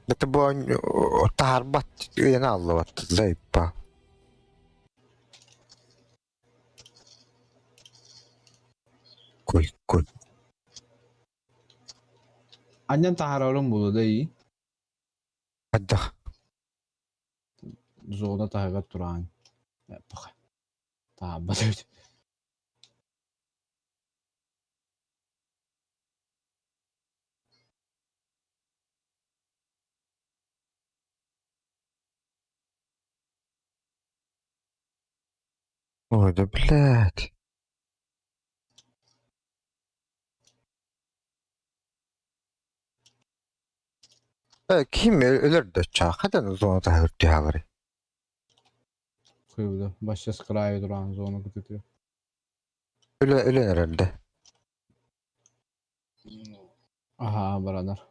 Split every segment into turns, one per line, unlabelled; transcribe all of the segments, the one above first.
Это было тарбат, я на лот, зайпа. Кой.
Анyan taharalım bulu da iyi.
Адда.
Zoda tahaga turan. Bak. Taha batır.
Ой, да блядь. Kim ölür de çağ. Hadi zona da hırtı ağrı.
Kıyıda. Başka skraya duran zonu kututuyor.
Ölen herhalde.
Aha brother.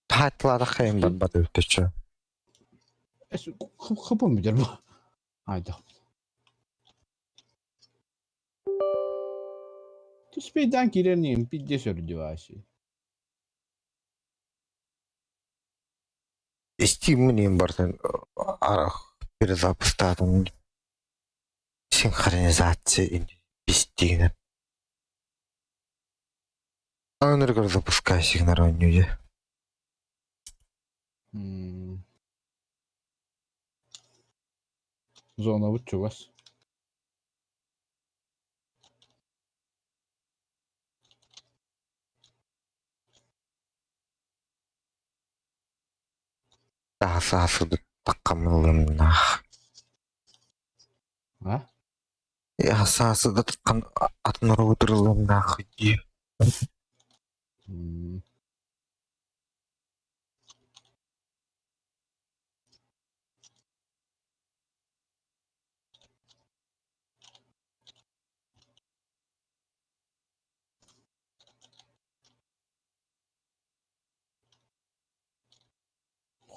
Tatlılara kayımdan batı hırtı çağ.
Kapı bir bu. Haydi. Speed'den girelim. Bir de söyledi var şey.
Стимулием бартын перезапустатын синхронизация бестигнен. Анргар запускайся на раннює.
Zona bu çuvas.
Сасуды таққамылыннах.
Ha?
Сасуды таққан атныры отырылыннах.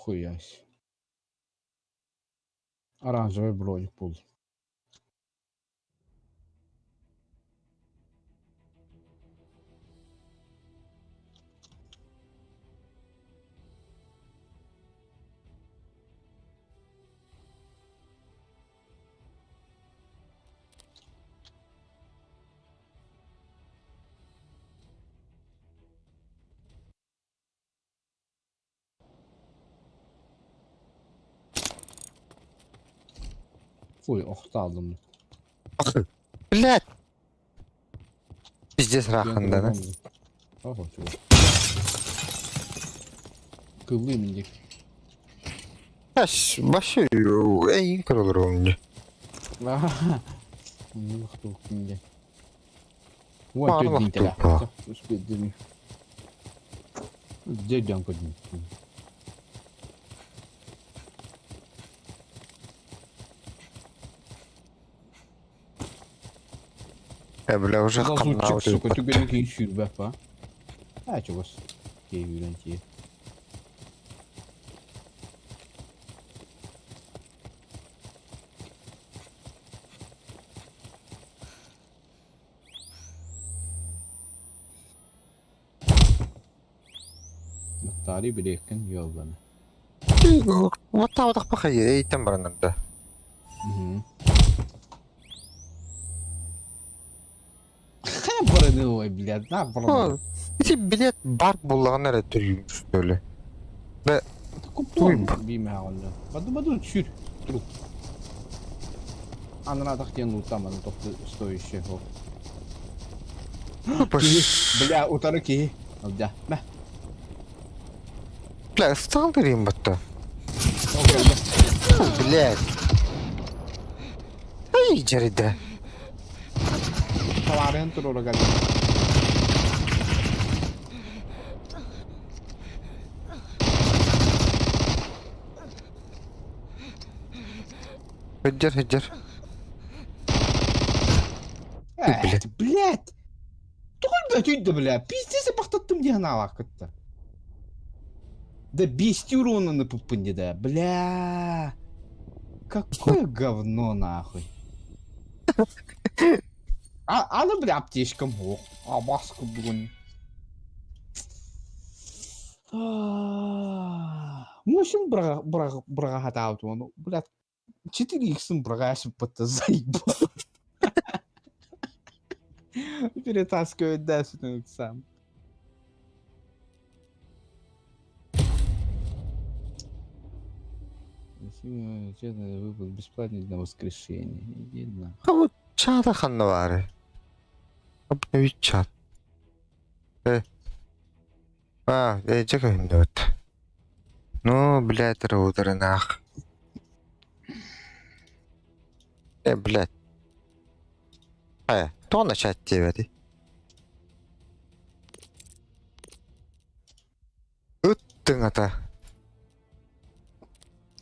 Хуясь. Оранжевый броник был. Full okta aldım.
Блядь! Пиздец рахында, да?
Oho çok. Kıvlıyım indik.
Başı en kırılır onunca.
Ne vakti okuyunca.
Var
Вот
vakti
ты
okuyunca.
Успеть. Дядям поднять.
Бля, уже
Лазутчик, сука, ты
канал.
гонки ищу, бэпа. А, чего с? Киевленти. Натали Брекин, ёбаный.
Вот так вот похуй, эй, там баранында.
Бороды, блядь, на бороды.
Эти билет бар буллаган әрі түрейміз öyle. Ve
Купон бейме ағылды. Баду чүр. Труп. Анрадық ден ұтамады топты стоящий. Бля, утары ки. Да, бә.
Бля, стал дырейм батта. Блядь. Ай, жарида.
Таварен тұр ора gəldi.
Hıccar.
Блядь. Тұғыл бәт үйді, бля. Пиздесі бақтаттым деген алақытты. Да 200 урона на пупынде, да. Бля. Какое говно, нахуй. Аны, бля, аптечкам. Ох, абаску бүгін. Мусим брага хатаут воно. Блядь, 4х брага шипата заебал. Перетаскивает дальше сам. Честно, выпуск бесплатный на воскрешение. Иди на.
А вот чата ханнавары. Обновить чат. Чекай, вот. Ну, блядь, роутер нах. Блядь. То начать тебе, ты. Ты-то.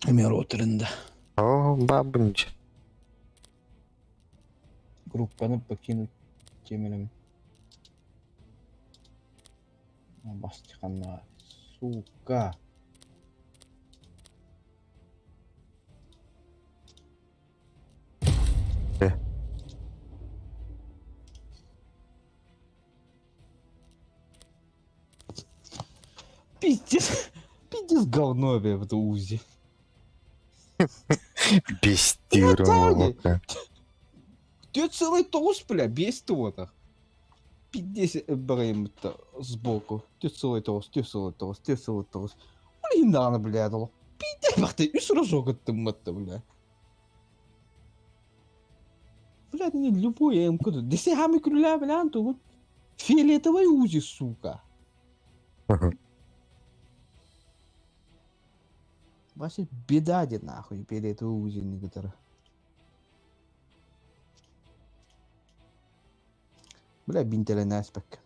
Миротренда.
О, бабунч.
Группаны покинуть темелем. Бастихана. Сука. Пиздец. Пиздец говно, бля, в эту УЗИ.
Бестирую.
Ты целый толст, бля, без того-то. 50 брейм-то сбоку. Ты целый толст, ты целый толст, ты целый толст. Блин, да, бля, дал. Пиздец, бах ты, и сразу ты мата, бля. Бля, не любой М-ку. Да си хами круля, бля, то вот фиолетовой УЗИ, сука. Вообще беда, де нахуй, фиолетовой УЗИ некоторые. Бля, бинтелен аспект.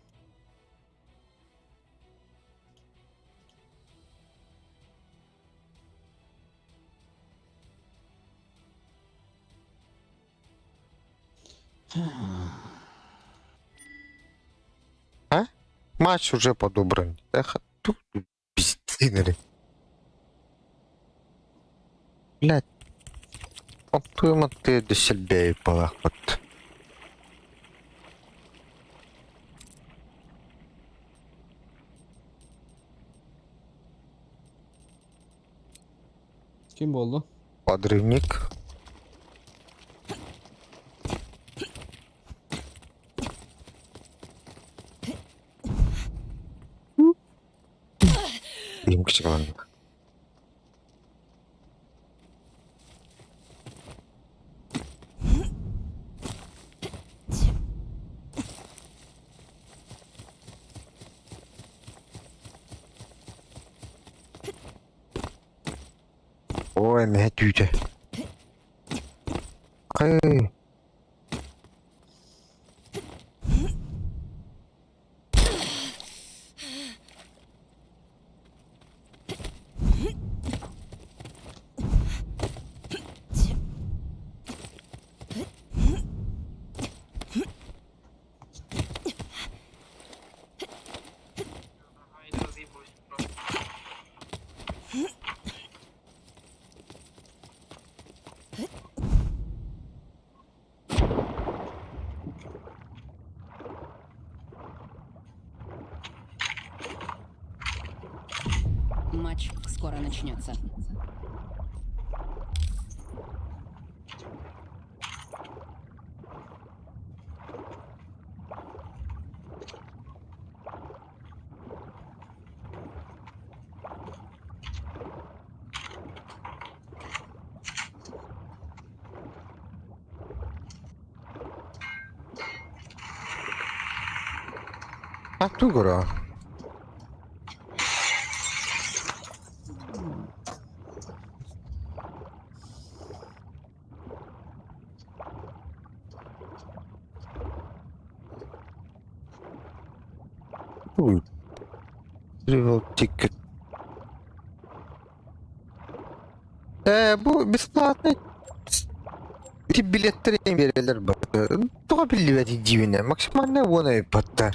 Матч уже подобран. Эх, тут пиздинери. Блядь. Оптуємо ти до сельбей полахот.
Kim oldu?
Подрывник. Им küçük alanlık. Ой, ne tüyce. Ay.
Матч скоро начнется.
А tu gro. Trivial ticket. Bu бесплатный. Эти билеты им берелер бар. Туга билет идивине. Максимально вона и патта.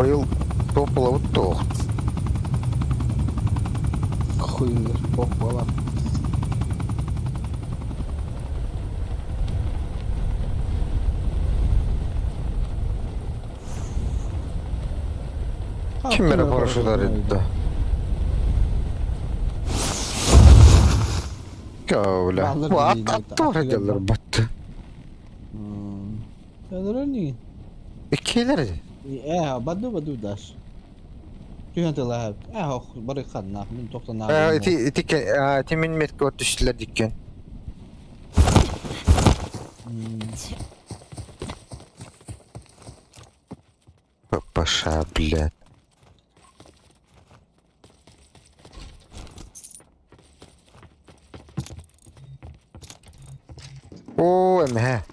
Bayıl toplavup toğut.
Хуйлар, бокбалар.
Kim bana paraşütler etti? Öyle.
Bağlar
Bu
bileğine
attı
attı
oradalar battı.
Yadrani.
İkileri.
Badu dash. Tüyente lahab. Hoq bari qanna. Min toqtana.
Iti min metke düştüler dikken. Paşa bled. Oo emme.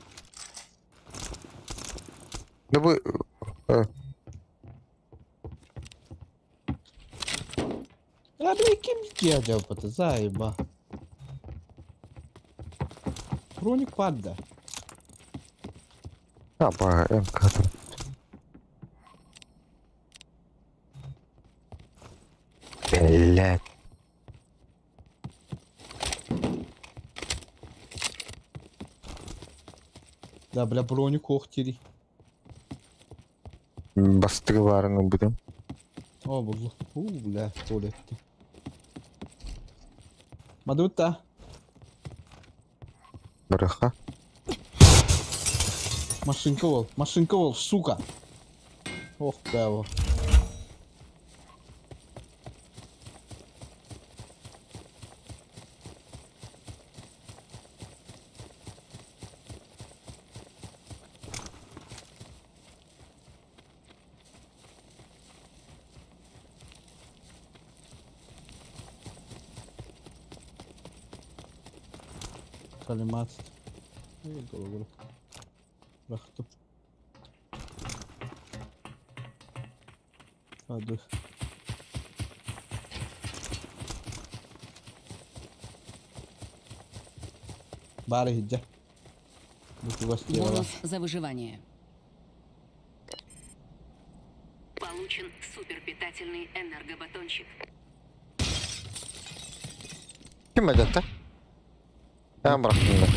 Ne bu?
Ya bir kim diyeceğim pata sahiba. Kronik padda.
Apa em kadar. Bellet.
Да, бля, броню кохтери.
Bastığı varını budum.
Burada. Bля, tuvalette. Madutta.
Bırakha.
Машинка вол, сука. Ох, кого. Kalimat. Doğru. Bıraktım. Hadi. Bari hicce. Bu başlıyor.
Бонус за выживание. Получен суперпитательный энергобатончик.
Kim edetti? Ben bıraktım da.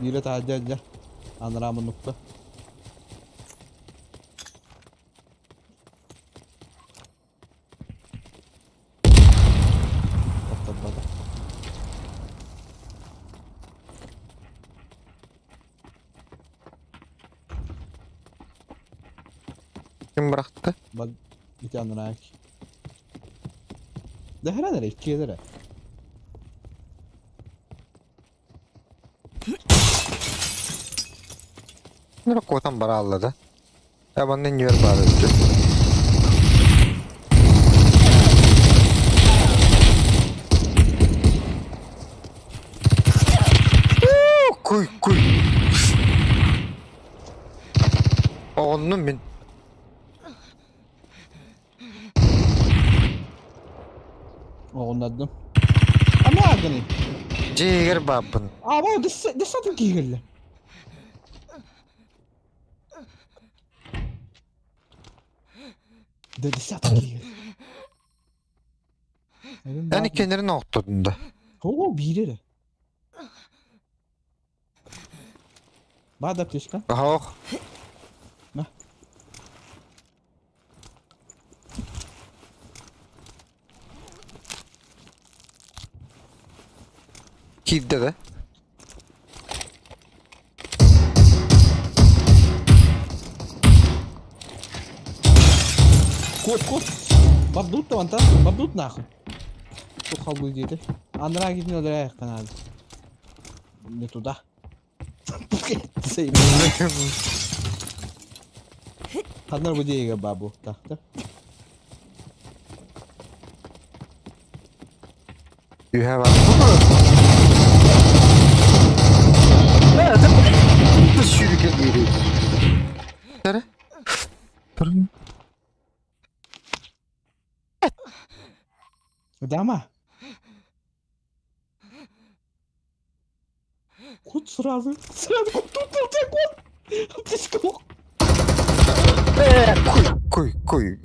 Biri tacca. Anramın nokta. Patladı.
Kim bıraktı?
Bak bir tane rak. Dehre iki dere.
Ne kotan bara alladı. Ya benden yer bağırdı. Kuy. Onun ben.
Anladım. Ama adını.
Ciğer babın.
Ama dışarıdan giyirli. Dışarıdan giyirli.
Yani kenarı noktada.
Biri de. Bada птичка.
Oh.
Ne?
Kidde de.
Кот. Бабдут там, бабдут нахуй. Что халбу дети? Андра гидни одрая канал. Не туда. Ханар bu diye babu tahta.
You have a... Evet. Nasıl yürüken yürüyor? Nere? Durun.
Дама. Кот сразу. Кот тут, кот. Птичка.
Хуй.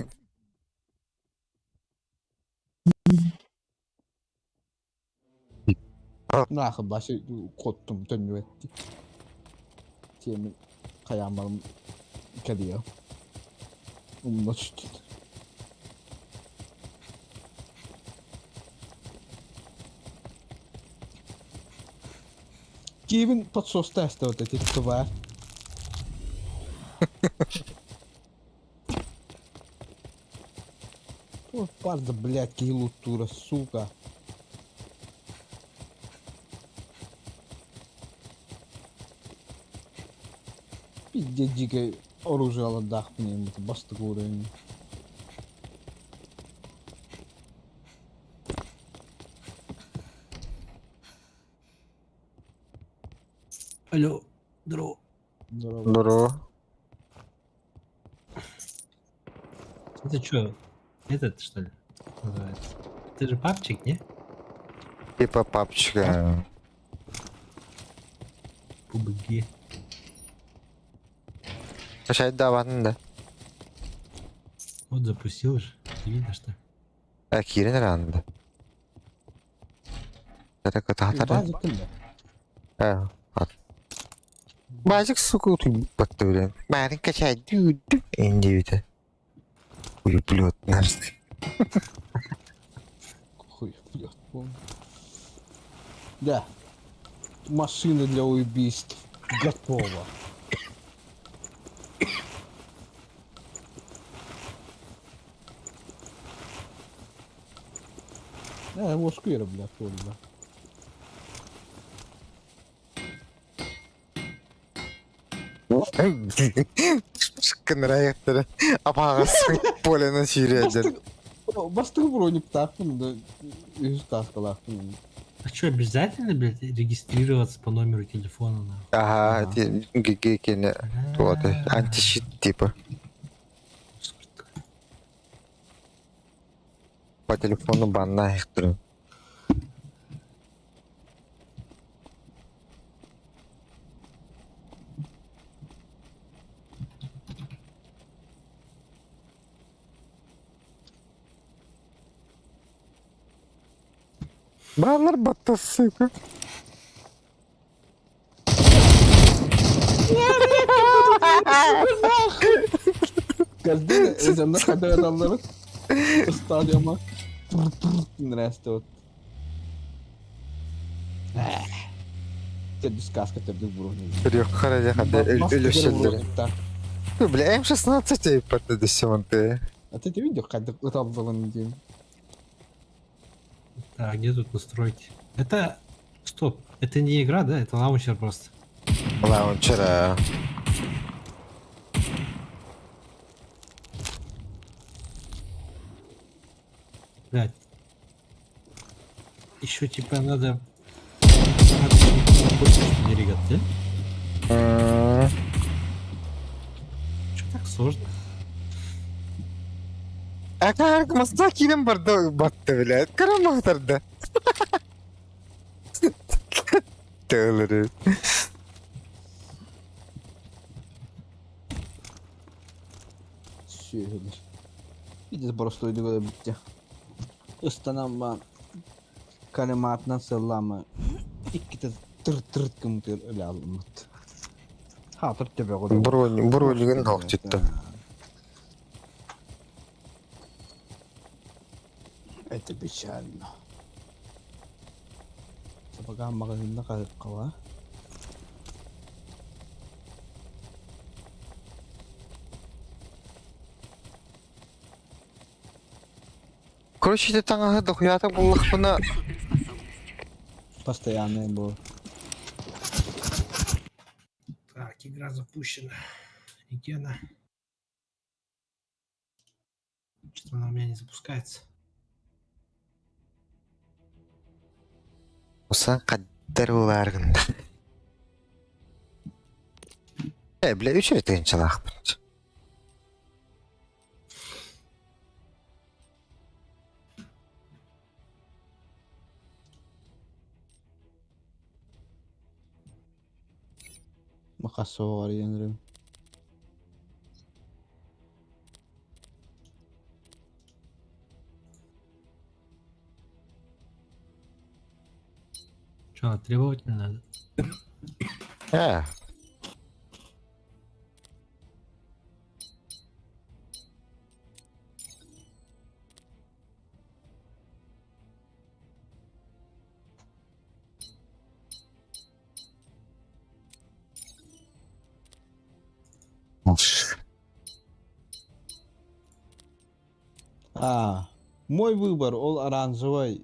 Nahı başı kottum dönüyor etti. Temin kayamadım kediyor. Umma çıktı. Given подсос теста вот эти тварь. Вот парда, блядь, килутура, сука. Пиздец дикое оружие ладах мне, это бастык уровень.
Алло, здорово.
Здорово.
Здорово.
Это что? Этот, что ли, называется? Ты же папчик, не?
Типа папочка.
PUBG.
Качать даван да.
Вот запустил же. Не видно, что?
Кирин ранды. Это как-то
Базик кімді?
Базик, сука, утуб батты блин. Бәрін качать. Энди бите. Уеблет нәрсі.
Хуй, блядь, помню. Да. Машина для убийств. Готова. Его сквера, блядь, тоже, да.
Кыныраяқтары. Апағасы полена сүйреді.
Бастық броник тақпын, да. Үз қасқалақпын.
А что, обязательно, блядь, регистрироваться по номеру телефона?
Ага, гекене. Вот, антищит типа. По телефону банна их тұру. Барлар батты, сука.
Каждый özümde kadar adamları stadyuma nreste ot. Тебе сказка, тебе броник.
Трех харадя хады өлөшелдері. Бля, М16 ей патты десемон ты.
А ты видел, когда там было неделю?
Так, где тут настройки? Это... Стоп, это не игра, да? Это лаунчер просто.
Лаунчера.
Блядь. Еще типа надо... Не регат, да? Что так сложно?
Акар мыста килим барды батты, блядь. Карамақтарды. Тәлірі.
Söyledi. Bir de borçluydu böyle bitti. Istananma kalimatına sırlama. İki de tır kımtır öyle alınmadı. Hatır tepe koydum.
Бронигін халық жетті.
Это печально. Сапаган магазинда қалып қала.
Короче, ты там дохуята буллах бұна.
Суперспособность.
Постоянный был.
Так, игра запущена. И где она? Что-то она у меня не запускается.
Осан қаддар оларғында. Бля, үш өйтігін çalaq бұнчы.
Makası var yenir.
Что, требовательно?
He.
Мой выбор, ол оранжевый.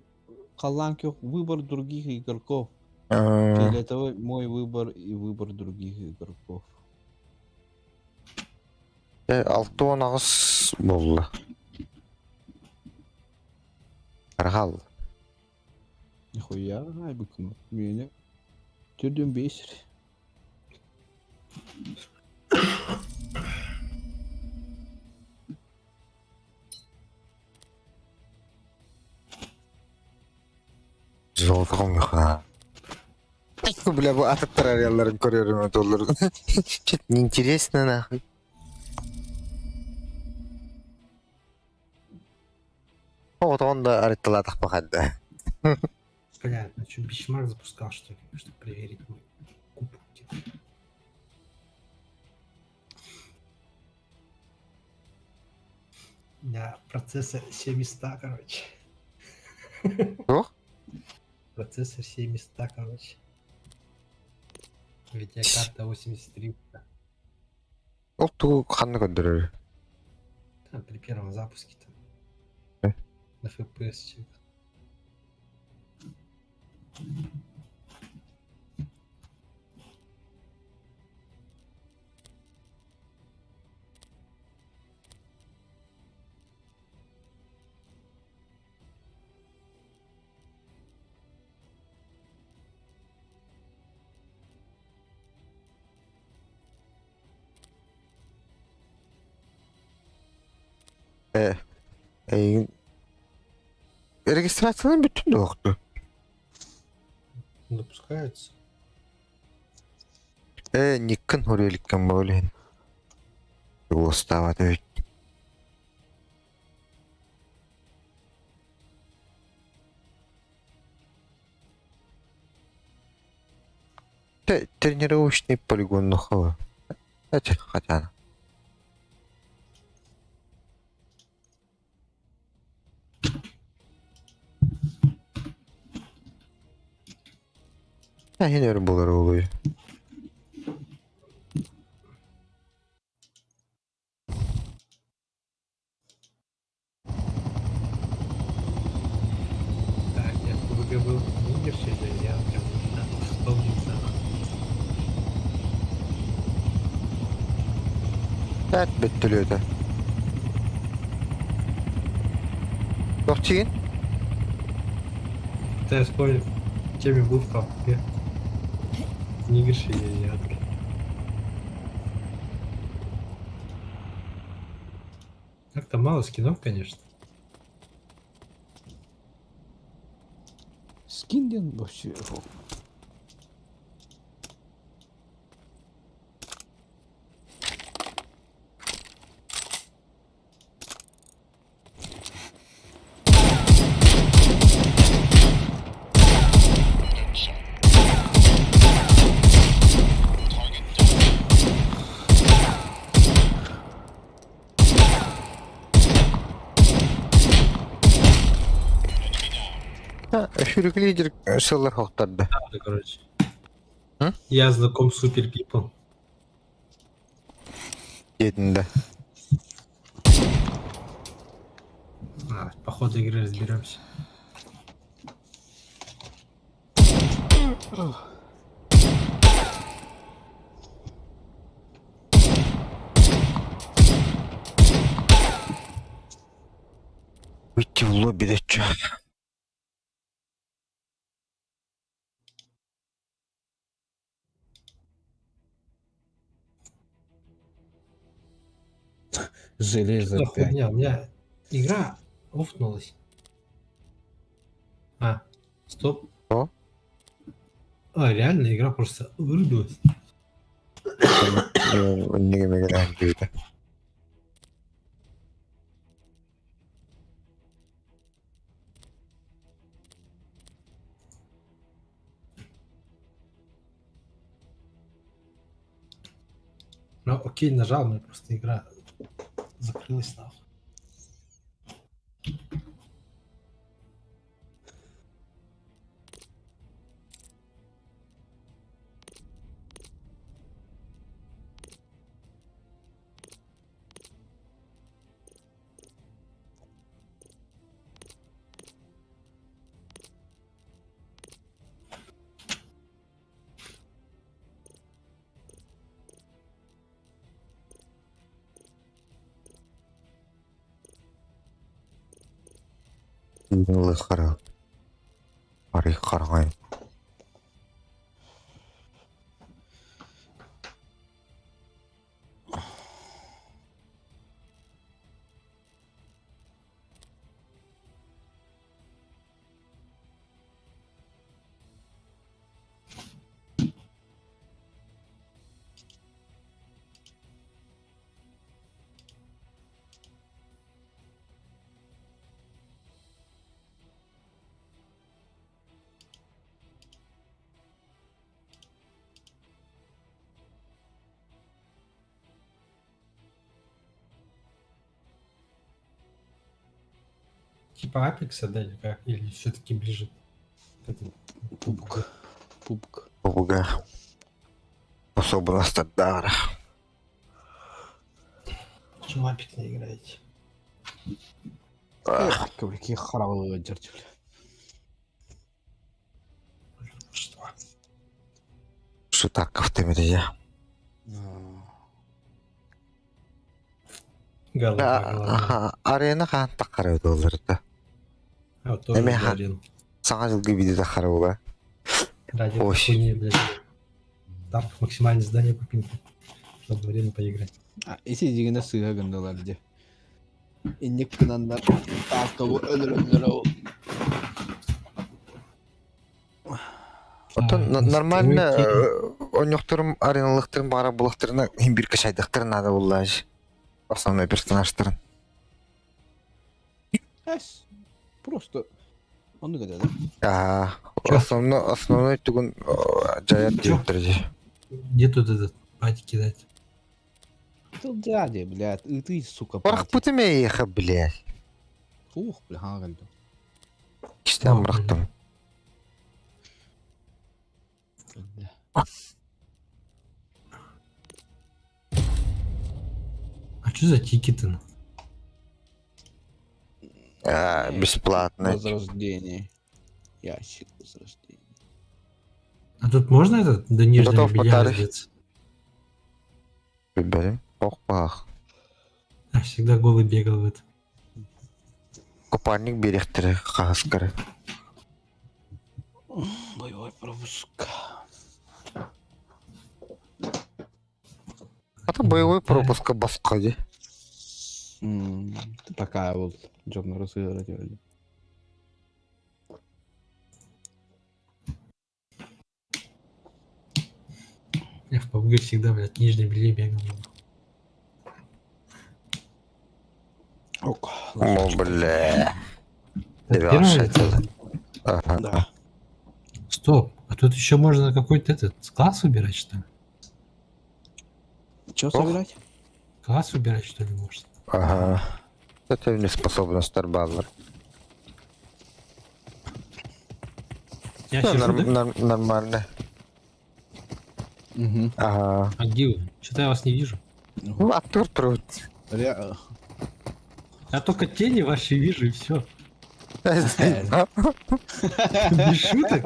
Каланков выбор других игроков.
Ee,
Фиолетовый мой выбор и выбор других игроков.
6-10 ağız boldu. Argal.
Нихуя, ай быкну. Меня. Тюрден бесер.
Zoltağım yok ha. Бля, bu atıp tararyaların görüyorum öyle olur. Что-то неинтересно нахуй. Вот он да арытталадық бақанды.
Бля, ну что, бишмарк запускал, что ли, чтобы проверить мой кубок? Да, процессор 700, короче.
Что?
Процессор 700, короче. Видеокарта 83.
Ол ту қанды көндірер.
Там при первом запуске там. На FPS чек.
Регистрацияның бүтін де оқты.
Запускается.
Никкін өреліккен бөлін. Остава дөйт. Тренировочный полигон нахуй. Хотя. Yine öyle bunlar oluyor.
Так, я в был лидерший, я прям вспомнился.
Evet, bittiliyordu. Yok çiğin.
Да, я вспомнил, чем я был в компе. Нигерши я ядка. Как-то мало скинов, конечно.
Скинден вообще.
Şürük lider sıllar hoqtardı.
Да, короче.
М?
Я знаком с Super People.
Едінде.
По ходу игры разберемся.
Выйти в лобби, да чё?
Железо
Что за
5.
хуйня? У меня игра офнулась. Стоп.
Что?
Реально игра просто вырубилась.
Önüne gelen girdi.
Ну, окей, нажал, но просто игра закрылась нахуй.
Лыхара. Арый қарағай.
Типа Апекса, да, или как? Или все-таки ближе к этому?
Пупк. Пупк.
Буга. Особенно стандара.
Почему Апек не играете?
Эх, какие хоровые дертюли.
Что?
Что так автомобиля?
Голова, голова.
Ага, арена хан таққарау долларда.
А вот тоже
Эмеха.
блин.
Саңа жылғы видео таққарауға.
Ради
Ой.
хуйни, блядь. Там максимальное здание купить, чтобы в арену поиграть.
Ese degene sığa gındalar diye. İnlik kınanlar. Takavı ölürler o.
Отон
А,
нормально
настройки.
ойнықтырым ареналықтырым бара бұлықтырына бір кішайдықтырын ады оллажы. Основной персонажтарын.
Es. Просто. Onu kadar da.
Основной түгін жаят директор же.
Где тут этот пати кидать?
Тут дядя, блядь. И ты, сука,
Барах
пати.
бұты ме ехі, блядь.
Ух, бля, галды.
Кіштен бұрақтым.
А что за тикеты?
Бесплатно.
Возрождение. Ящик возрождения.
А тут можно этот до нижнего
Готов
белья
подарок.
раздеться?
Блин, пох-пах.
Я всегда голый бегал в это.
Купальник берехтері қағаскары.
Боевой пропуск.
Это боевой пропуск басқа де.
Такая вот черная разыграть.
Я в PUBG всегда, блядь, нижнее белье бегал.
Ок.
О, бля.
Это
Девятый
первое
шесть.
лицо?
Ага.
Да.
Стоп, а тут еще можно какой-то этот класс выбирать, что ли?
Че
Ох.
собирать?
Класс выбирать, что ли, можно?
Ага. Это не способность Старбазер.
Я сижу, да?
Нормально.
Угу.
Ага.
А где вы? Что-то я вас не вижу.
Ну, Артур труд.
Я только тени ваши вижу и все. Без шуток.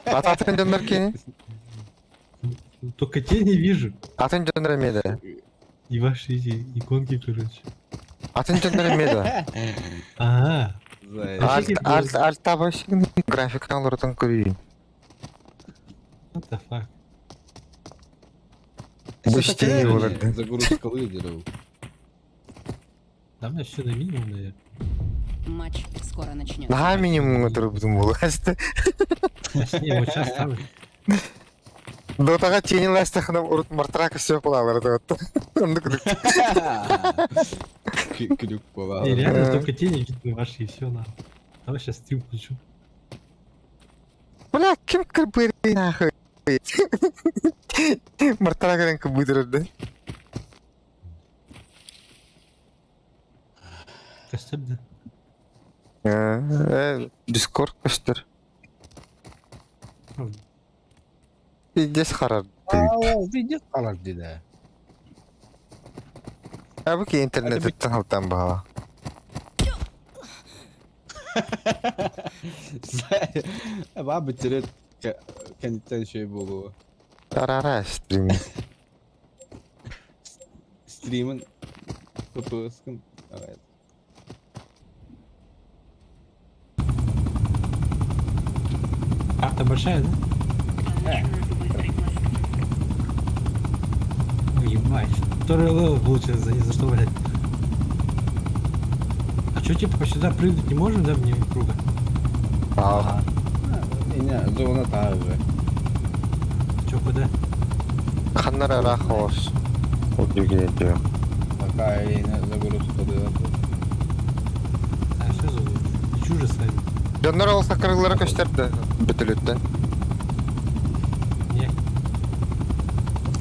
Атын жондар кені?
Только тени вижу.
Атын жондар емеді.
И ваши эти иконки, короче.
Атын жондар емеді.
Ага.
Алт табашың графиканы ұратын көрейін.
What the fuck?
Бөштей оларды.
Загрузка лидеров.
Да, у меня все на минимум, наверное.
Матч скоро начнется.
Наға минимум отырыптың бұл қасты.
Не, вот сейчас ставлю.
Дотаға тені ластықына ұрып мартырақ все қылаларды. Онды күдік.
Крюк была.
Не, реально только тени видны ваши и все, на. Давай сейчас стрим включу.
Бля, кім кірбірі нахуй? Мартара гарын кыбыдырды.
Костюм, да?
Дискорд көстөр.
Ну,
Идес харар.
Aa, video kalar dedi.
Abi ki internetten haltan baha.
Abi bitirir kendisinden şey bulu.
Arara stream.
Stream'in kapısın. Evet.
карта большая, да? Ой, ебать. Второй левел лучше за что, блядь? А чё, типа, сюда прыгнуть не можем, да, вне круга?
Aa.
Yine zona tarzı.
Чё, куда?
Ханнара рахос. Удиге диyor.
Пока yine загрузка.
А, что за... Чужа с вами?
Жандар olsa kırıklara gösterdi. Bütülütten.
Не.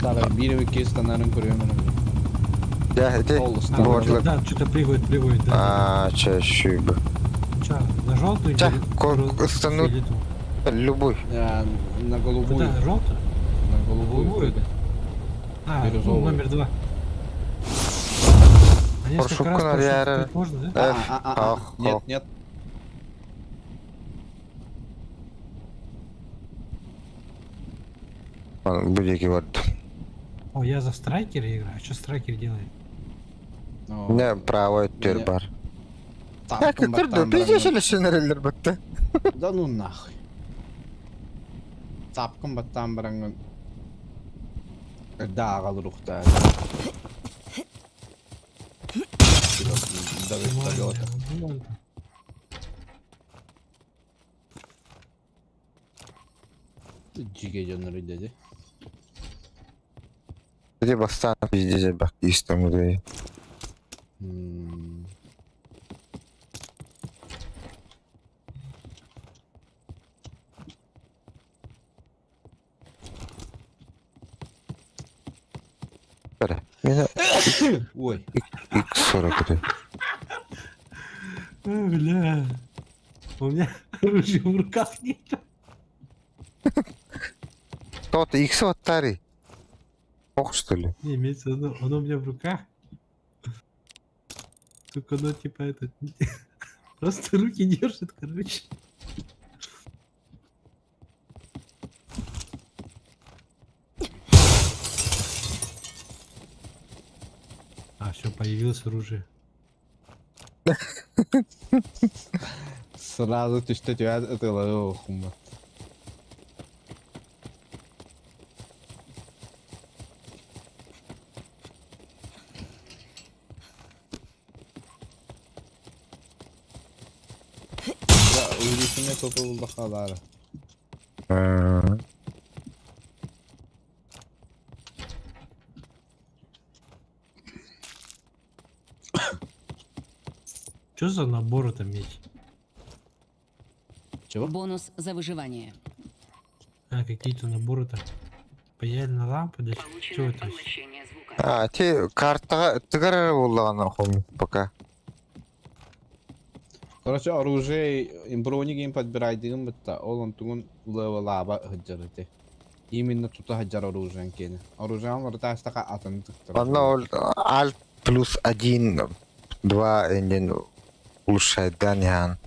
Daha bir ve iki standartın kuruyor bunu.
Ya hadi.
Oldu,
А,
Там
Вот,
чё,
вот.
да, что-то прыгает, да.
Aa, çeşübü.
Чё, на желтую?
Ча,
или-
стану-
или ту?
Любой.
Ya na голубую.
Куда, желтую?
На голубую.
Голубую, да? А, ну,
Бирюзовую.
номер 2. А несколько
Паршука,
раз
наверное.
паршука можно, да?
Ах,
Нет,
ах.
нет.
Будики вот.
О, я за страйкера играю. Что страйкер делает?
No.
Ne praво tür
Ne?
var. Ya
Tapkın
kıtırdı.
battan
Biz
bırakın.
yaşalı sınırlar battı.
Да ну нахуй. Tapkın battan bırakın. Dağa kalır uhta. Да вертолета.
Вон.
Cige canları dedi.
Hadi bastan bizdece bak İstanbul'da.
Hmm.
Böyle. Yine
Ой.
ilk soru gibi.
Бля. У меня оружия в руках нет.
Тот X ваттари. Ох, что ли?
Не, имеется в виду, оно у меня в руках. Только оно типа этот... Просто руки держит, короче. А, все, появилось оружие.
Сразу ты что тебя это хума. Ya uyuşuna topu bakalım.
Ha.
Что за набор это меч?
Чего?
Бонус за выживание.
А, какие-то наборы-то. Паяльная лампа, да что это?
Поглощение звука.
А, те карта тыгар боллаган хом пока.
Короче, оружие, броник им подбирайдыгын бытта, ол онтугун лава хаджарыты. Именно тута хаджар оружиен кені. Оружиен ларыта астака атын тыктыр.
Одно Alt плюс 1, 2 инден улучшает данян.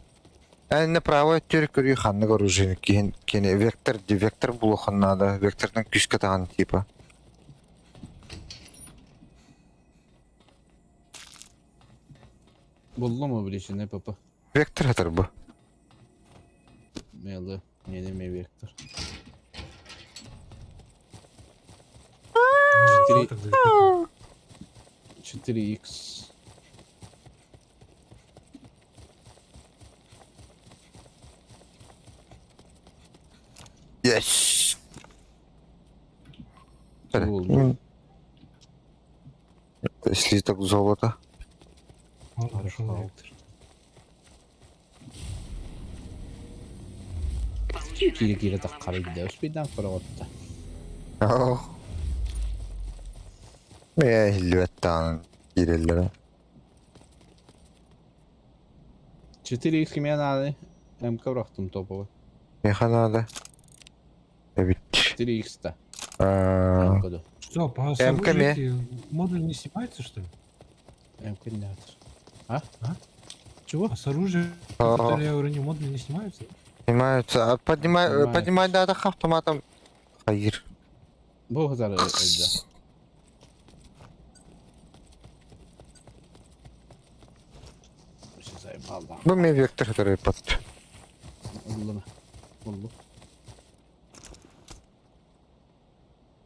Направо төр көрүй ханны оружие кені вектор булухан надо, вектордан күшке таган типа.
Buldu mu bir işi ne papa?
Вектор хатыр бу.
Meyli, yeni mi vektör?
Что так далеко?
4x.
Yes.
Buldu.
Слиток золота.
Вот пошел
Хорошо.
вектор.
Kiri kiri takkara gidiyoruz. Birden kara otta.
Oh. Hilvetten girellere.
4х мен надо. МК бıraktım topu.
Mexanada. Evet.
4х-то.
Aa,
МК-да.
Что, по
МК-ме?
оружию эти модули не снимаются, что ли?
МК не надо. А?
А?
Чего?
А с оружием,
А.
которые я уронил, модули не снимаются?
Снимаются. А
Снимаются.
поднимай надо автоматом. Hayır.
Bu kadar öldü. Şey zayballa.
Bu мне вектор, который под...
Oldu mu? Oldu.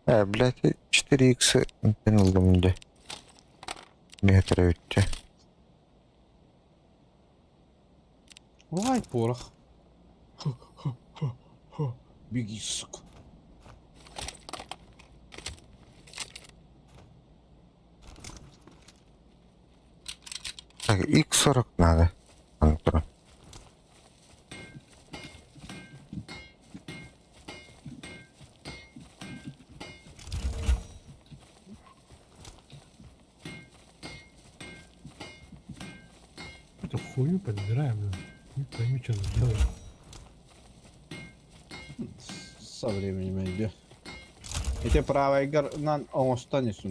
Блядь, 4х тянулдum önce. Метра öttü.
Vay poruk. Big sık.
Так, X40 надо. Антон.
Эту хую подбираем, блин. Не пойми, что она делает.
Со временем öldü. Эти правая горна останешься.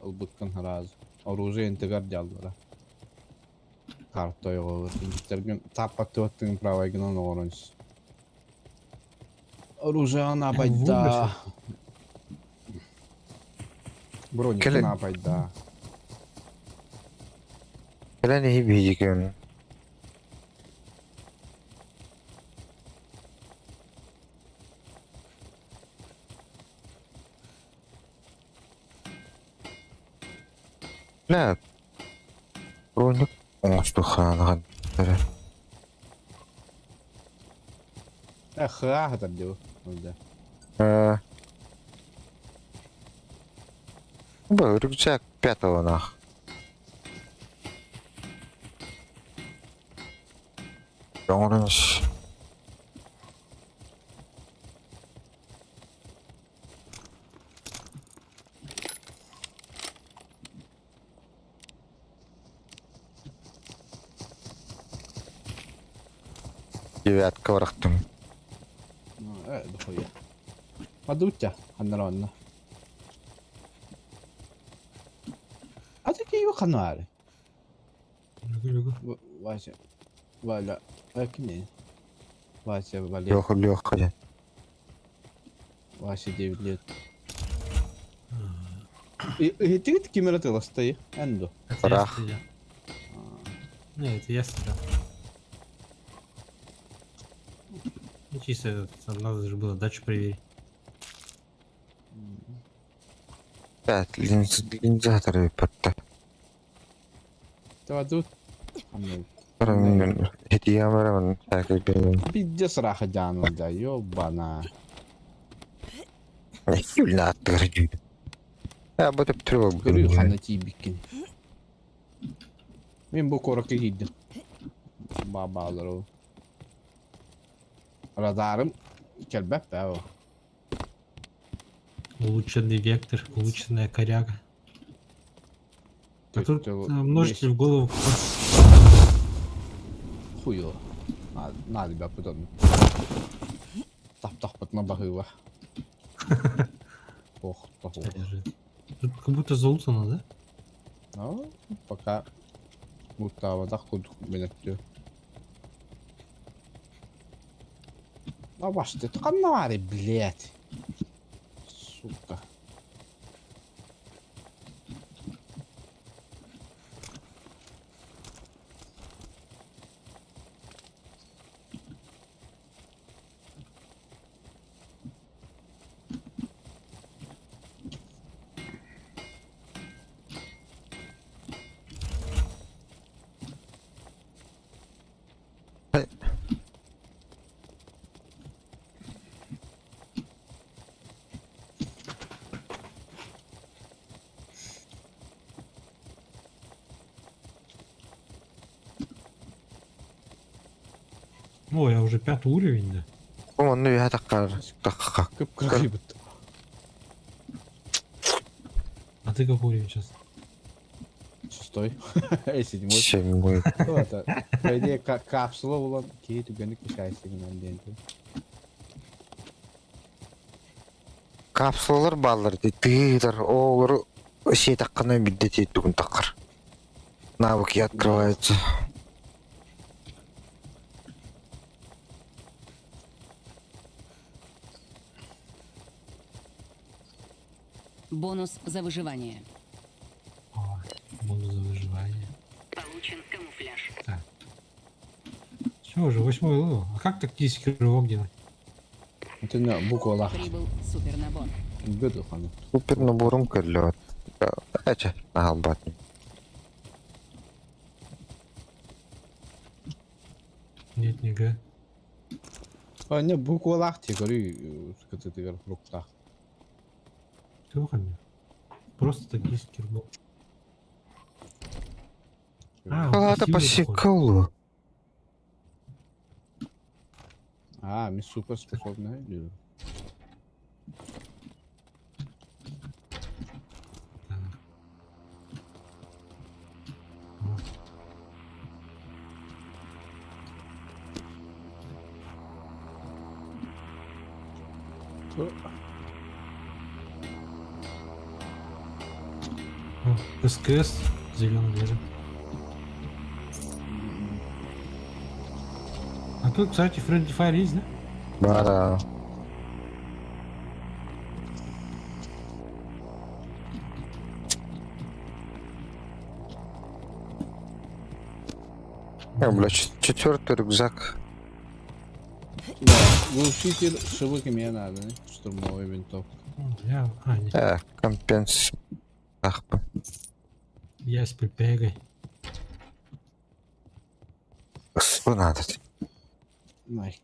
Албыткан раз. Оружие интеграр делдара. Карта yok. İngilizlerden tapatı attığın правая горна оранж. Оружие она байда. Броник
Келе-
она байда.
Kelen iyi bir gün. Ne? Kronik olmuştu
Хаа хатар диyor. Öldü.
Bu рюкзак пятого нах. Orange. Девятка врахтым.
Дохуя. Подутя, анронна. А такие его канары.
Люблю.
Вася. Валя. Акне. Вася, Валя.
Лёха.
Вася 9 лет. И ты такие миротела стои. Энду.
Это я
Прах.
стрелял. Не, это я стрелял. Ну, чисто надо же было дачу проверить.
Пять линзаторы подта.
Ты тут.
Парамин. Хития мараман. Так и бен.
Пиздец раха джану, да, ёбана.
Юльна attırıcı. Ya bu da bir tür var.
Görüyor kanı tibikin. Ben bu korku gittim. Babalar o. Radarım kelbep be o.
Улучшенный вектор, улучшенная коряга. А тут
Тут
множитель в голову.
Хуё. Надо бы потом. Так вот на багыва. Ох, похуй.
Тут как будто залутано, да?
Ну, пока. Будто вот так вот меня все. А ваш ты канари, блядь. Сука.
О, я уже 5 уровень, да?
Onu ya takar.
Kıpkırmızı.
А ты какой уровень сейчас?
6-й. Седьмой.
7.
Ну, это, по идее, капсула была. Кейт, угонник, кишайся, ленту.
Капсулалар баллар тыгдар, олар şey таккана бидде тейттүгүн таккар. Навыки открываются.
Бонус за выживание.
О, буду за выживание.
Получен камуфляж.
Так. Чего уже, 8-й левел? А как тактический рывок делать?
Это не буквалах.
Прибыл супернабор.
Беду, хану.
Супер наборум келлет. Ача, агалбат.
Нет, не г.
А, не, буквалах, тебе говорю, что ты в руках.
Ты выходи. Просто тактический рывок. А,
Палата
пассивный, походу.
посекалу.
А, мы супер способны. Люди.
Так. О. О, СКС зеленый лежит. А тут, кстати, Friendly Fire есть, да?
Бара. Бля, четвертый рюкзак.
Да, глушитель шивыки мне надо, не? Штурмовой винтовка.
Я, не,
Компенс. Ах,
я с припегой.
что надо?
Майк.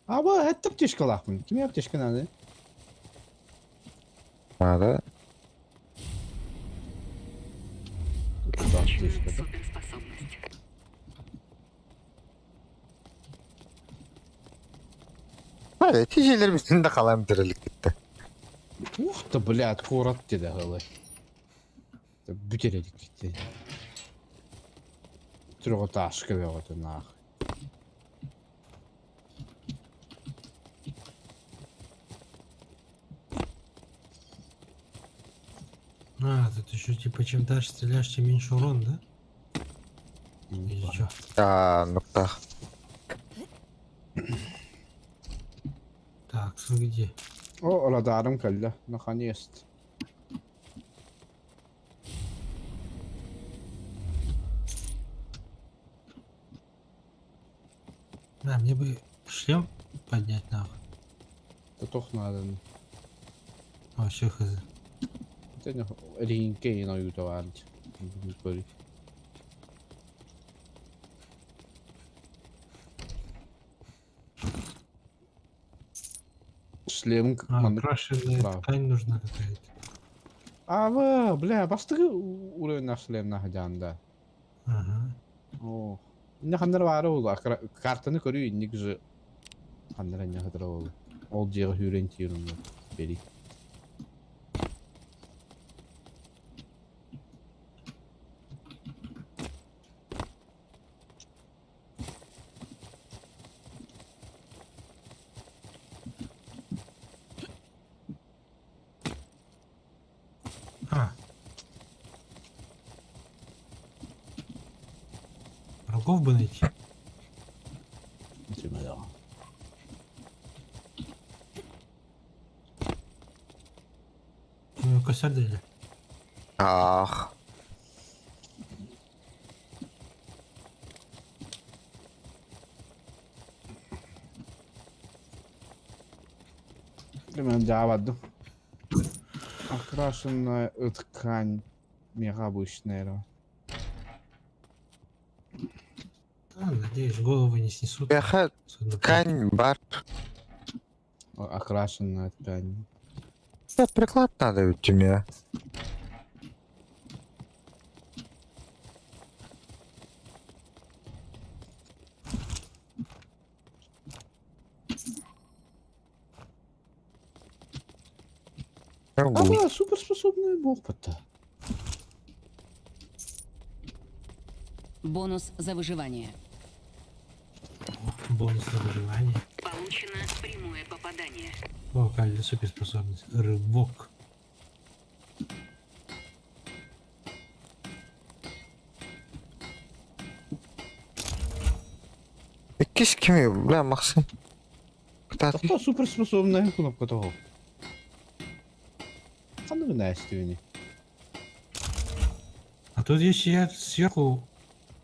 А, bu это аптечка лахман. Кime аптечка надо?
Надо.
Да, аптечка. Да?
Суперспособность.
Эти şeyler bizim de kalan dirilik gitti.
Ух ты, блядь, корот тебе голый. Бутередик gitti. Трехэтажка вот и нахуй.
А, тут еще типа чем дальше стреляешь, тем меньше урон, да? Или чё?
Ну так.
Так, где?
О, радаром калля, наконец-то.
Да, мне бы шлем поднять нахуй.
Это toch надо.
А, все хз.
Het is nog één keer naar je toe aan. Sorry. Шлем,
А,
ман-
окрашенная
прав.
ткань нужна какая-то.
А, вы, бля, бastırı uğrayın на шлем нахадянда.
Ага.
О. Ne kadar var oldu. Kartını koruyor indik же. Kanlara ne kadar oldu. Ol diye hürrentiyorum da. Beri.
А. Врагов бы найти.
Типа да.
Ну, косарь дали.
Ah.
Hemen cevap Окрашенная ткань. Мега обычная.
А, надеюсь, головы не снесут.
Яха
Особенно
ткань бар.
Окрашенная ткань.
Да, приклад надо ведь у меня.
А, да, суперспособный бог-то.
Бонус за выживание.
Бонус на выживание.
Получено прямое попадание.
О, какая суперспособность. Рывок.
Якісь кімі, бля, Максим. Хто
Та
ти?
хто суперспособна кнопка того? А ну не стівні.
А тут если я сверху...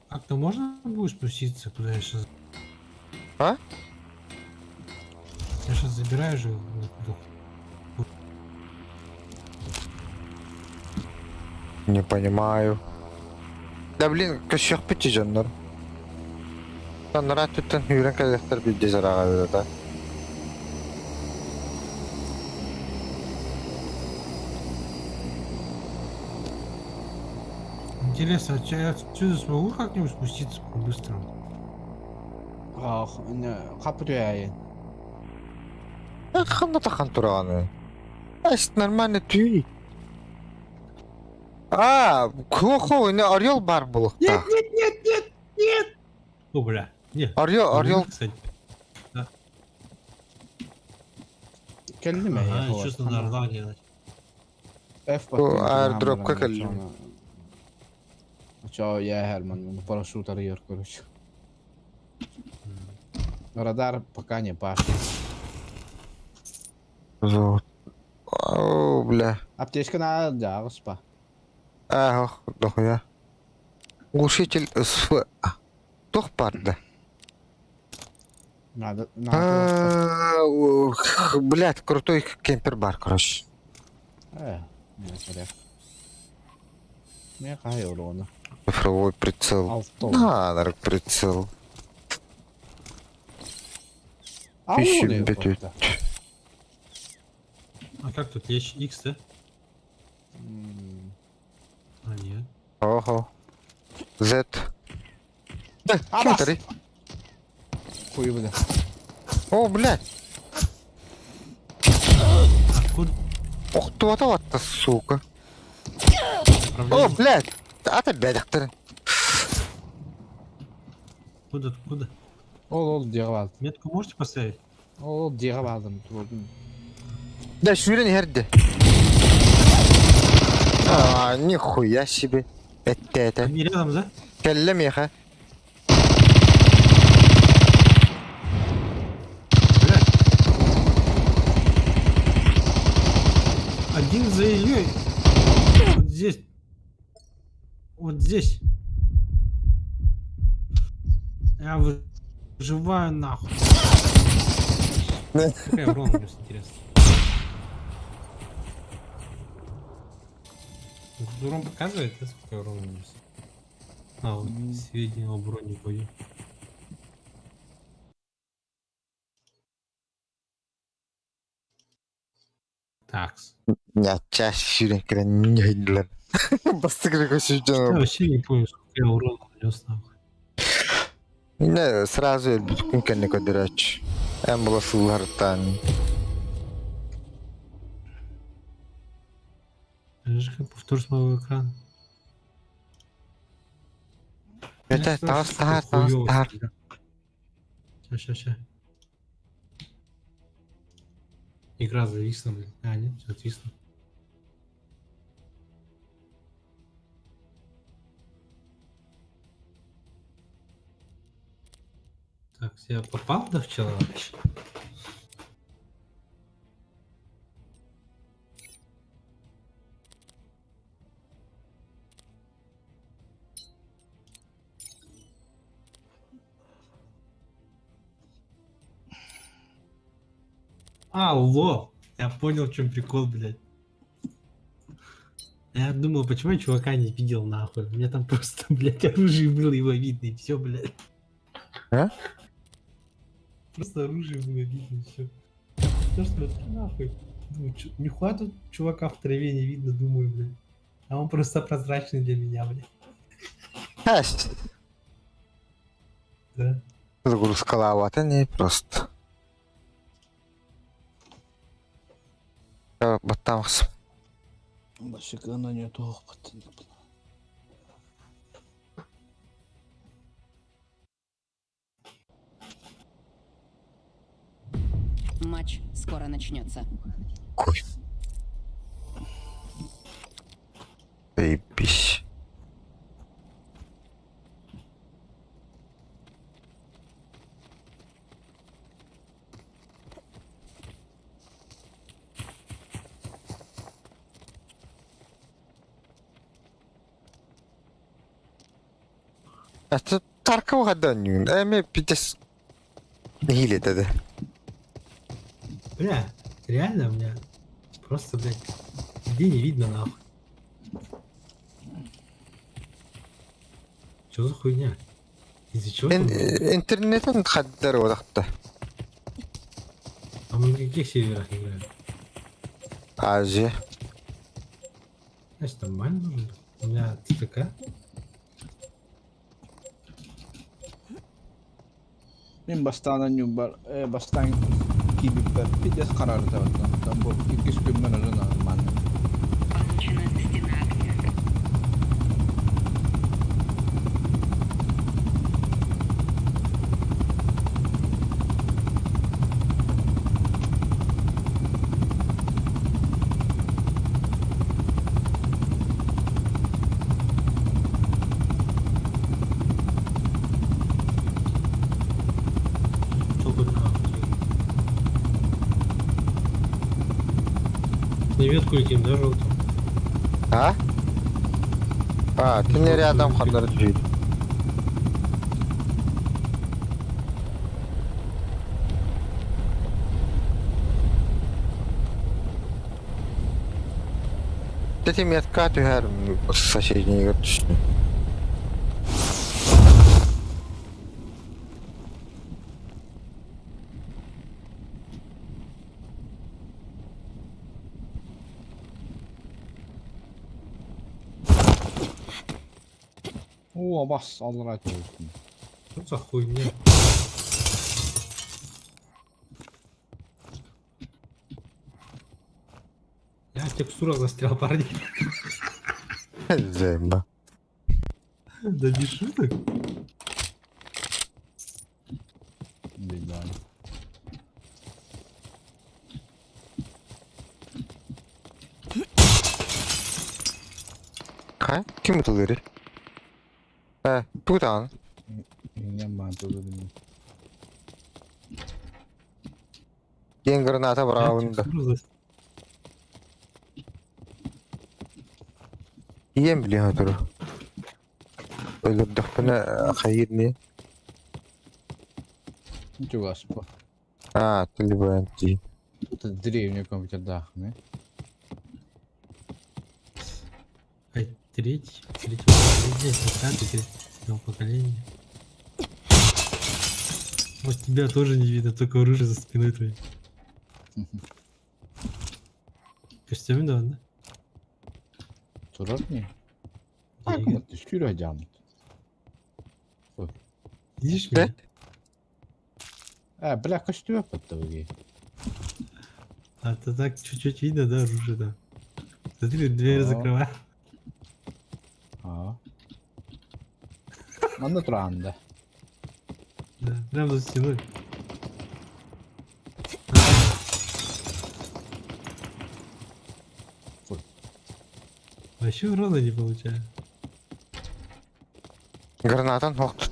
Как-то можно будет спуститься, куда я сейчас...
А?
Я сейчас забираю же... вот эту
Не понимаю. Да блин, кашык бити жандар. Танра туттан үйрен калектер бидде зарага да.
Интересно, а я отсюда смогу как-нибудь спуститься по-быстрому?
Ах, не, хапряє.
Ханна тахан тураны. Ась нормально түй. А, хо, не орел бар булукта.
О, бля. Нет.
Орел,
Кстати.
Келдіме
Ага,
я
чувство на орла делать.
F
airdrop'ка келдім.
Чо, я Герман, парашют ар'єр, короче. Радар пока не паш.
Золот. О, бля.
Аптечка на да, госпа.
Ага, дохуя. Глушитель с... Тох парда.
Надо,
Блядь, крутой кемпер-бар, короче.
не порядок. Не хай урона.
Цифровой прицел.
Авто.
Надо прицел.
А
Ищи,
урон
блядь.
А как тут есть X, да? А, нет.
Ого. Z. Да,
А,
смотри.
Хуй буде.
О, блядь.
Откуда?
Ух, вот, сука.
Направление?
О, блядь. А ты бедактер.
Откуда?
Ол дегавад.
Метку можете поставить?
Ол дегавадым.
Да, швырень герди. Нихуя себе. Это.
Они рядом, да?
Келлем еха.
Бля. Один за ее. Вот здесь. Вот здесь. Я выживаю нахуй. Какая урон у него, интересно. Тут урон показывает, да, сколько урона у него? А, вот сведения об уроне в бою. Такс.
Я чаще швырень, когда не гидлер. Бастыгры
Я
косючен.
вообще не помню, сколько я урона нанес нахуй.
Не, сразу я bütün не кодирач. Эмбла сулартан.
Подожди, повтор с моего экрана.
Это там стар.
Сейчас. Игра зависла, блин. А, нет, все отвисло. Так, я попал до вчера вообще? Алло! Я понял, в чем прикол, блядь. Я думал, почему я чувака не видел, нахуй. У меня там просто, блядь, оружие было, его видно, и все, блядь.
А?
Просто оружие было видно, и все. Что ж смотри, нахуй. Думаю, нихуя тут чувака в траве не видно, думаю, блядь. А он просто прозрачный для меня, блядь.
Ась.
Да.
Загрузка лавата не просто. Батамс.
Башика на нету опыта.
Матч скоро начнется.
Ой. Заебись. А тут тарка угаданию. Эми пидес. Гилит это.
Бля, реально у меня просто, блядь, нигде не видно нахуй. Чё за хуйня? Из-за чего? там, блядь?
Интернетен хаддар вадахта.
А мы на каких серверах играем?
Азия.
Значит, нормально нужно. У меня ТК.
Мен бастан кибиппер пидес карары табаттан. Там бу 2 gün мен уже нормально.
Получена стена огня.
Только нахуй. На ветку летим, да, желтым?
А? А, ты не рядом хаддар джит. Эти метка тюгер соседней игры.
О, бас, Allah razı olsun.
Что за хуйня? Я в текстурах застрял, парни.
Зайба.
Да не шуток.
Billahi.
Кай? Ким утулери? Путан.
Yengem bana dedim.
Ген граната
Я в
браунда.
текстурах застрял.
Ем блин атыру. Өлөрдөх бана хайырны.
Ничего себе.
А, тилбанти.
Это древний компьютер, да, не?
Ай, третий поколение, третьего поколения. Вот тебя тоже не видно, только оружие за спиной твоей. Костюм, да, да?
Sorar mı?
Я
Ay,
говорю,
mı? Şuracağım.
Видишь
Да?
меня?
Бля, костюм подтягивай.
А то так чуть-чуть видно, да, оружие, да. Смотри, дверь
А.
закрывай.
Ha. Anlat randa.
Да, прям за стеной.
Ой.
Вообще урона не получаю.
Гранатан хокт.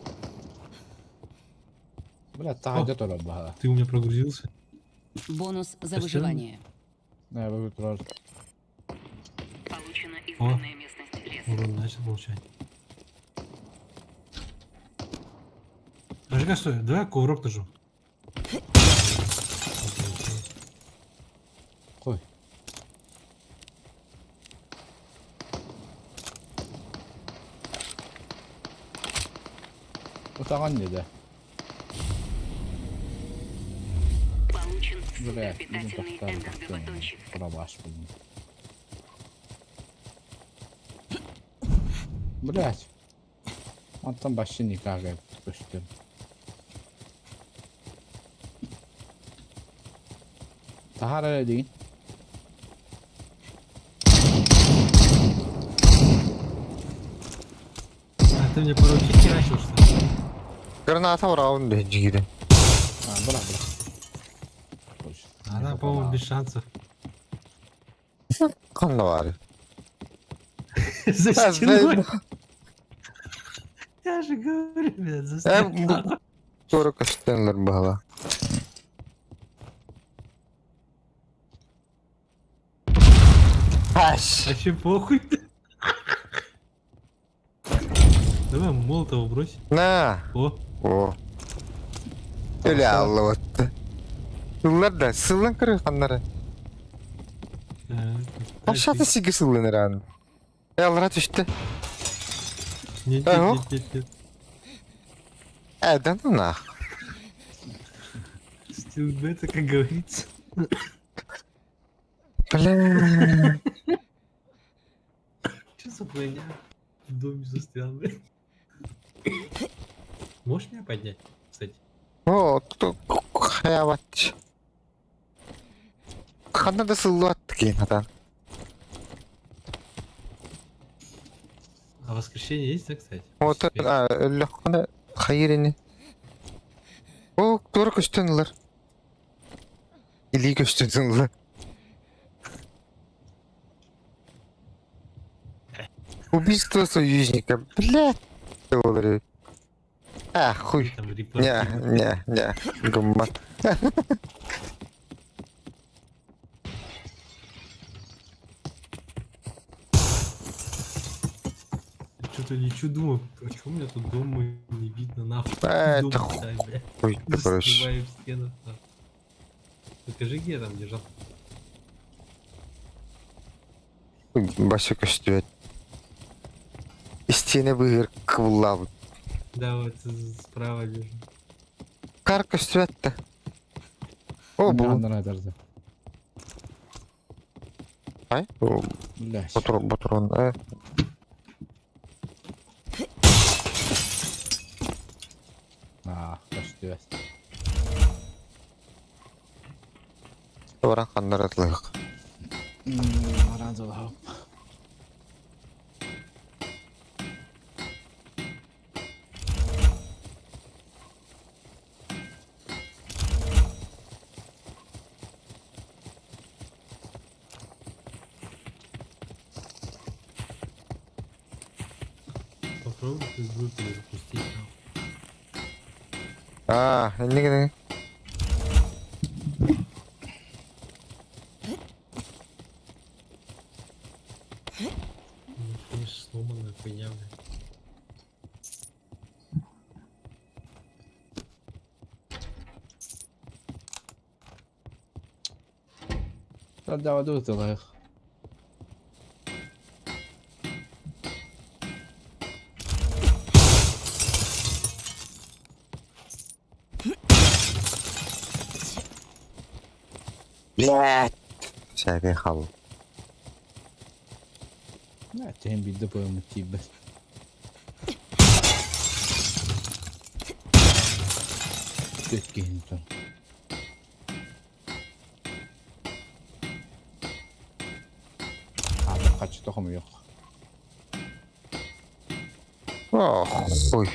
Бля, tahacat orar baha.
Ты у меня прогрузился.
Бонус за
Костюм?
выживание.
Ne bu turar.
Получена избранная местность леса.
Урон начал получать. Подожди, стой, давай кувырок нажму.
Koy. Otağan ne de?
Получен
Бля, bizim
суперпитательный
tahtlar
энергобатончик.
Buna baş bulun. Блять. Он там вообще никак пустил. Tahar öyle değil.
А ты мне порой херачил, что ли?
Граната браунда жигири.
Ha bırak bırak. Koş.
Она, по-моему, без шансов.
Конновар.
За
А,
стеной.
знаю.
Я же говорю, блядь, за стеной.
Скоро Штенлер бала. Аш!
Вообще похуй. Давай молотого брось.
На!
О,
О. Öyle Allah. Yıllar da sıllan kırı kanları. Aşağıda sigi sıllanır an. Yallara düştü.
Нет,
Ага.
нет, нет, нет, нет.
Да ну нах.
Стил бета, как говорится.
Бля.
Что за хуйня? В доме застрял, блядь. Можешь меня поднять, кстати?
О, тут хаяват. Kanada sıllı attı ki adam.
А воскрешение есть, да, кстати?
Вот это, легко hayırını. O, doğru köştünler. İli köştünler. Убийство союзника. Блядь. Говорю. А, хуй.
Там
Не,
репорт.
не, гумма.
Что-то лечу, думаю, а что у меня тут дома не видно, нахуй.
Это
Дом
хуй.
ставь, бля.
Хуй, ты короче.
Застреваю в стенах, нахуй. Покажи, где я там лежал.
Başı köştü. İsteyene bir kıvıllav.
Да, вот справа лежу.
Kar köştü etti. O bu.
Yandan ederdi.
Ay. O
Блядь.
Батурон.
Kaçtı.
Varan kanlar atılıyor.
Aranızda da.
Попробуй ты группу запустить.
Ne kadar?
Ну, конечно, сломанная хуйня, блядь.
Hadi hadi hadi.
Блядь. Всякий хал.
Ne tem bir de böyle motive. Göt giyindim. Abi kaç tohum yok.
Oh, хуй.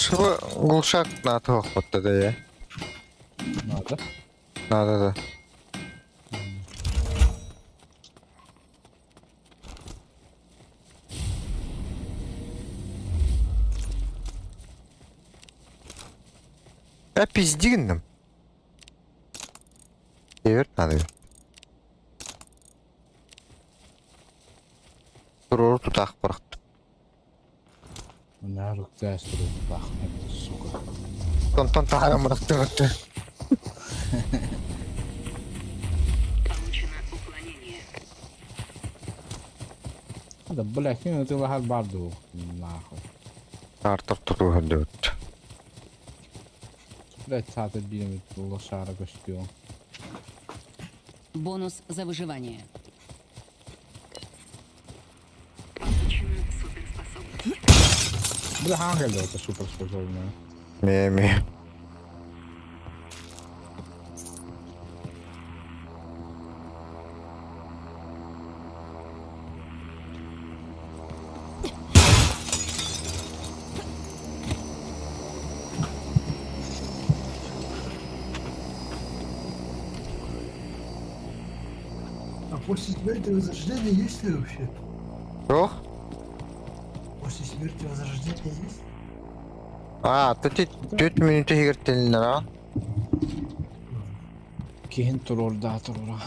Чтобы глушак на то хватит, да я.
Надо.
Надо, да. Пиздинным. Север надо. Туру тутах парахт.
Нарық тәстірі бақметті, сука.
Тон тағам рахтыватты.
Получено уклонение.
Да, блядь, ну ты лагал барду, нахуй.
Артур туру ходит.
Блядь, саты бьем, лошара костюм.
Бонус за выживание. Получена суперспособность.
Бля, ангел, да, это суперспособная.
Меми.
А после смерти возрождения есть ли вообще?
Что?
После смерти возрождения есть?
Тут минуты игртелин, да?
Кейін тұрор да тұрора.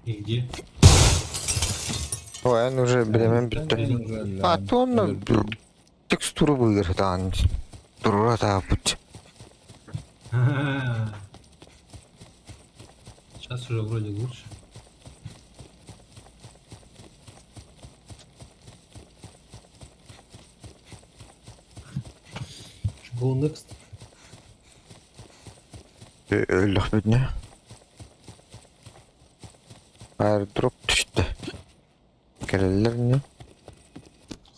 И где?
Ой, он уже беремен бітті. То он текстуру выиграет, да. Турура да путь.
Сейчас уже вроде лучше. Go next.
Öldük bidne. Airdrop düştü. Gelirler ne?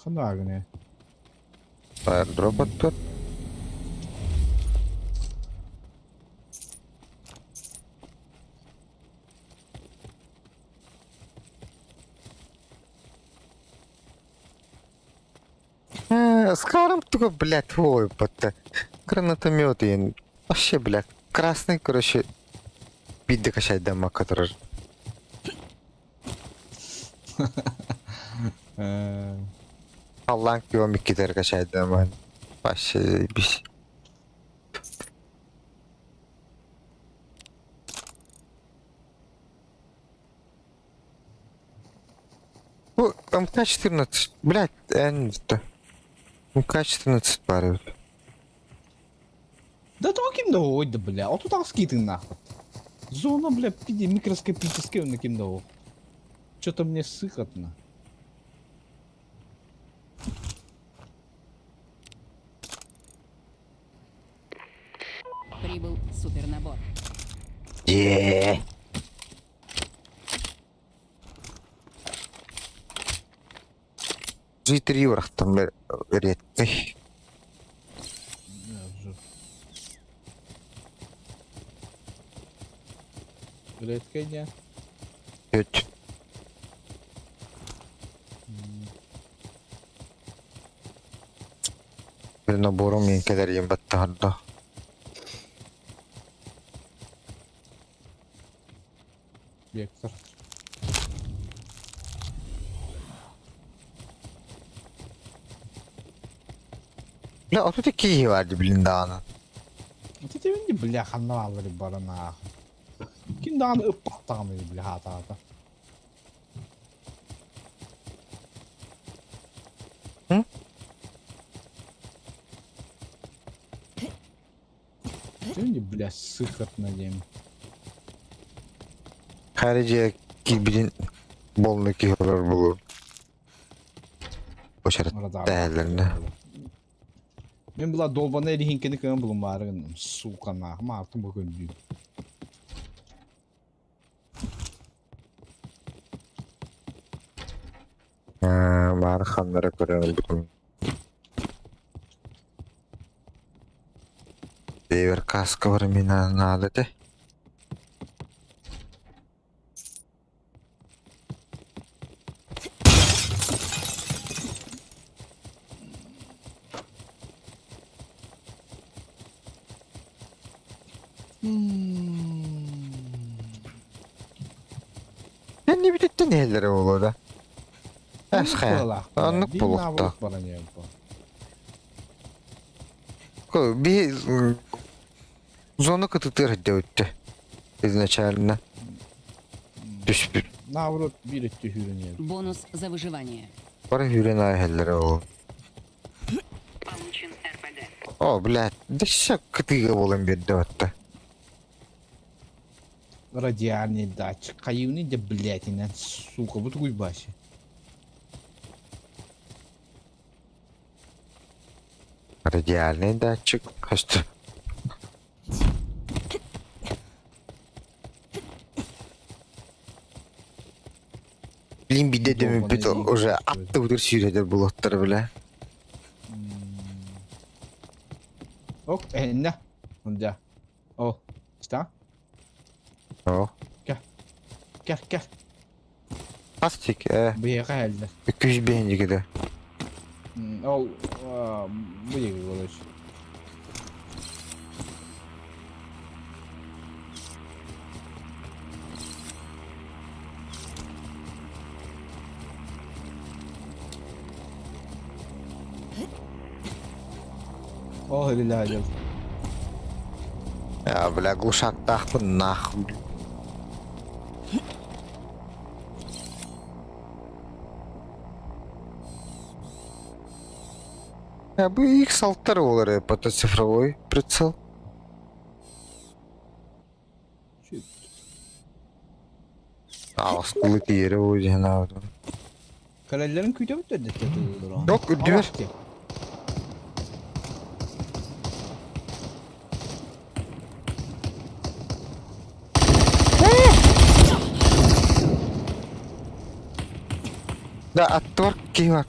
Қандай не?
Airdrop attı. Скаром только, блядь, ой, пота. Гранатомет, я вообще, блядь, красный, короче, пить качать дома, который... Аллах его микитер качать дома. Вообще, заебись. О, МК-14, блядь, это... МК-14 парят.
Да то ким да ойды, бля, а тут скиты нахуй. Зона, бля, пиди микроскопическая на ким да. Что-то мне сыкотно.
Прибыл супернабор.
Еее. G3 врахтам редкий.
Редкая не.
Чуть. Bir naborum min kadar yembatta hadda.
Вектор.
Bля, а тут такие vardı blindana.
Вот это не бляха навали бара нахуй. Ким да аны ыппаттаган или бля хата. Ты не, бля, сыкотно дем.
Harici bilin bollu ki olur bu. Başarı değerlerine.
Мен была долбаная рихинкені көн бұлым барығын, сука нахуй, мартын бұл көн дүйім.
Bari xanlara ko'ramiz butun. Dever kaska var mina nadete. ne bitti neler olur da. Eşhe. Anlık
Bir
bulukta.
nabılık bana ne bu?
Bir zonu kıtıtır dövüttü. Изначально. Düşbür.
Наоборот, bir etti hürünüyor.
Бонус за выживание.
Para hüren ayhelleri o.
Получен РПД.
O, блядь. Да ща кытыга болын bir dövüttü.
Радиальный датчик. Каюны да, блядь, и сука, вот уйбаси.
Радиальный датчик. Kaçtı. Bilin bir dedemi bir de уже attı budur şiirede bulutları bile.
Ок, ne? Onda. Oh, işte.
O.
Gel.
Plastik.
Bu yere geldi.
200 beğenci gibi.
Oh, bu yere uğraş. Oh, helal olsun.
Ya bile kuşak takpın nah. Ya bu ilk saltları olur hep это цифровой прицел. Ağustos yeri o yüzden.
Kalelerin kuyuda mı dedi?
Yok, düver. Da attı ki var.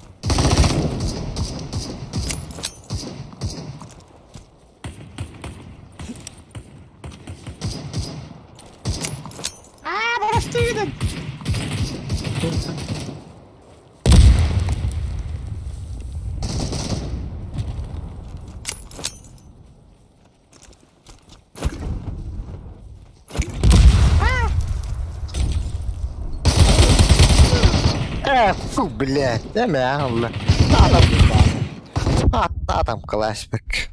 Фу, блядь, да мяу. Adam классик.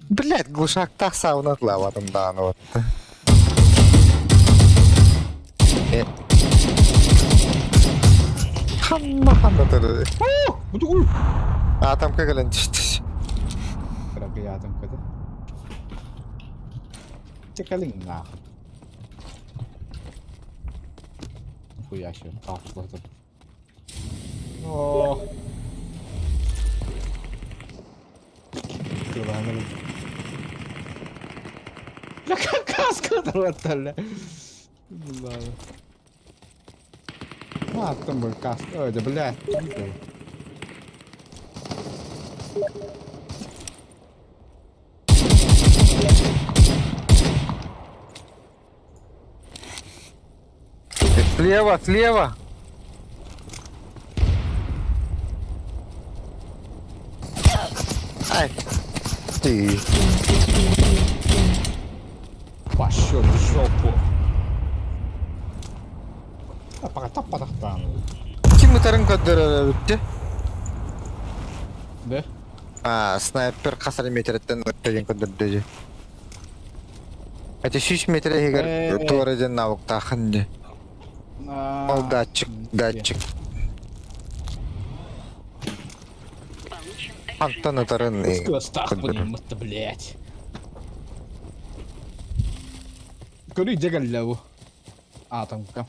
Блядь, глушак так саунатлав адамдан вот. Хамма тыры.
Bu da uy.
Adam кагален düştü.
Bırak yardım kadar. Çekelim na. Bu yaşıyor. Kalkladım. Oh. Kıvanım. Ya kaskı da vattalle. Allah'ım. Ne yaptın bu kaskı? Öyle bile.
Слева. Ай. Ты.
Пошел в жопу. Тапа-тапа-тапа.
Kim tarın kadar bitti?
Ne?
Снайпер kasar metretten öteden kadar dedi. Это 6 metre heger tuvareden navuk takındı. Al датчик.
Получен
Антона тарın.
Стахпанием-то, блядь. Курить заголову. Атомка.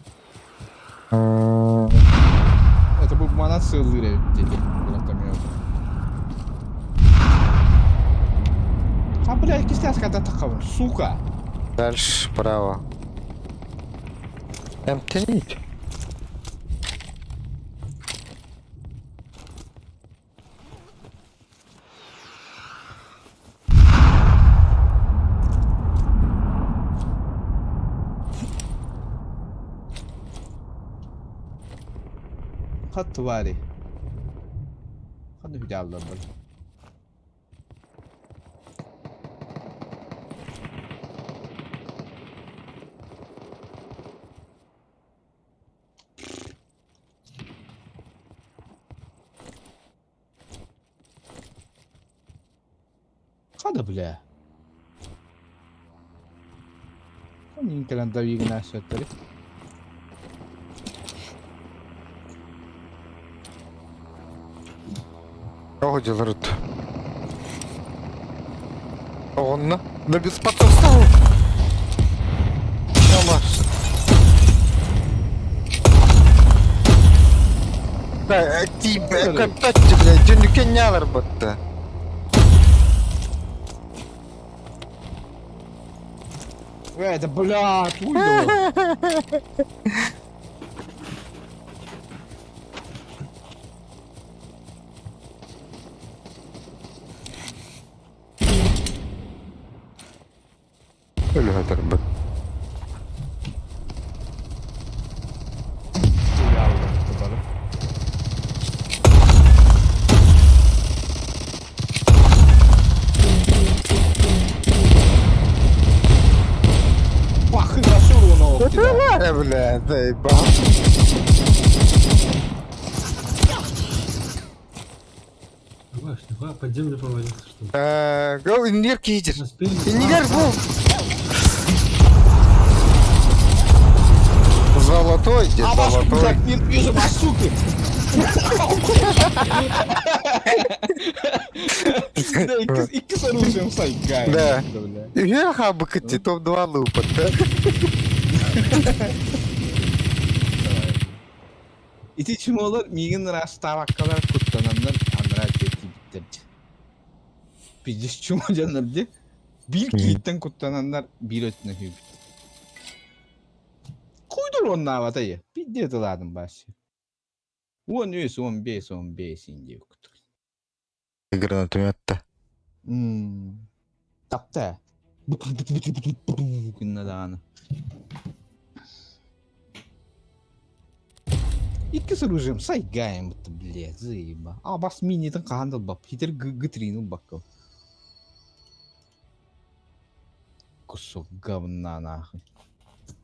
Это был бана сылыры, дети. А, блядь, кисляс когда такого, сука.
Дальше право. Тянить.
Хат твари. Хат видал, блядь. Надо, бля. Они календари наши отдали.
Кого делают? Он на беспотомство. Да, тебе, контакте, блядь, дюнюке не работа.
Это, бля, твой.
Öyle hadi.
Пах, нашел он тебя.
Да, бля, заебал.
Нихуя, под землю провалился, что ли?
Go, нерки идешь.
Успели?
Нигер был. Золотой, где
А ваш
золотой.
так не вижу, а суки. Да, iki с оружием сайгай.
Да.
бля.
Я хабакати, топ-2 лупат, да?
İti çimolar migin rastava kadar kutlananlar andra bitti. Biz çumacanlar de bir kitten kutlananlar bir ötüne hüb. Kuydur onlar vatayı. Bir de daladım başı. 13, 15, 15 ince kutu.
Гранатометта.
Tapta. Günle dağını. İki с оружием сайгаем это, блядь, заеба. А бас мини-тен кандал бап. Хитер гытрину бакал. Кусок говна нахуй.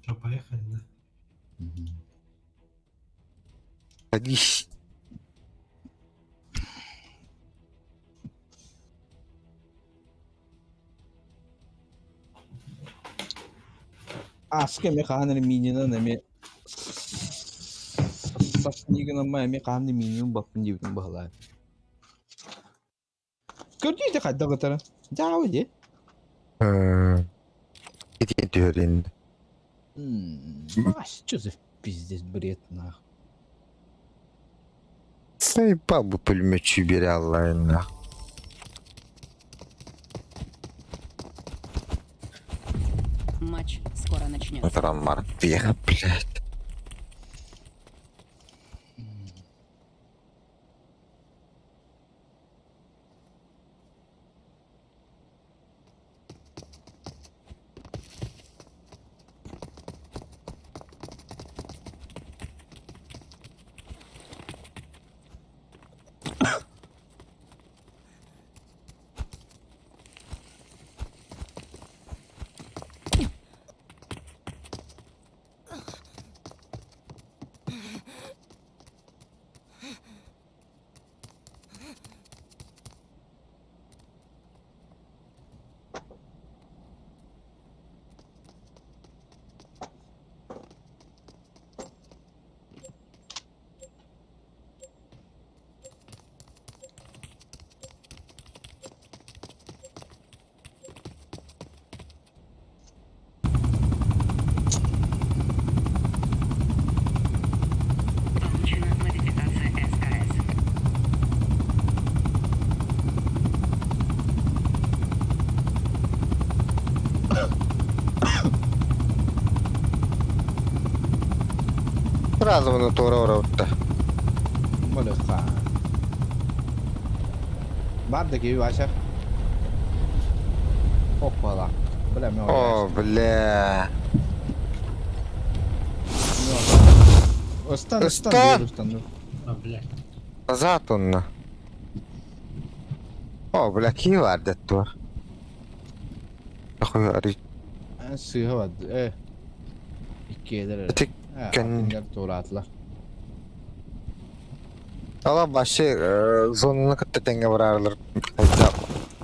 Что, поехали, да?
Садись.
А с кем я ханер мини-на нами. Со снигана моими ханер мини бапын дивден бахлай. Көрдүй де қайда қытары. Жауы де.
Иди дөрин.
Маш, что за пиздец бред нахуй.
Заебал бы пулеметчик беряла, нахуй.
Матч скоро начнется.
Это рамар. Веха, блядь.
Получена модификация СКС.
Сразу на тура-то.
Молеха. Бар да gibi başar. Hoppala. Bля, мне
О, бля.
Остан,
Остан!
остан.
А, блядь.
Назад он. О, бля, ки vardı tuvar. Ахуй, ари.
Sığ var. İki eder.
Tek kendini-
Kendiler tuğlatlar.
Ала башы зонuna кытта теңге барарлар. Кайда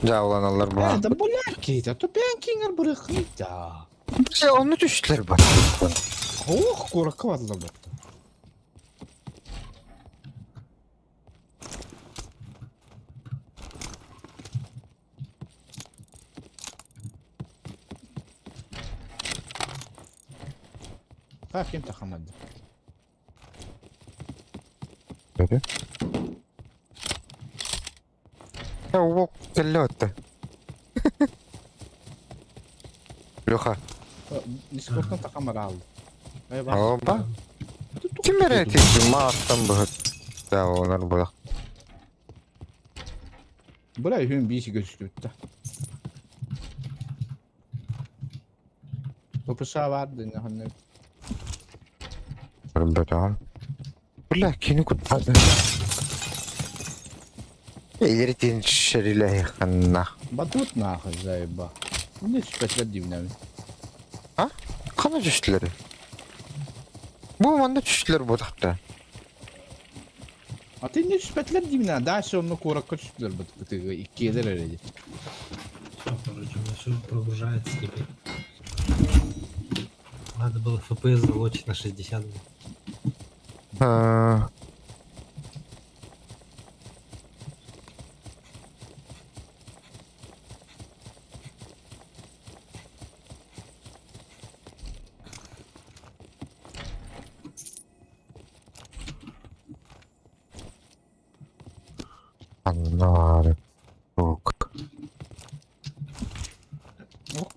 Jawlanalar bu.
Да, блядь, то пенкингер бұрықида.
Onu düştüler bak.
Ох, қорқыватыр бұл. Қақим тақамады.
Dedi. Ya o kelle öttü. Леха,
Дискордтан тақамар алды.
Oba. Kim öğretti? Mağazdan bu. Ya onlar bu.
Бля, үйін бейсі көшті өтті. Топыша vardı ne hani.
Beton. Bula kini kutladı. İleri din şeriyle yakınna.
Батут нахуй заеба. Не спетлер дивнemi.
Ha? Kana düştüleri. Bu manda düştüler bu takta.
А ты не спетлер дивна. Дальше он на курок көшттілер бұт. Ты iki eder öyle.
Всё, короче, у меня все прогружается теперь. Надо было FPS залочить на 60.
Ha. Anlar. Yok.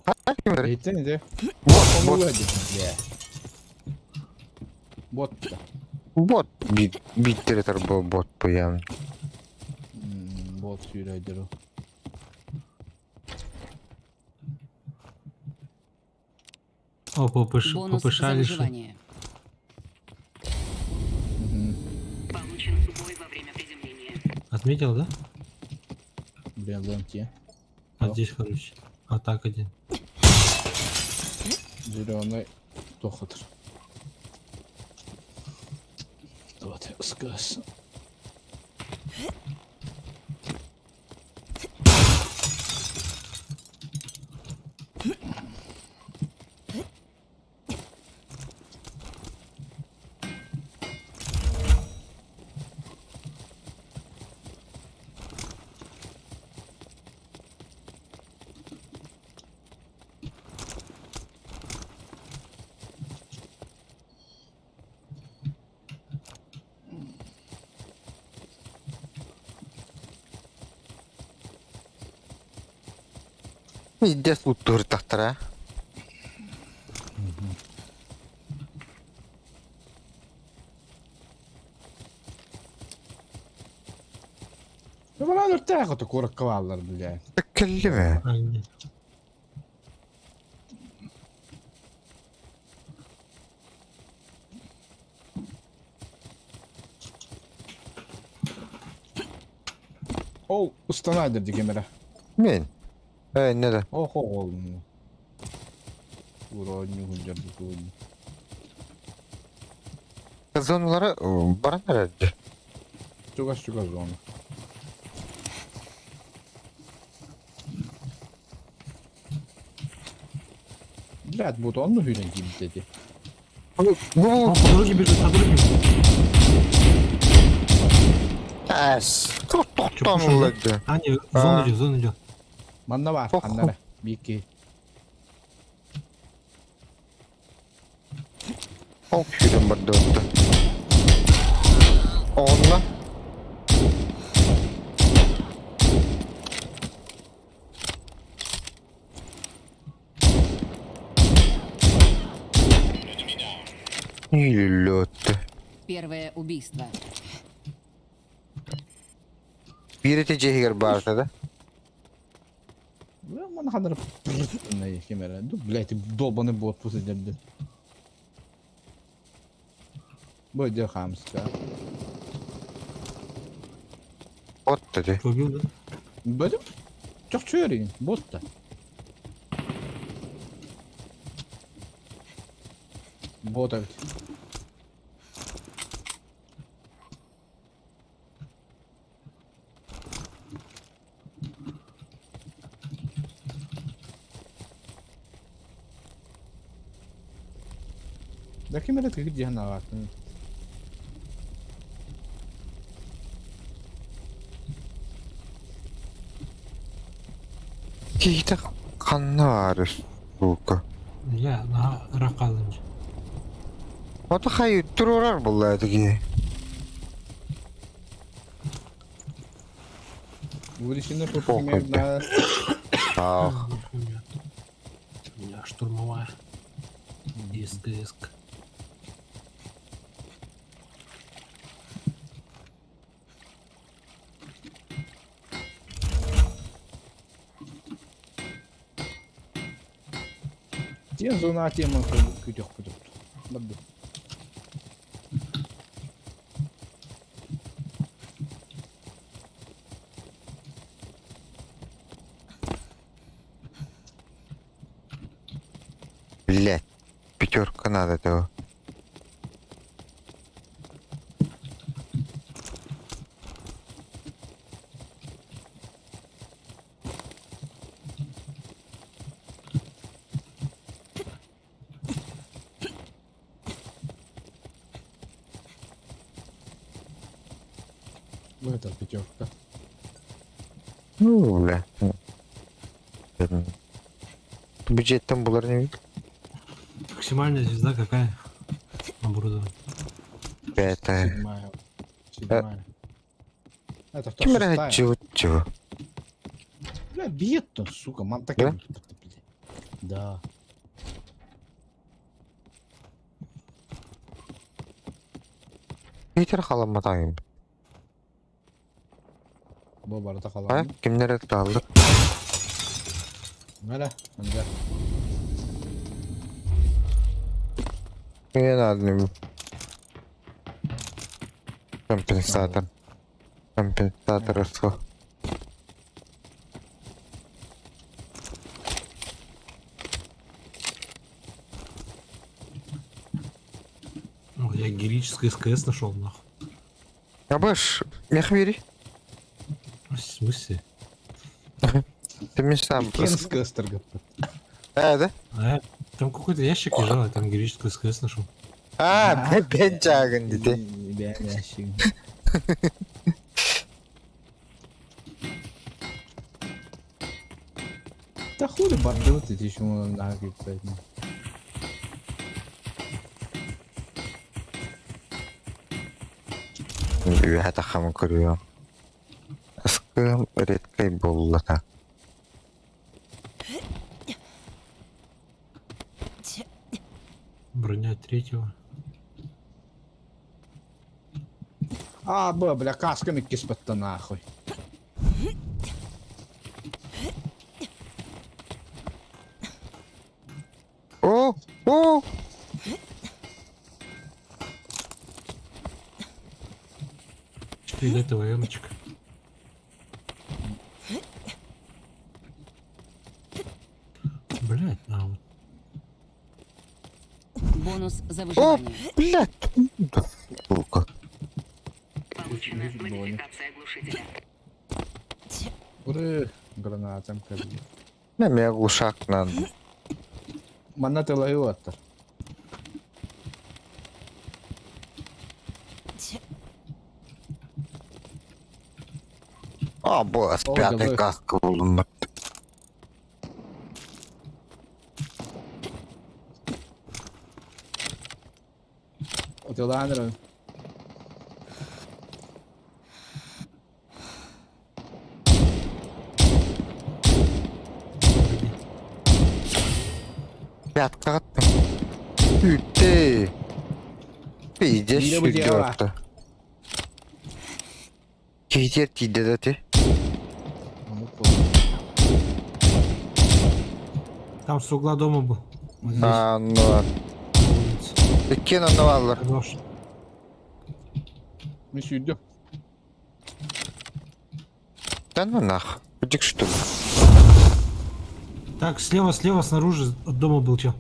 Ha, kimdir?
Eğitim de.
Bot,
Onu
bot.
öyle ya. Bot da.
Bot. Bittiretar bu bot bu yani.
Bot süreydir o.
О,
Бонус за
попышали, что
выживание. Получен бой во время приземления.
отметил, да?
Бля, ломки.
А
Да.
здесь, короче. А так один.
Зеленый. Тохотр. Вот, сказ.
Middes uttur tahtara.
Ya bana nörttää koto kurkkavallar bля.
Tekellime.
Aynen.
О, устанайдер дегемере.
Min. Ne de?
Oho oğlum. Uğraşını hıncar bu koyun.
Kazanları bana nerede?
Çok az onu. Блядь, вот он ну hülen gibi dedi.
О, по дороге бежит, по дороге бежит.
Es. Çok
Чё,
toktan
пушил, да?
oladı.
А, не,
А.
зона идет, зона идет.
Banda var,
Çok-
anlara. Bir iki.
Çok yürüm burada oldu. Onunla. Лёт.
Первое убийство.
Biri de cehir barda da.
Ve bana kadar ne kemere. Dur блядь, долбаный бот посидели. Böyle hamska.
Ot dedi.
Убил, да?
Böyle çok çöreğin bot da. Bot evet. Да камера ты где она?
Кейті қанар, сука.
Я на рақалым.
Ота хай тұрурар бұл әдіге.
Вылечены по
Похуй
примерно...
Ах,
У меня штурмовая. Иск.
Тем зона тема күтек. Барды.
блядь. Пятерка надо этого.
Вот это пятерка.
Ну, бля. Бюджеттен булар не видел.
Максимальная звезда какая? Оборудование.
Пятая.
Седьмая. Это кто
Кимера
шестая?
чего?
Бля, бьет-то, сука, мам так
Да?
Да.
Питер халаматайым.
Бобар
А?
такалам.
Кимнер алdık?
Меля, меля.
Не надо мне. Компенсатор. Компенсатор расход.
О, я героическое СКС нашел, нахуй.
Абаш, мехвери.
В смысле?
Ты мне сам...
Кенская сторга.
Да?
Там какой-то ящик лежал, я там героическое СКС нашел.
Ben çağın dedi.
Ben yaşayayım. Да хули борделы ты еще надо кстати.
Bir hata hamı kuruyor. Askım redkay bollata.
Броня третьего.
А, бля, касками киспать-то нахуй.
О!
Фиолетовая эмочка. Блять, а вот.
Бонус за
О,
выживание.
блядь. Да, сука.
Получена
Вижу, больно.
модификация глушителя.
Уры, гранатам как бы.
Ne mi глушак надо?
Манаты лайота.
Aa bu az
Oldu,
piyade
buyur.
kaskı buldum.
Вот и лайнеры.
Пятка attım. Ütte. İyice
İyi de bu diye
sürdü
var.
orta. Кейтер тиде да ты.
Ну, понял.
Там с угла дома был. Вот здесь,
Aa no.
на улице.
İki nanı varlar.
Нож.
Мы сюда.
Да ну нах. Иди что ли.
Так, слева, снаружи от дома был чел.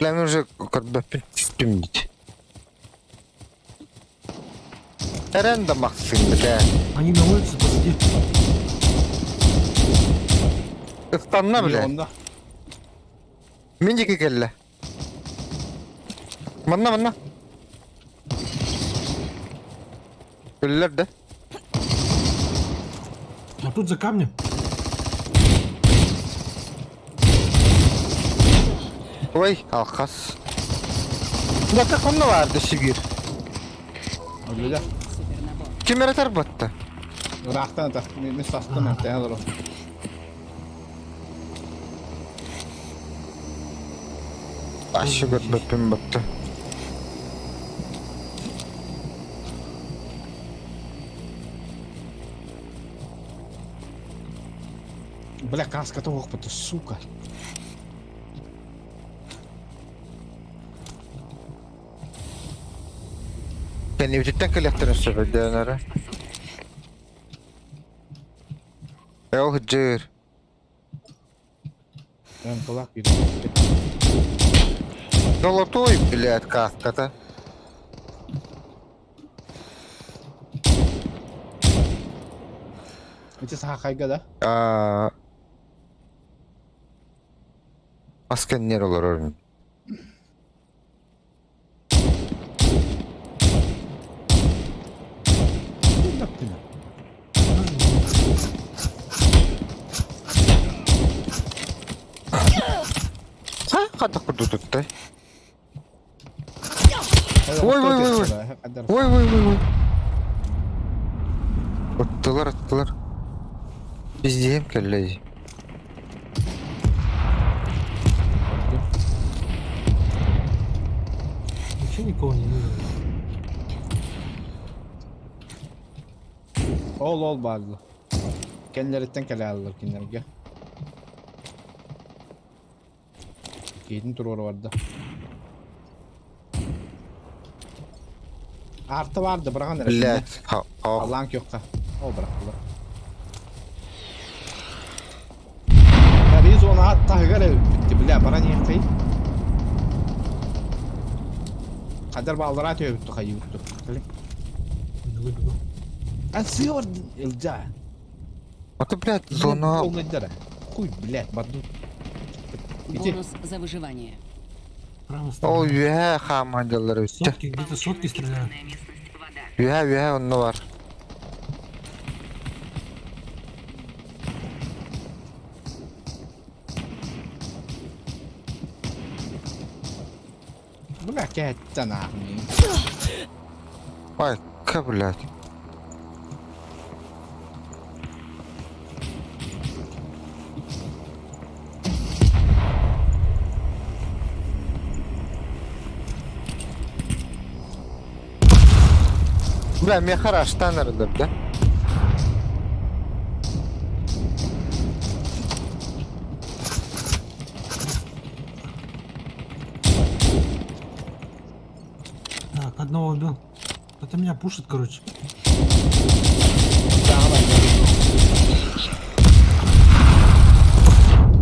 Lan уже как бы спимнить. Ренда Максим, да.
Они на улице посреди.
Istanla bile.
Миллионда.
Миндики келле. Манна. Келлер да?
А тут за камнем.
Ой, алхас. Да как он vardı şigir.
Öyle de.
Kimere tarbattı?
Raqtan da. Ne sastım ben. Tane dur.
Aşı götböpüm battı.
Бля, каска то опыта, сука.
Kendi vücuttan kılyaktırın söylediğinleri. Yok hıcır.
Ben kulak bir.
Золотой, блядь, каска-то.
İçi saha kayga da.
Askenler olur örün.
Bir dakika.
Ha, hadi kudu tuttu.
Hadi
Vay,
bak,
vay,
dört
vay,
yaşında, kadar.
Vay. Attılar. Biz diyeyim kelleyi.
Вообще никого не нужно.
Ol bazı. Kendilerinden kale alırlar kendilerine. Yedin tur vardı. Artı vardı bırakın neresi?
Блядь, ha.
Allah'ın yok da. O bıraktılar. Ya biz ona hatta hıgara bitti bile bana niye kayıp? Kader bağları atıyor bitti kayıp bitti.
Бегу.
А сыр ilca.
А ты, блядь, зона...
Полный дыра. Хуй, блядь, баду. Иди.
Бонус за выживание.
Право
О,
сторона.
üye hamandaları üstte.
Сотки, где-то сотки стреляют.
Пустынная местность, вода.
Üye onu var.
Бля, кэтта нахуй.
Vay ka, блядь. Бля, мне хорошо, танердер, да?
Так, одного убил. Это меня пушит, короче.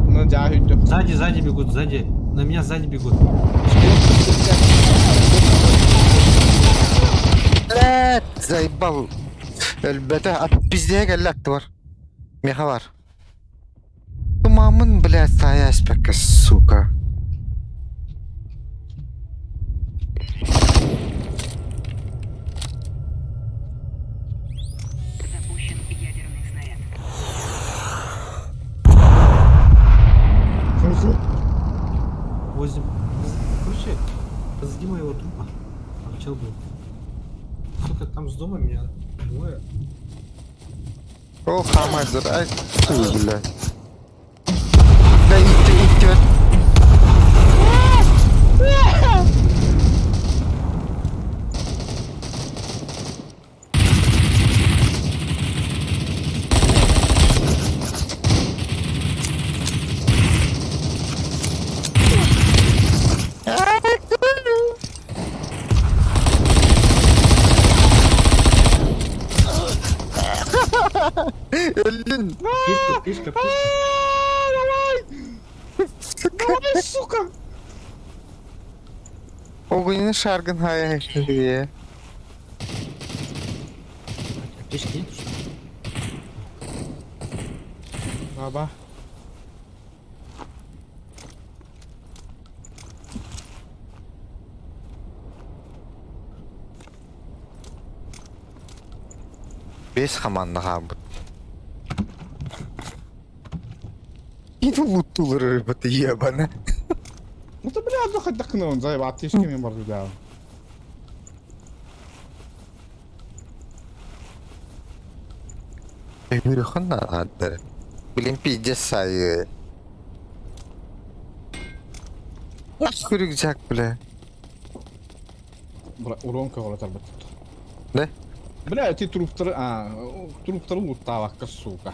Ну, cahil.
Сзади бегут, сзади. На меня сзади бегут.
Блядь, заебал. Эльбете, от пиздея галлакты var. Меха var. Мамын, блядь, стоясь пока, сука.
Запущен ядерный снаряд.
Возле... Короче, позади моего трупа. А чел был. Сука, там с дома меня двое.
О, хамайдер, ай, суй, блядь. Да идти. Öldün.
Пишка.
Давай, сука!
O günün şarkın hayal diye.
Пишки нет, что ли?
Baba.
5 команда кабыт. Иду луттулар рыбаты ебаны.
Ну ты, блядь, ну хоть дохнул, заебал, ты с кем я морду взял.
Я говорю, хана аддер. Блин, 50 сайы. Рюкзак, бля.
Бля, урон кого торбит.
Да?
Бля, ты труптар лутавака, сука.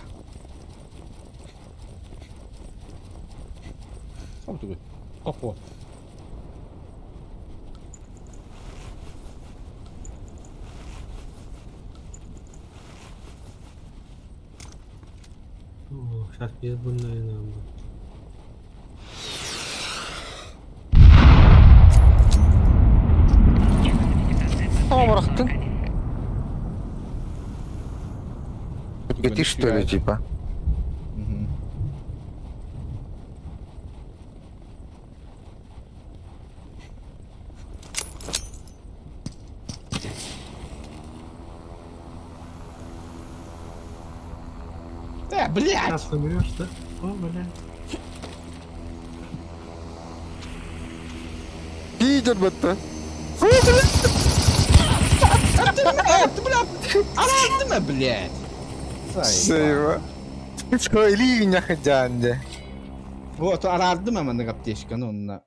Сам ты, опо.
О, сейчас пизбанная нам.
О, братан. Ты что ли, типа?
Мгм. Блядь!
Сейчас умрешь, да? О, бля.
Пидор, бата.
Ты, блядь, арадыма, блядь!
Сейва. Что, ливень ходянде.
Вот, арадыма мана аптечка, ну, на...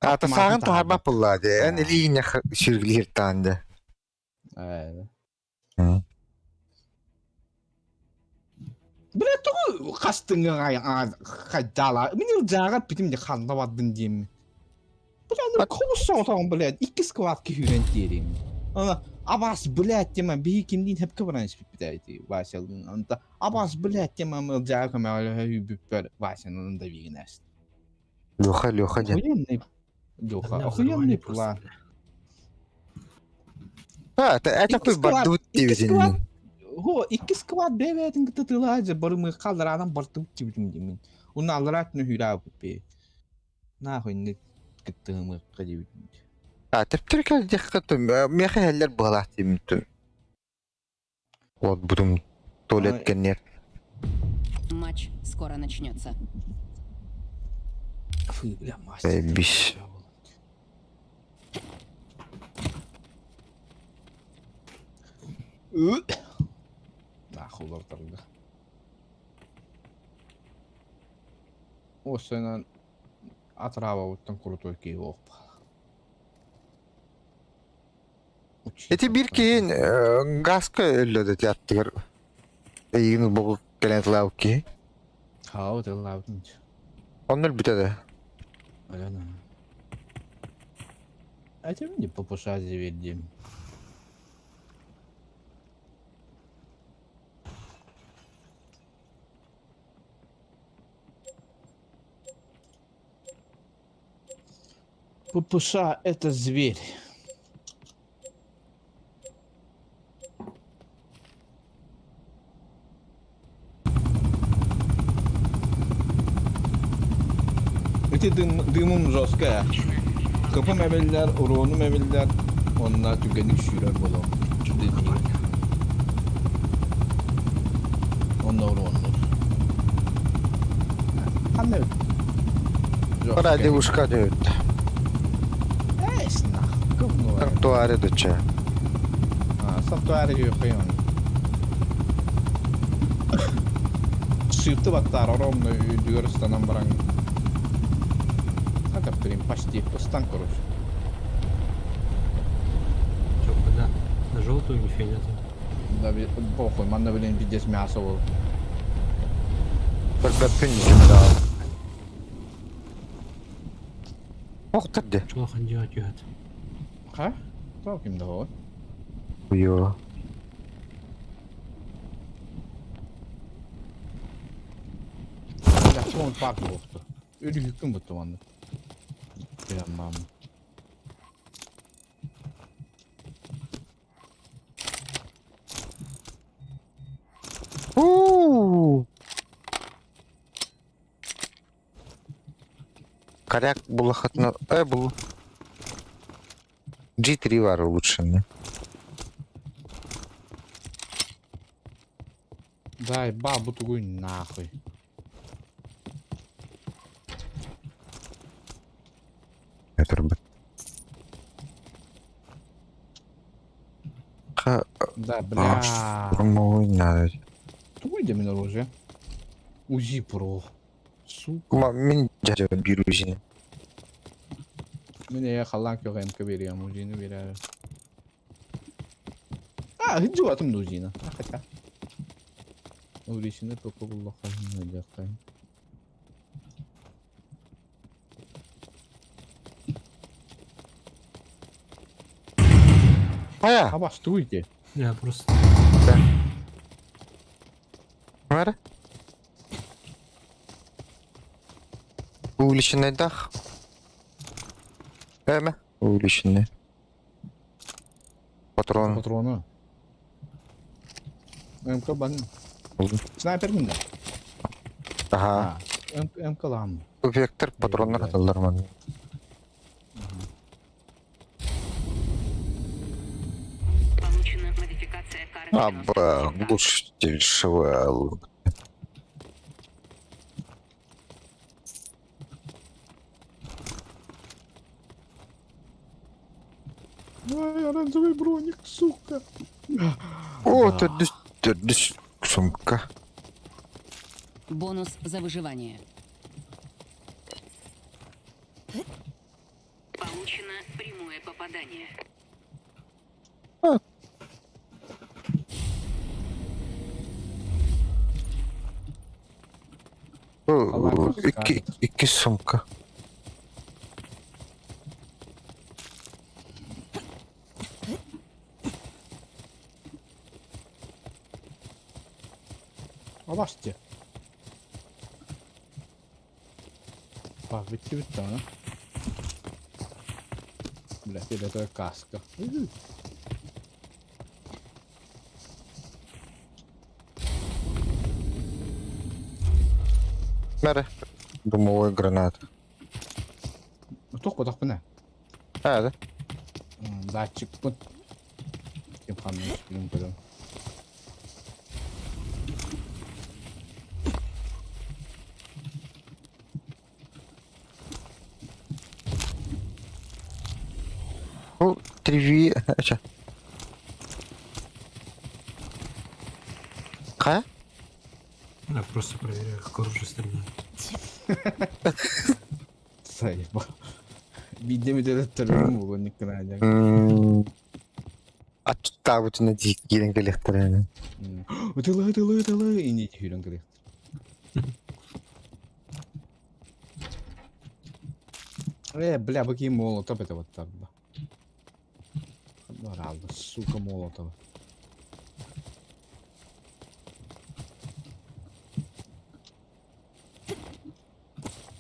А то сагын тахарма пулладе. Эн
А.
ливень ширглир танде.
Блядь, тугу кастыңа хайдала. Мен жага битим де ханда баддын дейм. Блядь, косо там, блядь, 2 сквадка хүрен дейм. Ана абас, блядь, тема би кимдин хеп кабранс битайти. Васялдын. Анта абас, блядь, тема мыл жага камала хүбүппер васянын да вигнес.
Леха, Леха, ден.
Охуенный. Лёха, охуенный план.
А, это
Икки
пы бадут дивизин.
Го, 2 сквад беветін кытытылайзы, барымы қалдырадан бартып тибдім деймін. Оны алыратыны хүрау бе. Нахуй не кыттығымы қадебітім.
А, тептер дехкатым. Меха хәлләр балах тимтен. Вот будем туалет кеннер.
Матч скоро начнется.
Фу, бля, мастер.
Заебись.
Нахуй лортарда. Осынан отрава оттан крутой кейв оқпа.
Эти бирки гаска өллөдө яттыгар. Эйгин богу келент лауки.
Хау ты лаудынч.
Оннор битеде.
Аляна. А тебе не попушать вердим. Пупуша — это зверь. Эти дымым жесткая. Kapı memeller, uronu memeller, onlar tükenlik şürer bolo. Onlar uronlar. Anne.
Пора девушка дёт.
Эсна. Говно.
Тротуаре доча.
Santuário de Rion. Sırtı battar oромно дюрстанам баран. Как блин, почти пустан, короче.
Чё, куда? На желтую не фиолетовую?
Да, похуй, манда, блин, пиздец мясо был.
Бәрбәппен жимда. Оқтырды.
Чего делать, ят?
Ха? Кто кем давай?
Уйо.
Ya son farklı oldu. Ölü hüküm bu tamamda. Tamam.
Коряк булахатна. Был. G3 var лучше, не?
Дай бабу тугую нахуй.
Это робот. Ха,
Да, бля.
штурмовой надо.
Тугуй де мене оружие. УЗИ про. Сука.
Мен дядя бирюзин.
Мене я халак yok hem veriyorum UZI'ni verir. Ha hıcı atım da UZI'ni. Hakikaten. UZI'ni topu bulak ne diyecek.
Ая,
Ha bas tuğuydu.
Я просто...
ver. Увеличенный дах. Эме? Увеличенный. Патрон.
Patronu. MK ban.
Oldu.
Sniper mi?
Ага.
Ha. MK lan mı?
Вектор патронlar
Güzel.
atılır bana.
Получена модификация карты.
Аба, глушитель ШВЛ.
Ай, оранжевый броник, сука.
О, это сумка.
Бонус за выживание. Получено прямое попадание.
О, iki sumka.
А баште. Bak bitti ana. Блядь, или это каска.
Мере. Дымовой гранат.
Тух bu bu ne?
А, да?
Датчик bu. Kim kanıyor? Kim kadar.
Ну, 3V. Ача. Ха?
Я просто проверяю, как оружие стреляет.
Sayfa. Video mi delettirelim bu günlük kınayacak.
Отставить на дикие коллекторы.
Утылы. И не тихирен кырык. Бля, какие молотов это вот так, да. Правда, сука, молотов.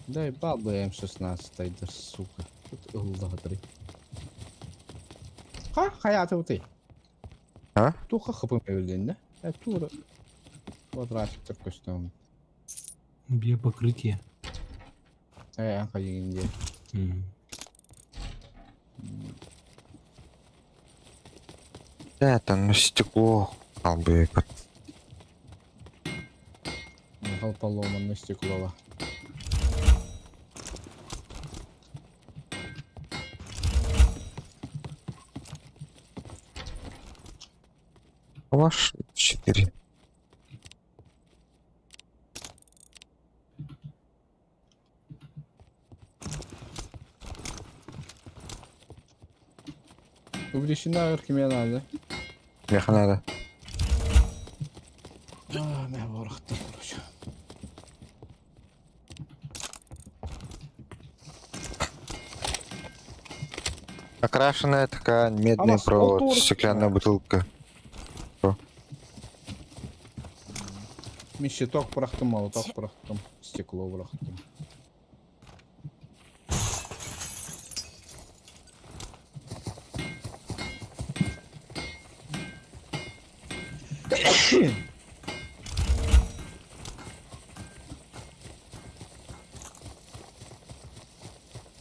Дай бабы М16, да сука. Тут ылдатыры. Hayatı bu değil.
А?
Туха хапым öldüğünde. Тура. Квадратик костюм.
Биопокрытие.
Кайынде.
Это, ну стекло. Албы.
Поломанное стекло.
Ваш 4.
Увлечена криминально.
Мне надо.
Не ворохта, короче.
Окрашенная такая, медный
вас
провод,
полтора
стеклянная бутылка.
Мен щиток бырактым, молоток бырактым, стекло бырактым.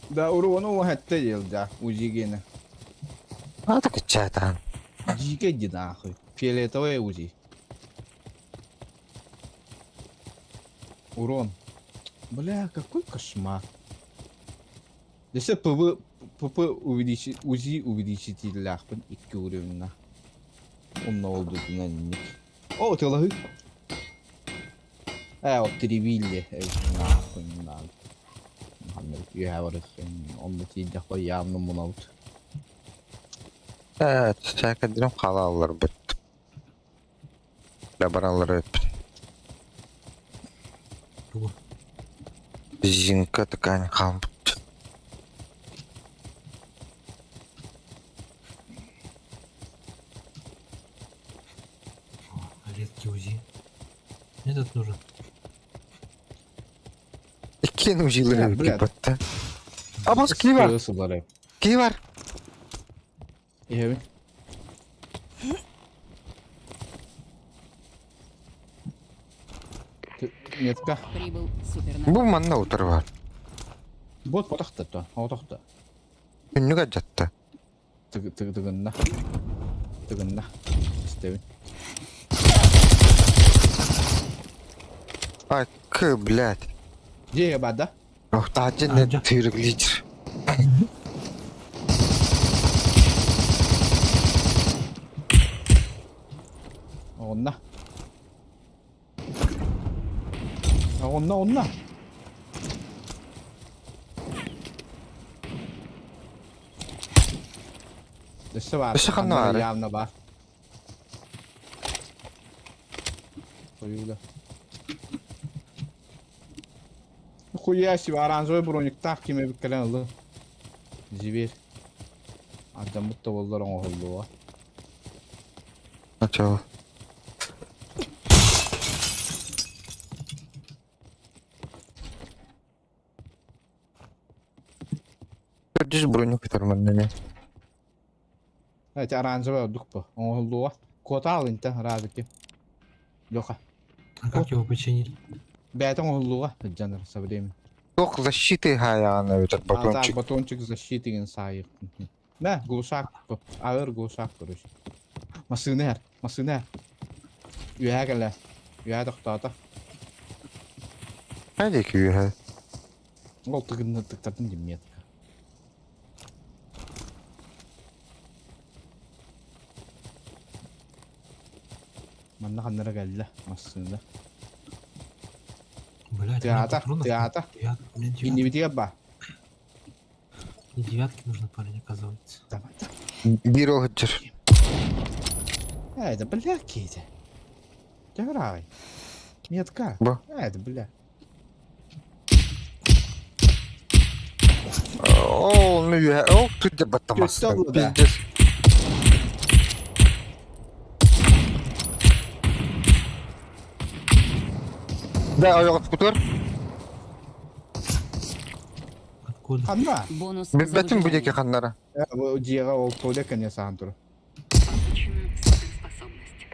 Да, урону хәтта елда, УЗИ-гені.
А так чай там.
Дикий иди нахуй. Фиолетовый УЗИ. Урон. Бля, какой кошмар. Если ПП увеличить, УЗИ увеличитель ахпен 2 уровня. Он на oldu dinlendik. O telahi. O triville. Nahpın. Muhammed yuhavarız. Onda tiyde koyamın bunu out.
Çiçek ediyorum halallar bit. Laboralar öp.
Bu.
Жинка такая хамп.
Редкий УЗИ. Мне этот нужен.
Кину жилы
блядь.
кипатта. Абас кивар.
Сылары.
Кивар.
Evet. Метка.
Прибыл супернавик.
Bu manna oturvar.
Бот потахта то. Отахта.
Günlük acattı.
Тыгынна. Тыгынна. Стевин.
Ay kı блядь.
Где я бада?
Ох, тacı ne
Amca.
tüyrüklüdür.
Онна. Онна. Dışı var.
Dışı kanı
Kanları
var.
Явно var. Koyuyla. Хуя себе, оранжевый броник так кеме биккелен ылы. Жибер. Адам будто болдар оңолдуга.
Начало. Düz bronyu bitirmen ne?
Эти оранжевый отдух по. Оңолдуга. Кота ал инте разыки. Лёха.
А как его починить?
Бәтің оңолдуга. Жанр со временем.
Yok защиты hayana ötür
А так
батончик.
батончик защиты ген сайык. Да, глушак. Ağır глушак короче. Масынер. Üye gele. Üye тоқтата.
Hadi ki yuha.
Ол тыгынны тыктатын демет. Манна ханнара geldi. Масында.
Блядь,
Театр.
Мне
Инди
девятки,
битиге ба.
мне девятки нужно, парень, оказывается.
Давай.
Bir o hıcır.
Это бля кейте. Тяграй. Метка.
Ба.
Это бля.
Oo onu yuha. O tüdde batamazsın.
Kötü oldu da.
Bizde. Да, ayağı tutur.
Откуда?
Ханна.
Бонус
Bütün bu
задержания.
deki kanlara.
Bu диега ол тоде конечно антур.
Получена суперспособность.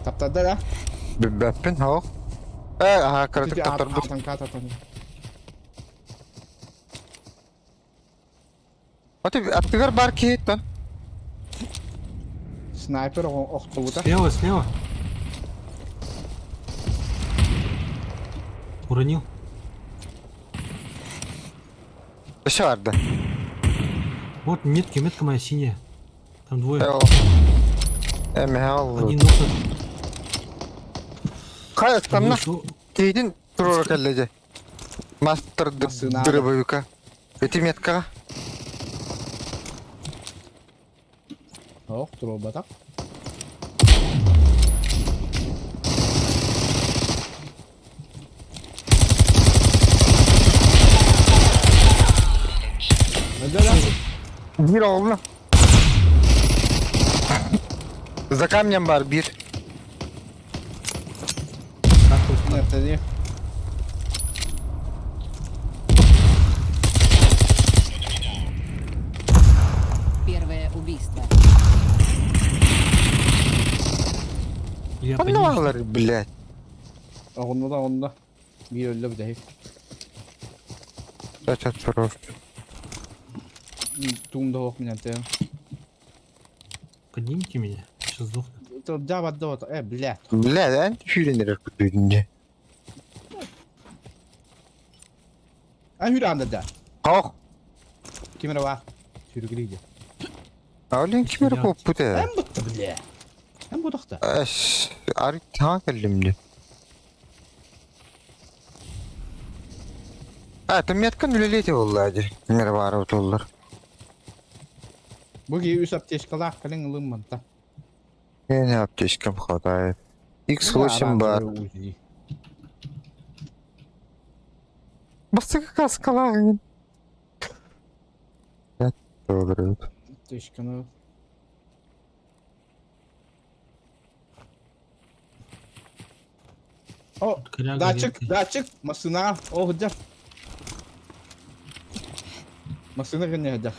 Таптада да.
Беппин ha. Aha karatık tatar bu.
Кататан.
Hadi attıgar bar ki lan.
Снайпер оқтубута.
Слева. Уронил.
Dışı vardı.
Вот метка моя синяя. Там двое.
Eyvallah.
Один
Eyvallah.
нокнут.
Hayat kanına.
Вышел.
Тейдин турора кәлледе. Мастер
Масына.
дробовика. Эти метка.
Оқтубута.
Bir oğlu. За камнем бар bir.
Нетади.
Первое убийство.
Я
Bu ne
понимаю.
var блядь.
Онда. Bir öldü bir de.
Kaç soru.
Тумда ох меня тем.
Поднимите меня. Сейчас сдохну.
то джаба дота. Блядь.
Бля, да, фюренер күтүгүнде.
Hüranda da.
Ох,
Kimere var? Sürgülüydü.
аулин кимер
Я-
коп бутэ.
Hem bıttı bile. Hem bu da.
Аш, ари таң келдимди. Ты меткан үлелете боллади. Кимер бары отоллар.
Bu gibi üst apteşkalar kalın ılım manta.
Не аптечкам хватает. X8 бар. Басты как скалаген. Я тоже.
Apteşkanı. O,
Коряга
daha
редкий.
çık, daha çık. Masına, o hıca. Masına gene hıca.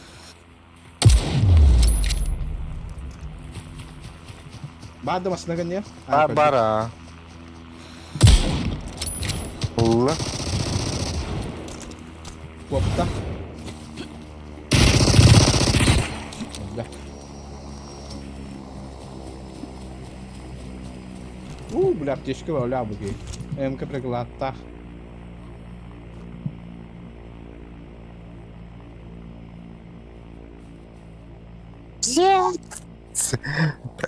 Bağda masına gene.
Бара. Улла.
Kopta. Hıca. Бля, аптечка валя буги. МК приглата.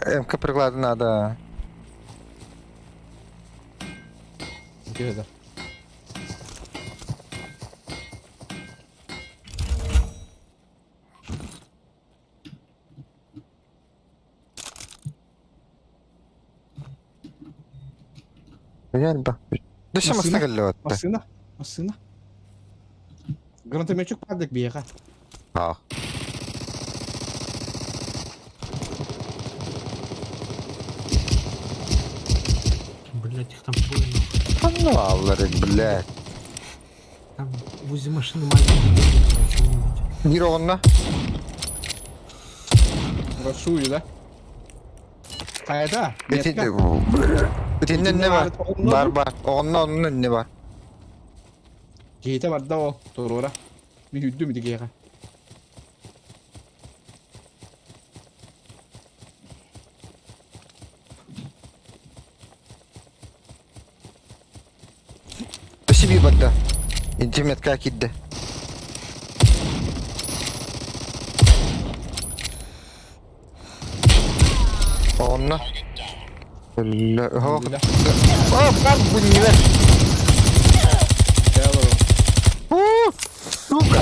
МК приклад надо.
Где это?
Gel bak. Dışamasına
Masına.
geldi hatta.
Masına. Masına. Гранатометчик падает бега.
А.
Блять, их там трое, нахуй.
Ну, аллары, блядь.
Там возле машины маленький.
Bir onunla.
Расшую, да? Kayada.
Ötinde,
Metka.
ötinde ne var?
Onunla
Var
mı?
var. Onun ne var?
Giyite var da o. Torora. Bir hüddü müydü giyeha?
Dışı bir bakta. İnternet kakidde. Onunla. Öyle. Oh.
Öyle.
Oh, bak bu niye?
Gel oğlum.
Сука.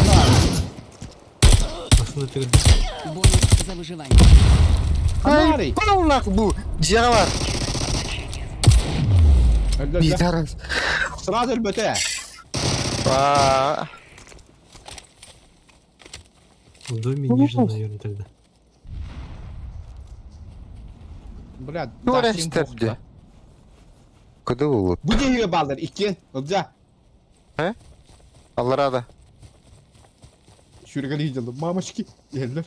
Машина ты
Бонус за выживание.
Kanari.
Полнах bu. Canavar.
Öldü
Bir
öldü.
taraf.
Sırada öte.
Aa.
в доме ниже, наверное, тогда.
Bля,
Doğru
daşın
işte.
koktu.
Kudu bulut.
Bu gibi baldır. İkin. Olca.
Allah rada.
Şuraya yiyeceğim. Mamaşki. Yerler.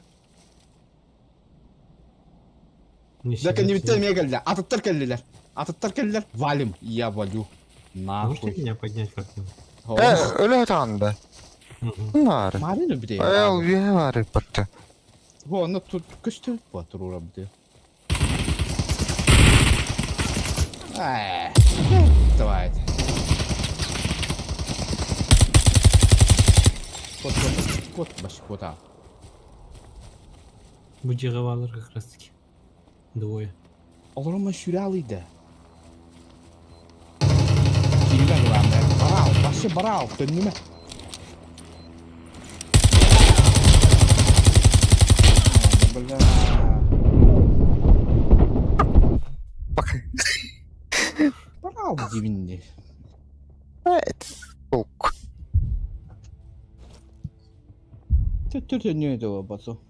Не
Dakika
сильно,
bitirmeye geldiler. Atıttır geldiler. Atıttır geldiler. Valim. Ya valю.
Можете
Nahуй.
меня поднять как-нибудь?
Öyle tandı. Bunlar.
Marino bir de.
Ay, bir var battı.
Bu onu tut. Kıştı. Batır uğra bir de. Ay. Давай. Кот, баш кота.
Будировалар как раз таки. Двое.
Olur ama şuralıydı. Kirler ulan be. Barav. Başı barav. Dönüme. Bля.
Bak.
Barav dibinde.
Evet. Soğuk.
Tütünüyordu o Batu.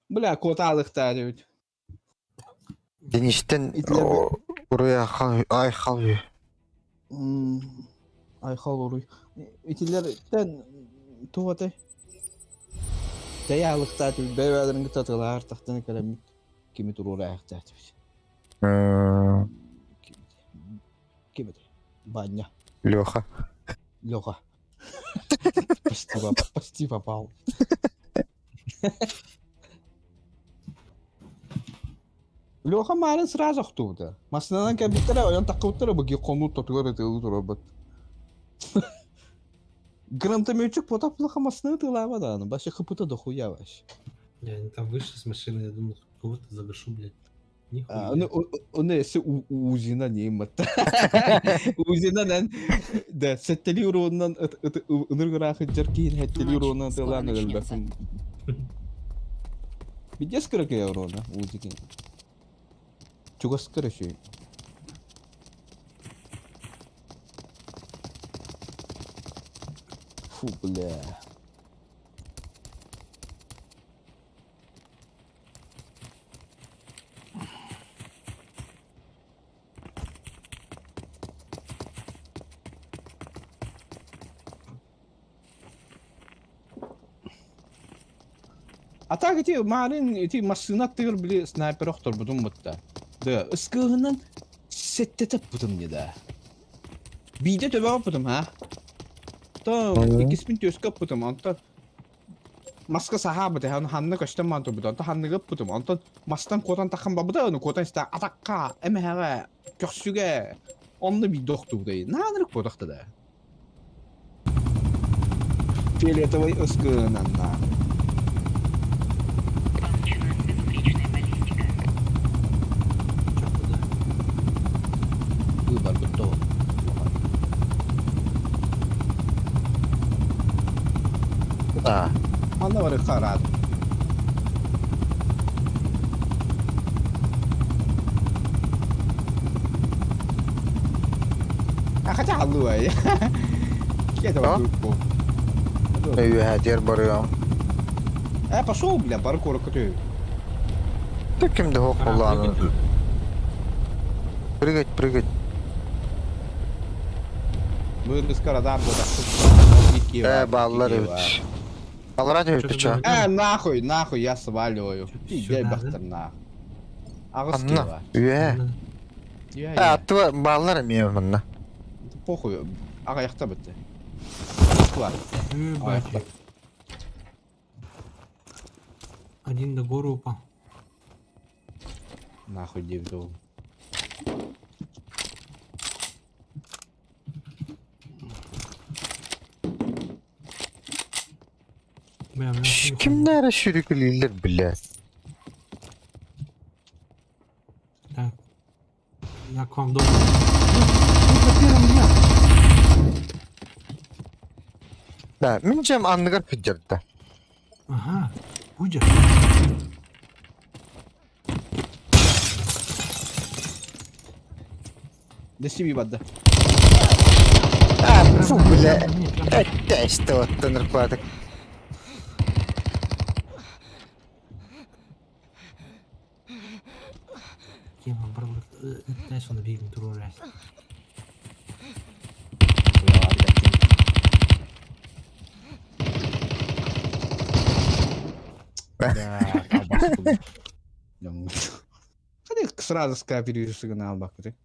Bля, kotalıkta diyor.
Denişten
İtler-
oraya ay kalıyor.
Ay olur. İtilerden tuvatı. Dayalıkta diyor. Beyvelerin gıtatılar. Tahtını kalem. Kimi durur ayakta diyor. Kimi? Banya.
Леха.
Леха. Почти попал. Леха Марин сразу кто-то. Машинадан кабиттер, оян таккыттер, баги конут тотугар этелу турабат. Гранатометчик потап Леха машина тылава да, башы хыпыта дохуя ваш.
Я там вышел с машины, я думал, кого-то загашу, блядь. Нихуя.
Onu esi uzina neyim hatta. Uzina nan da setteli eurondan ınır gırakı jerkin hetteli eurondan tılan ölbesin. Bir jes kırık eurona uzikin. Çok sıkır şey. Фу, бля. А так эти малин эти машина тыр били снайпер охтор будун мутта. Да, ыскыгынан сеттетеп будун не да. Биде төбө будум ha. То ikismin төскөп будум анта. Маска сахабы да ханны көчтөн манту будун. Та ханны гып будум. Анта мастан котан такан бабыда аны котан ста атакка эмеге көксүгө онны би докту да. Нанырык бодакта да. Фиолетовый ыскыгынан на.
Получена безупречная баллистика.
Чё, куда?
Выбор готов.
А,
Anda var харат. А хотя аллуай. Это
А?
вот.
üyədir barıyorum.
Пошел, бля, паркур который.
Da kimde hok
Ара,
kullanır?
прыгай.
Прыгать, прыгать.
Мы из Карадар вот
Балlar evet. Ballar
Что-то
evet çağ.
было.
Нахуй, я сваливаю. Иди
Сюда,
бахтер на. Агас
Anla.
кива.
Üye.
Ладно.
Я.
Atı ballar mıyım bununla?
Похуй. Ага, яхта бітті. Москва.
Батя. Один до горы упал.
Нахуй дивду.
Бля, бля,
Kimlere sürüklüler bile?
Так. Я к вам дома.
Da, minəcəm anlıqar piddirdə.
Ага. Будешь?
Десі бі бадда.
Fу bile.
Нет,
Ette işte otlanır kuadık.
Тема, брат. Дай сюда бегом, турурай.
Да, колбаску. Ходи сразу скооперируешься на албак, ты.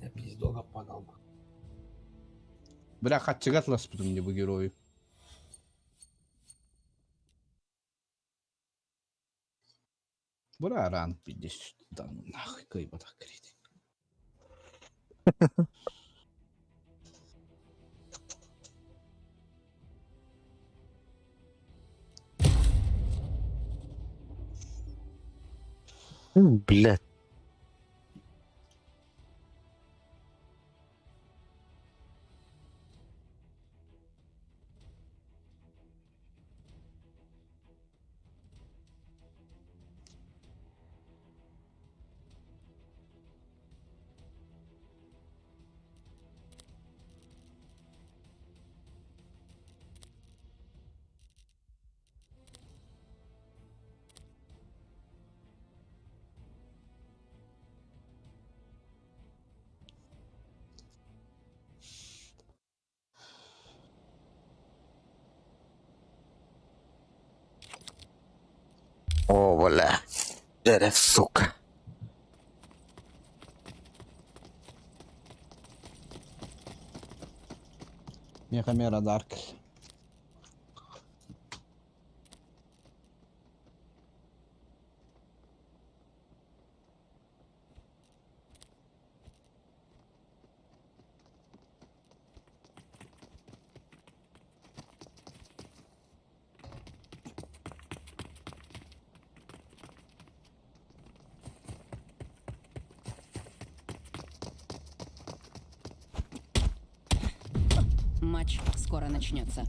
Я пиздога падал.
Бля, хатчыгат лас потом мне бы герою. Бля, ран пиздец. Да ну нахуй, кайба так крить.
Блядь. О, бля. Дерев, сука.
Мехамера Дарк.
Матч скоро начнется.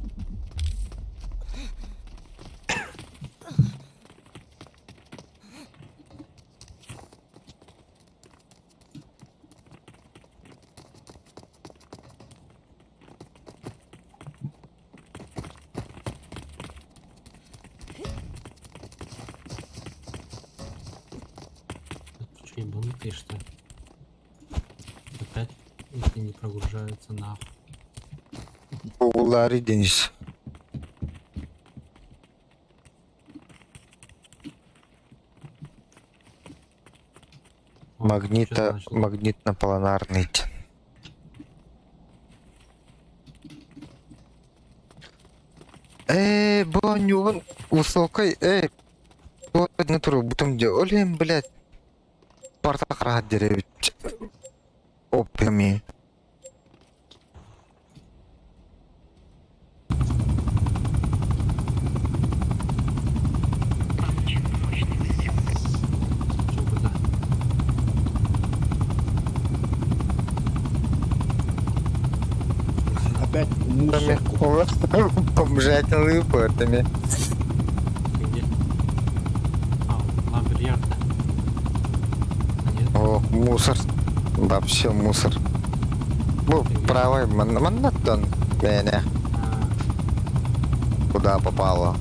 Че, ебанутые, что ли? Опять, если не прогружаются нахуй.
Улары Денис.
О, что-то начало.
Магнитно-полонарный. Боню, высокой, вот на трубу, потом где, олем, блядь, партах рад деревить, опями.
Получен мощный выстрел.
Чё, куда?
Опять мусорку.
Помжательными портами.
Ты где? А, лампер ярко. А нет?
О, мусор. Вообще мусор. Ну, правый монотон. Меня.
А,
Куда попало?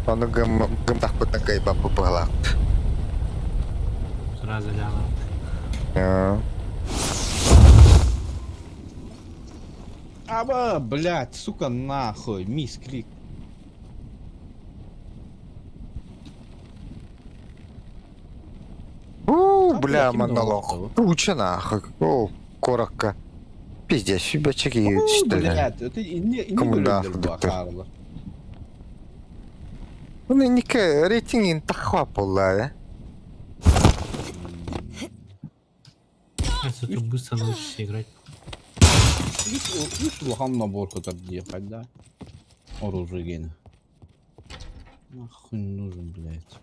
Он гам так вот на кайба попала.
сразу ляну.
Аба, блядь, сука, нахуй, мисклик. А,
Бля,
блядь, именно
монолог.
вот
Туча нахуй. О, коротко. Пиздец, себя чеки, что ли?
Блядь, это не
Кому
böyle
нахуй,
bir
доктор?
bakarlı.
Ну, никак, рейтинг тахва полая.
Если ты быстро научишься играть.
Hiç Luhan наборку так ехать, да? Оружие гена. Нахуй нужен, блядь.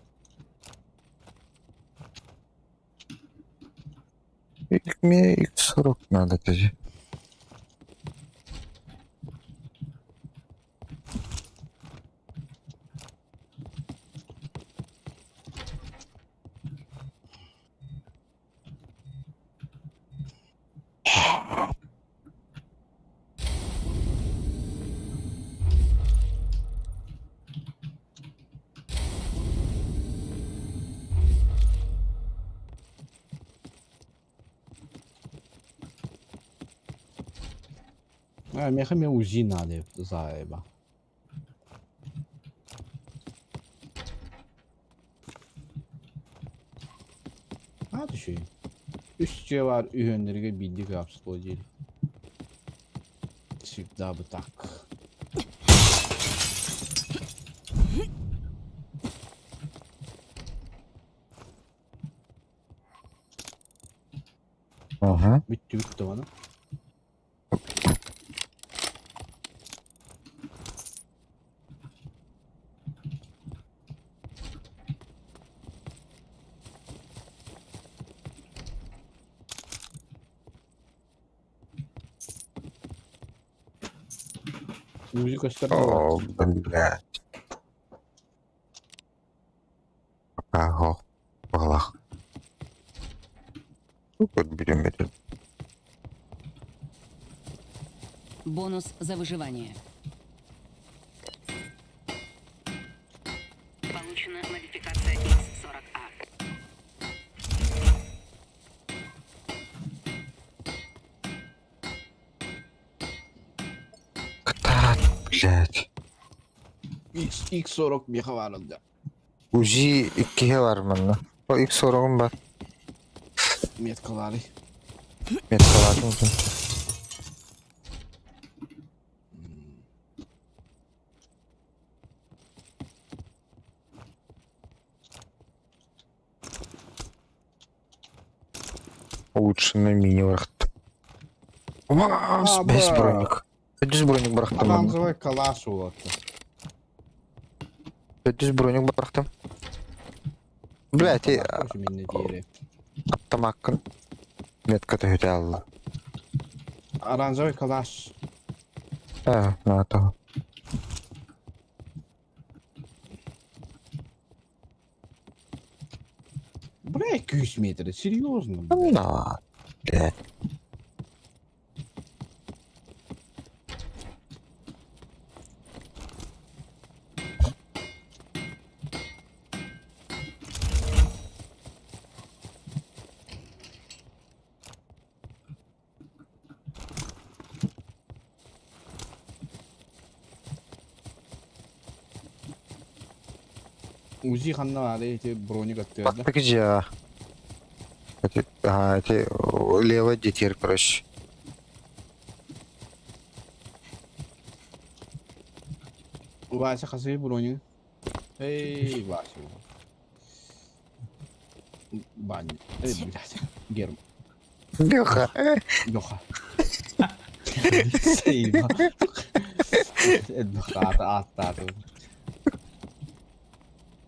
Мне X40 надо, тоже.
А, мехами УЗИ надо, заеба. Hadi şey. Üstçe var, ühenlerine bildik kapsılı değil. Всегда бы так.
Ага.
Bitti bana. Музыка
О,
стартовала.
блядь. Ого. Валах. Вот берем это.
Бонус за выживание. Получена модификация X40A.
Да, блядь.
X40 meha var orada.
Uzi 2'ye var bende. O X40'un var.
Metkaları.
Metkaladın mı? Улучшенный мини-вахт.
А,
Без
бра.
броник. Без броник бырақтым.
Оранжевый калаш болотты.
Без броник бырақтым. Блять,
Тоже мен дире.
автомаккын. Метка төйте алды.
Оранжевый калаш.
На то.
Бля, 200 метров, серьезно, бля.
Да. Блять.
УЗИ ханна аре эти броник оттерді.
Бak где? Эти лево детер, короче.
Вася хасы броник. Эй, Вася. Бань. Эй, блядь. Герм.
Беха.
Леха. Сейва. Леха, аттады.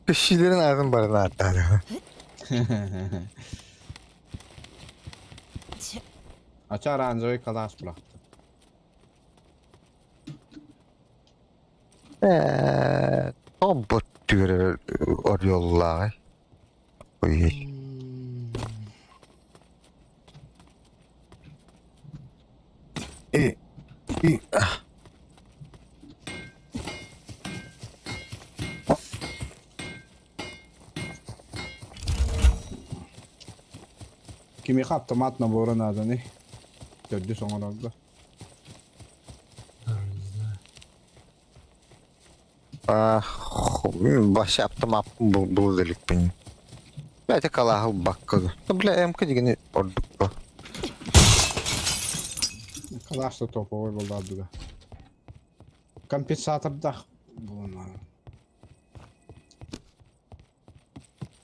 Kişilerin ağzın barına atladı.
Açı оранжевый калаш bıraktı.
O bot diyor arıyorlar. Oy. E,
Kimi автомат набора надо, не? Döndü son orada.
Baş yaptım bu delik benim. Belki kalahı bakkadı. Bля, эмка дегені ордук bu.
Калаш да топовый был да. Компенсатор да.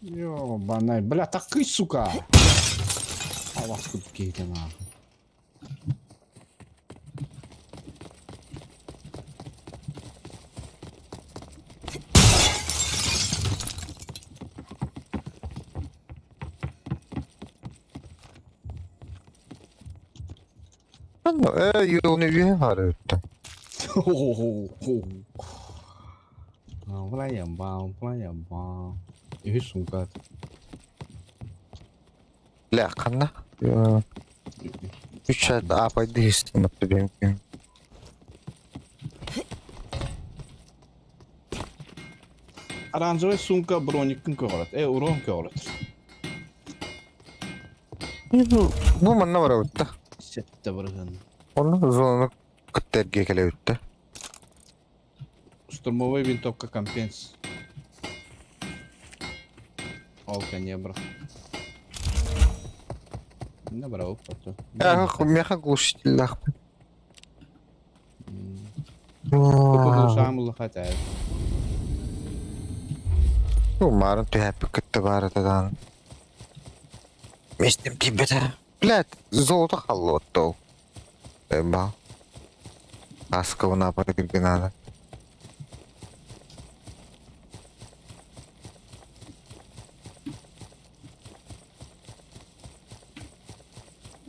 Ёбаный, бля, такой сука. А вас тут какие-то нахуй.
Yolunu üye var öyle.
Плаем. И сука.
Bля, kanna. 3 saat apaydı hissettim benimki.
Оранжевый сумка броник город. Урон город.
Bu manna var öyle.
Sette vurgun.
Onu zonunu kıtterge kele öyle.
Штурмовой винтовка компенс. Олка не брал. Не брал, потом.
Меха глушитель нахуй.
Подушаем лохотяев.
Umarım tüheppi kıttı bari tadan. Mestim tibete. Блядь, золото холодно. Ебал. Асково напади надо.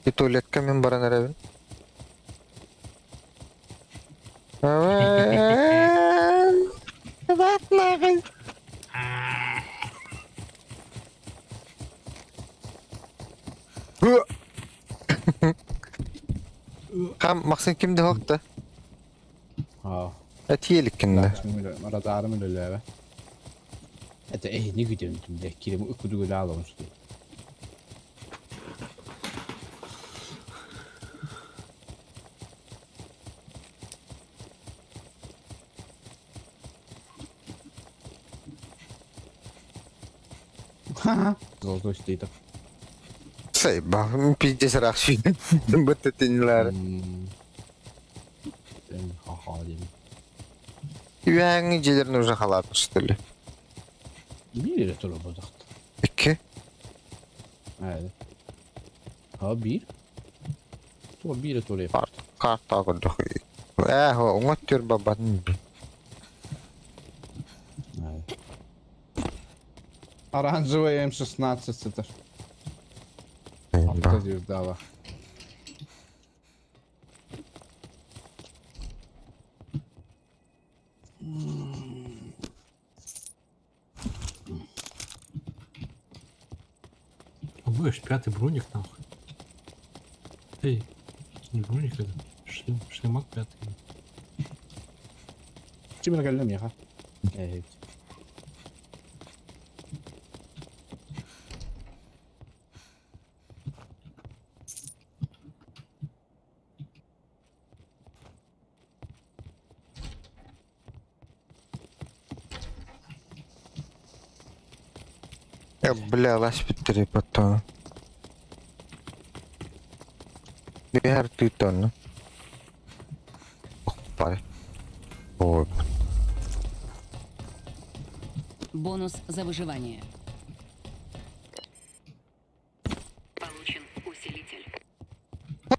И туалетками баран ревен. Kam maksin kimde hakta?
اه
Etiyelikinde.
radarım öyle be. Hatta ne gidiyorsun şimdi? Kilimi okudu gülü ağlamıştı. Haha. Zolda üsteydi.
Sayba, piddes rakşi. Battetinler.
Ben haha diyeyim.
Yüğen gecelerini uza kalatmıştı.
Bir yere turu badaktı.
İki.
Evet. Ha bir. Tur bir yere turu yapar.
Karta koyduk. O unutuyor babanın.
Evet. Оранжевая М16 это. Автозвездала.
Будешь пятый броник нахуй. Эй, не броник это. Шлемак пятый.
Чем я говорю, меха? Evet.
Бля, лась биттерей потом. Diğer tüytonu. Опа. Вот.
Бонус за выживание. Получен усилитель.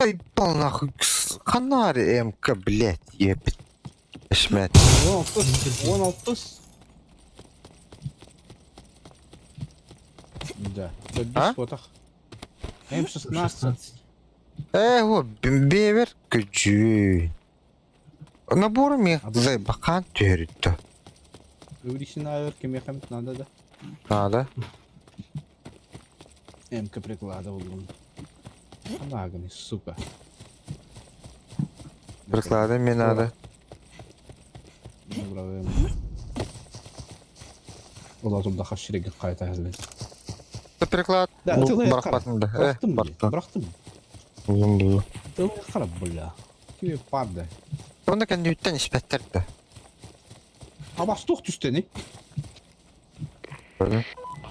Ай, пал нахуй. Канари МК, блядь, ебать. Шмет.
16. Да.
А?
Без фотох. М16.
Вот, бевер gücü. Набором я зайбақан törüttü.
Увеличена аверки мехами надо, да?
Надо.
МК прикладывал. Наганы, сука.
Прикладывай, мне надо.
Доброго. Ulan da haşire kayta hazırlayın.
Приклад.
Да, тылы
Барахпатында.
Bıraktım
Бартын.
mı? Bıraktım mı?
Uzun dolu.
Tılı karab bula. Kimi pardı.
Onda kendi ütten ispetlerdi.
Ama stok üsteni.
Böyle.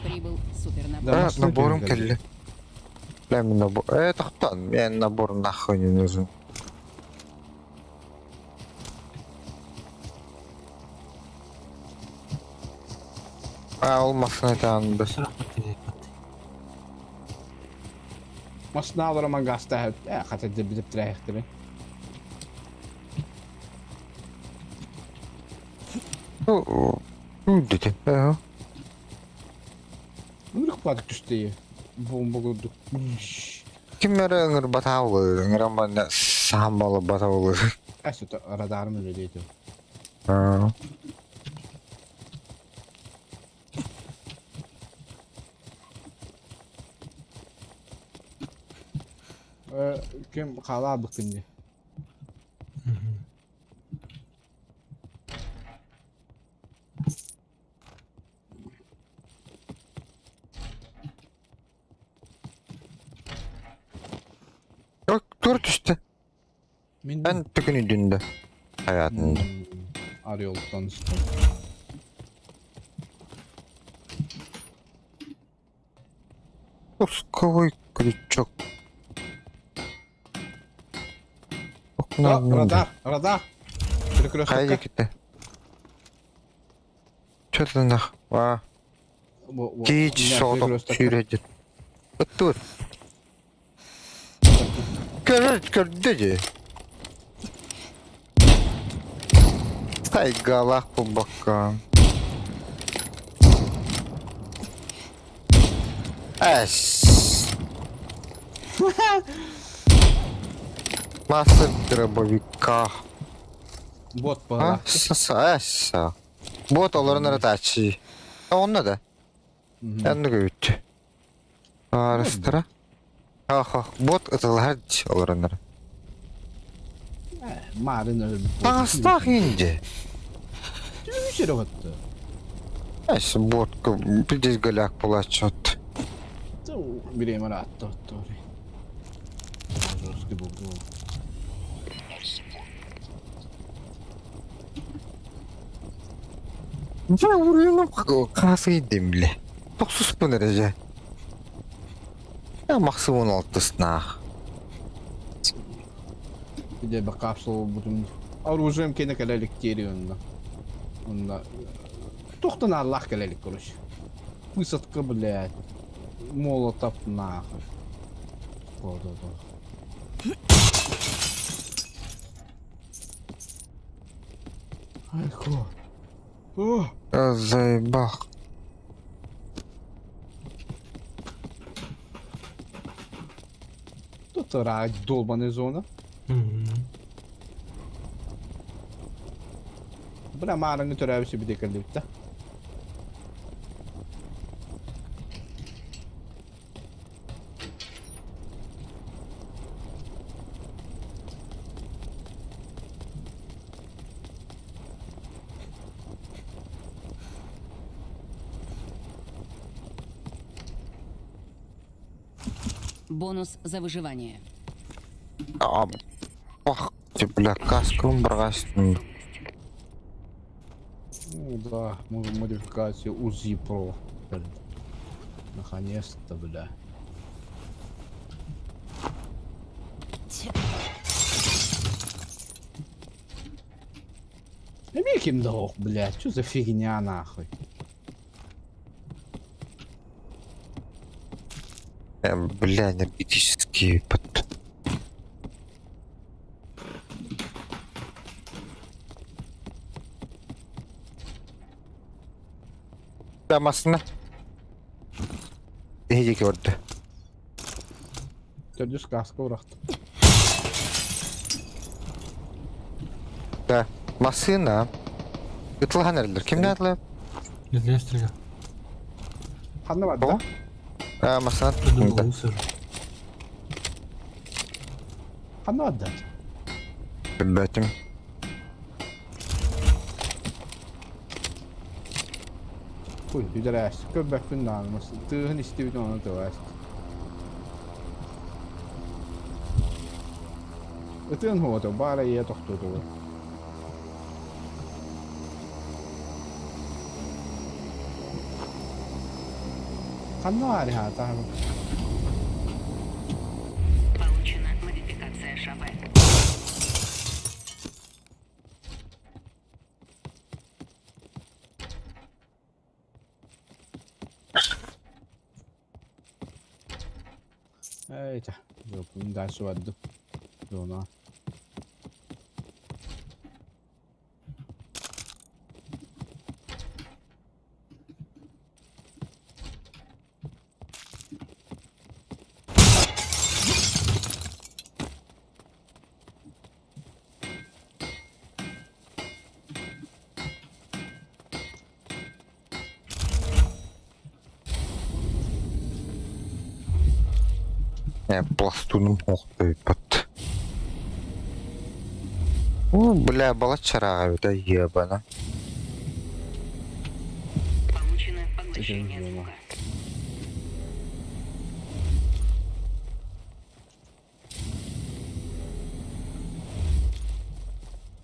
Прибыл супернабор.
Да.
Evet, набором келли. Лем набор. Тахтан. Мен набор нахуй не нужен. Olmasın etanı da.
Сразу потеряй,
Masna alır ama gazete hep. Ya katı dibidip dirayıktırı.
Dedi.
Nuruk padık üstüyü. Bomba kurduk.
Kimlere ıngır batavlı. Ingır ama ne sahamalı batavlı.
Kaç öte radarım öyleydi. Kim kaladık şimdi.
Yok, dört işte.
Mindim.
Ben tükünü dünde. Hayatında.
Arıyoluktan işte.
Пусковой крючок.
Radar, radar.
Қайда
Перекресток.
кетті? Че ты нах? Кейдж соғып сүйреді. Өттір. Көрді де. Стай галақ бұл баққан. Әс. Мастер дробовика.
Bot
А,
bağlı.
саса. Бот оларын ротачи. Онна да. Янды көйт. Арыстыра. Аха, бот ытылар оларын.
Marin öldü.
Таңыстақ инде.
Bir şey rokattı.
Әс, бот білдез галяк булачот.
Bir emir attı oraya. Жесткий buldu.
Я урыным қасы едем біле. 90 пын әрежі. максимум 16.
Где бы капсулу будем оружием кене келелик тери онна. Онна. Тохтан Аллах келелик, короче. Высадка, блядь. Молотов нахуй. Да. Ай, хо. О!
Заебах.
Тут рай долбаная зона.
Мгм.
Бля, маранги törəvi bir dəqiqə lütdə.
Бонус за выживание.
Ах ты, бля, каском брасну.
Ну да, модификация УЗИ Pro. Наконец-то, бля. Миким дох, блядь, что за фигня нахуй?
Бля, энергетический под... Там асына. Иди көрді.
Төрдү сказка урақты.
Да, машина. Ытылған әрлер. Кімді атылы?
Лестрига.
Қанды бар
О?
да?
Машина
Это
тұтынды.
лузер.
Қанды бар да?
Білбәтім.
Ой, үйдер әсті. Көббәк күн нағымасы. Тығын істеуді оны тығы әсті. Өтін ходы, бары е тоқтуды ғой. Қанды бар я тағы?
Получена модификация ШВ.
Эйта, жоқ, мен дальше вадды. Зона.
Пластуным оқты пат. О, бля, бала чараға өте ебана.
Получено поглощение
Это
звука.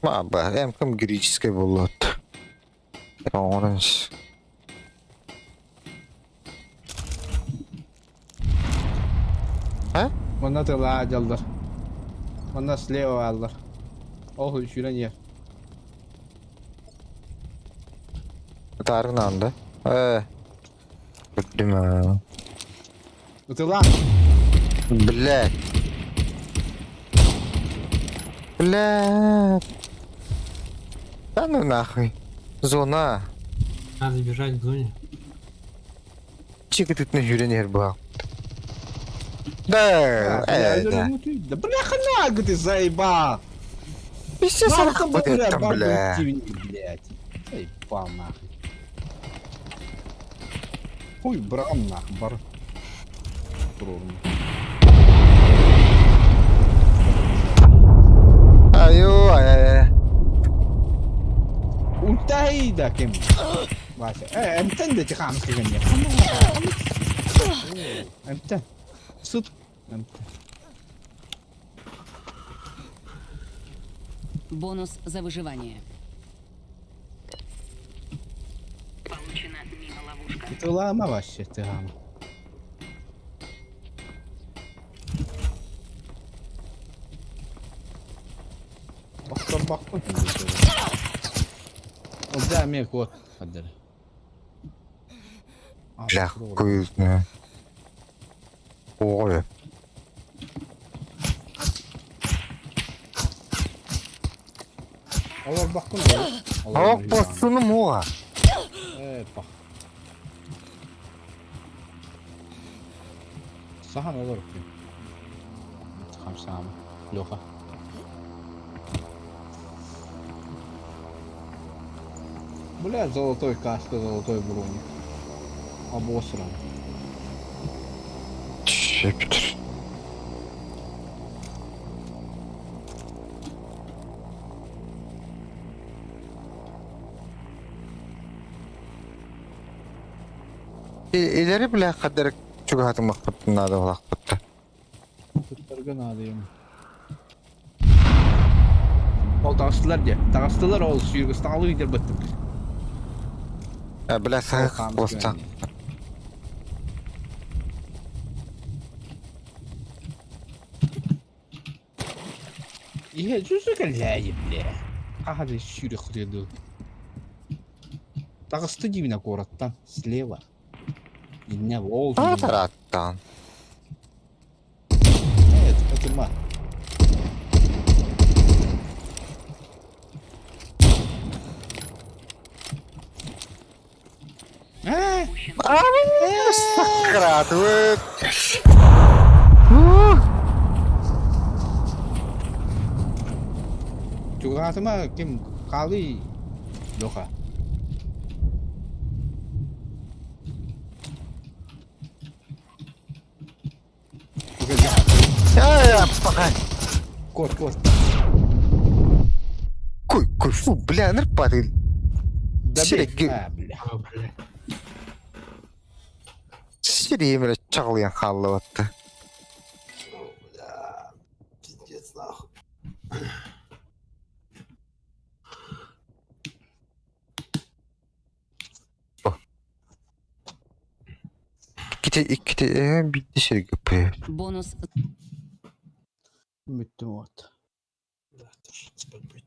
Ба, кім греческий болады. Оранж.
Мына тыла жалдар. Мына слева алдар. Ол үшірен ер.
Тарғынан да. Көрдім ау.
Тыла.
Блядь. Блядь. Да ну нахуй. Зона.
Надо бежать к зоне.
Чика тут на жүрен был. Да, да.
Да бляха нага ты заебал!
Пиздец,
Нахуй,
работает там,
бабу
бля.
активней, блядь. Заебал нахуй. Хуй брам нахуй, бар. Трудно.
Аю, ай.
Унтай да кем. Вася. Эмтен де тихам скигенье. Эмтен. Суд. Эмтен.
Бонус за выживание. Получена мина-ловушка.
Тыла ма вообще тыгам. baktım. O da mı ko? Hadi.
Бля, хуй знаю. Ой.
Allah baktım.
Ок бассыным оға.
Evet bak. Sahan olur ki. Çıkam sahan. Loka. Бля, золотой каска, золотой бронь. Обосран.
Шепчет. İleri bile kadar çok hatım makbutun adı olak bıttı.
Kırgın adayım. Ol tağıstılar diye. Tağıstılar ol suyurgustan alıydır bıttım.
Bile sağ
Tamam,
bastan.
güvenli. İyi, cüzü geleyim bile. Hadi şuri kırıyordu. Tağıstı dibine korattan. Слева. И не волжу.
Sağ taraftan.
Evet, kaçırma.
Sakrat.
Juga sama Kim kali Loka.
Ya pakai.
Кот.
Kuy, fu, bля, нырпатый.
Да
Сирек,
бля. Бля.
О, блядь.
Сиремер чағылген қалды батты.
Бля, пиздец нахуй.
İkide, bitti şey yapıyor.
Бонус
Bitti вот.
Да, тоже спать будет.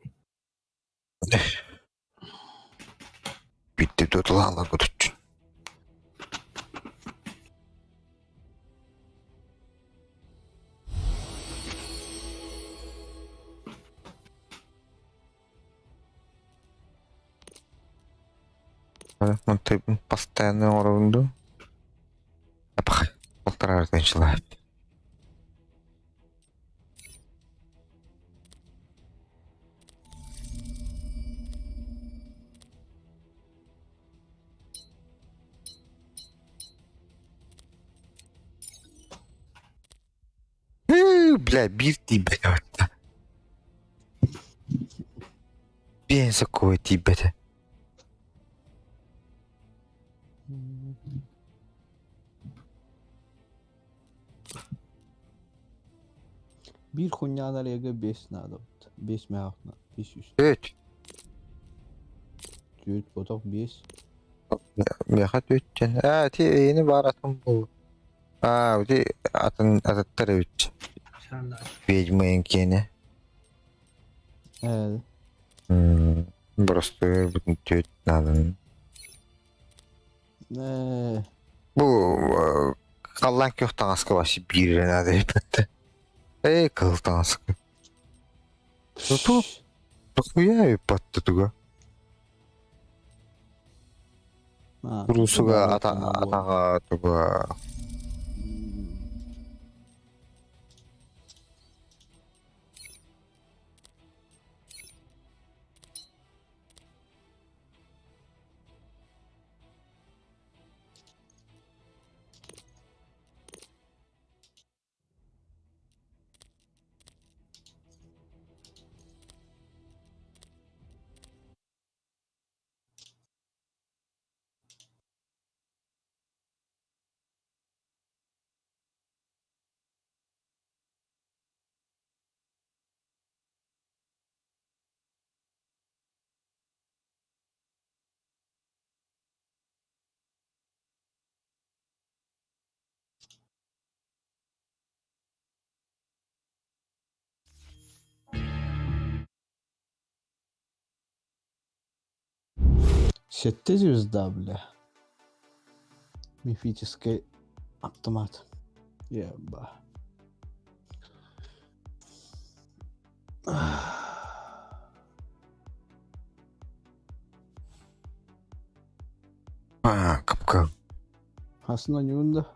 Bitti tutulağla götürsün. Ты постоянный уровень. Полтора раза начала. Бля, бирти, блядь. Бензокой тебе.
Bir hunyalar ege 5 надо. 5 мягко. 5 üst.
Evet.
Cüt botok 5.
Мехат өткен. Ти yeni бар атым бұл. Өте аттар өтті.
Шана.
Ведьмаен кені.
Evet.
Просто бүтін төт надын. Бұл қаллан көқтан асқы башы бірі нады өтті. Қылтан асқы. Ту. Тұқуя өппатты тұға. Құрусыға атаға тұға.
Сетте звезда, бля. Мифический автомат. Еба.
Капка.
Aslında yunda.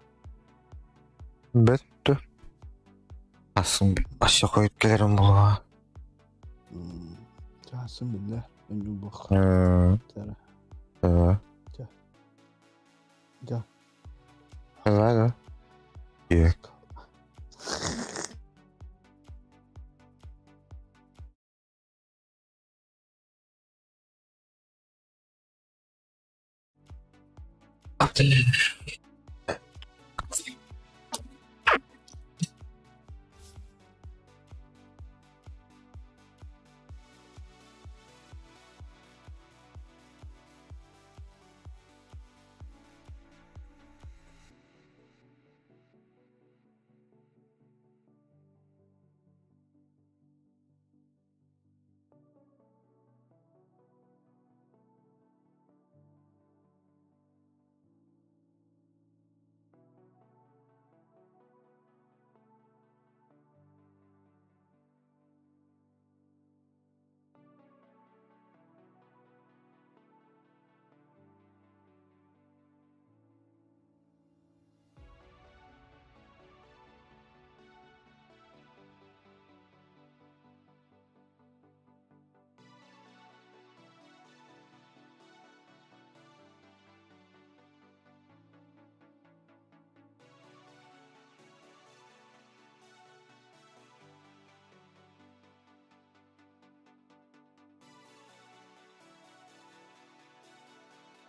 Бөттү. Ашы коюп келерим була.
Jasın bile. Önce bak.
Э,
Tara.
э,
Ja.
да. Ек.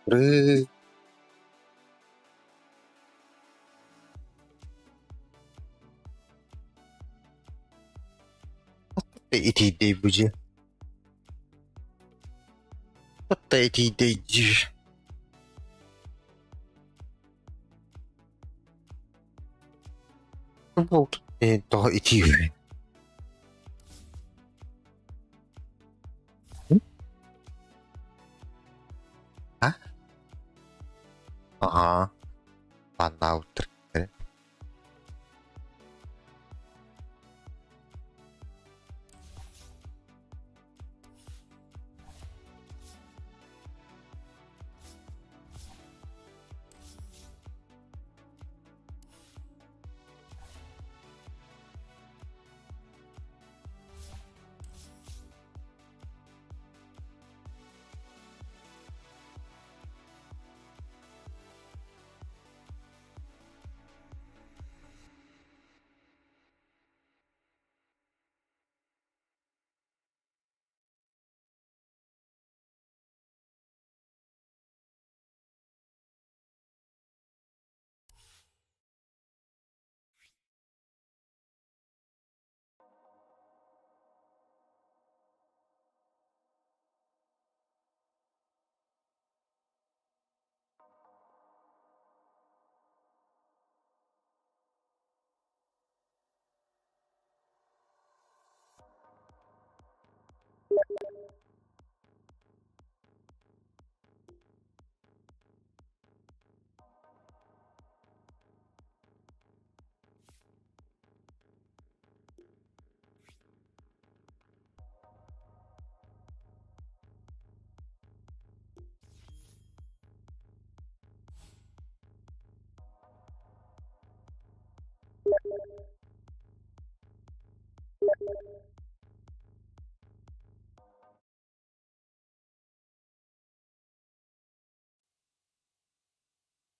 Ры. Итидей буди. Отта итидей. Вот. То итидей. А? Ага. Панаутр.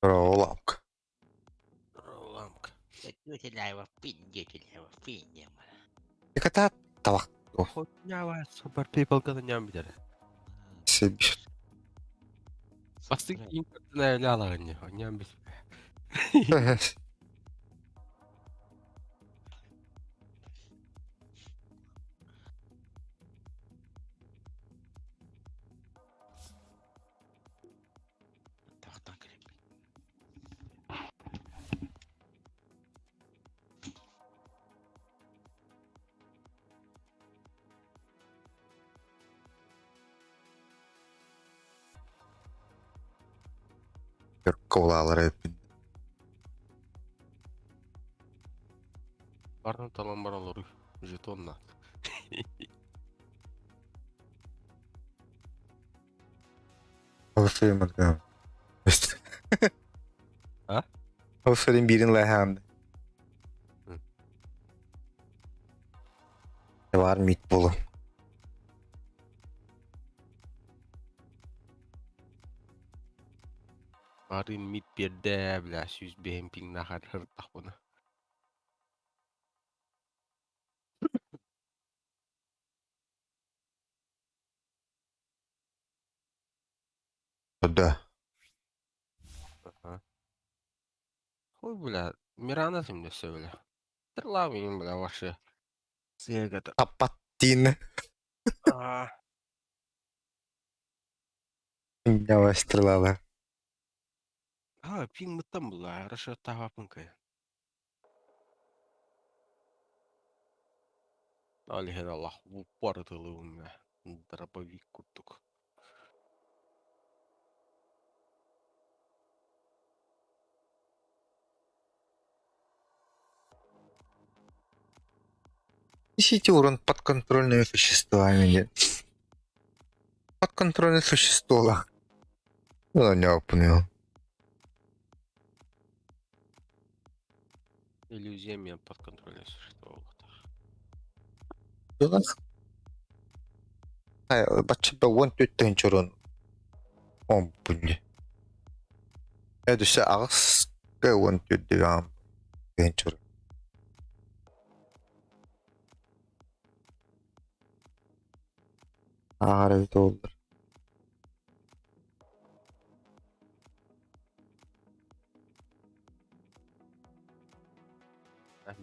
Ламка.
Ламка. Ютиляева пиньем.
Ката тавак.
Хотнява супер people кылынян битер.
Себе.
Бастык импортына эле алаган онян бит.
Тахтан керек.
kovlalar hep.
Bardan talan baraları. Jetonla.
Aferin bakalım.
Ha?
Aferin birin lehemde.
Hı.
Ne var meatball'u?
Marin mid bir de bile 100 BMP'nin nahar hırtak bunu.
Da.
Aha. Koy bile. Miranda şimdi söyle. Tırlavayım bile başı. Siye kadar.
Kapattın.
Aa.
Yavaştırlalar.
Ha, ping mıttan bula. Raşa tahapın kaya. Alihen Allah. Bu paratılığım ya. Darbavik kurtuk.
Ищите урон подконтрольные существа меня. Подконтрольное существо. Ну, не понял.
Иллюзия меня под контролем существовала.
Yola. Ay, baca bawon tuh curun. Om punya. Ada seakas kawan tuh dia curun. Ağrı doldur.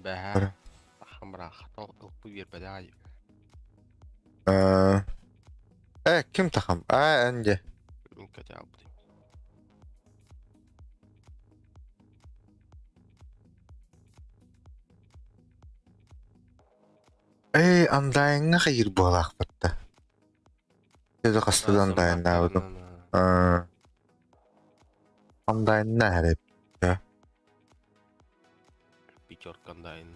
بها حمراء خطأ كبير بداية
Ee, kim takım? Anca.
من كتاب
Andayına hayır bu alakbatta. Sözü kastı andayın davudum. Andayın ne herep?
Пятерка дайн.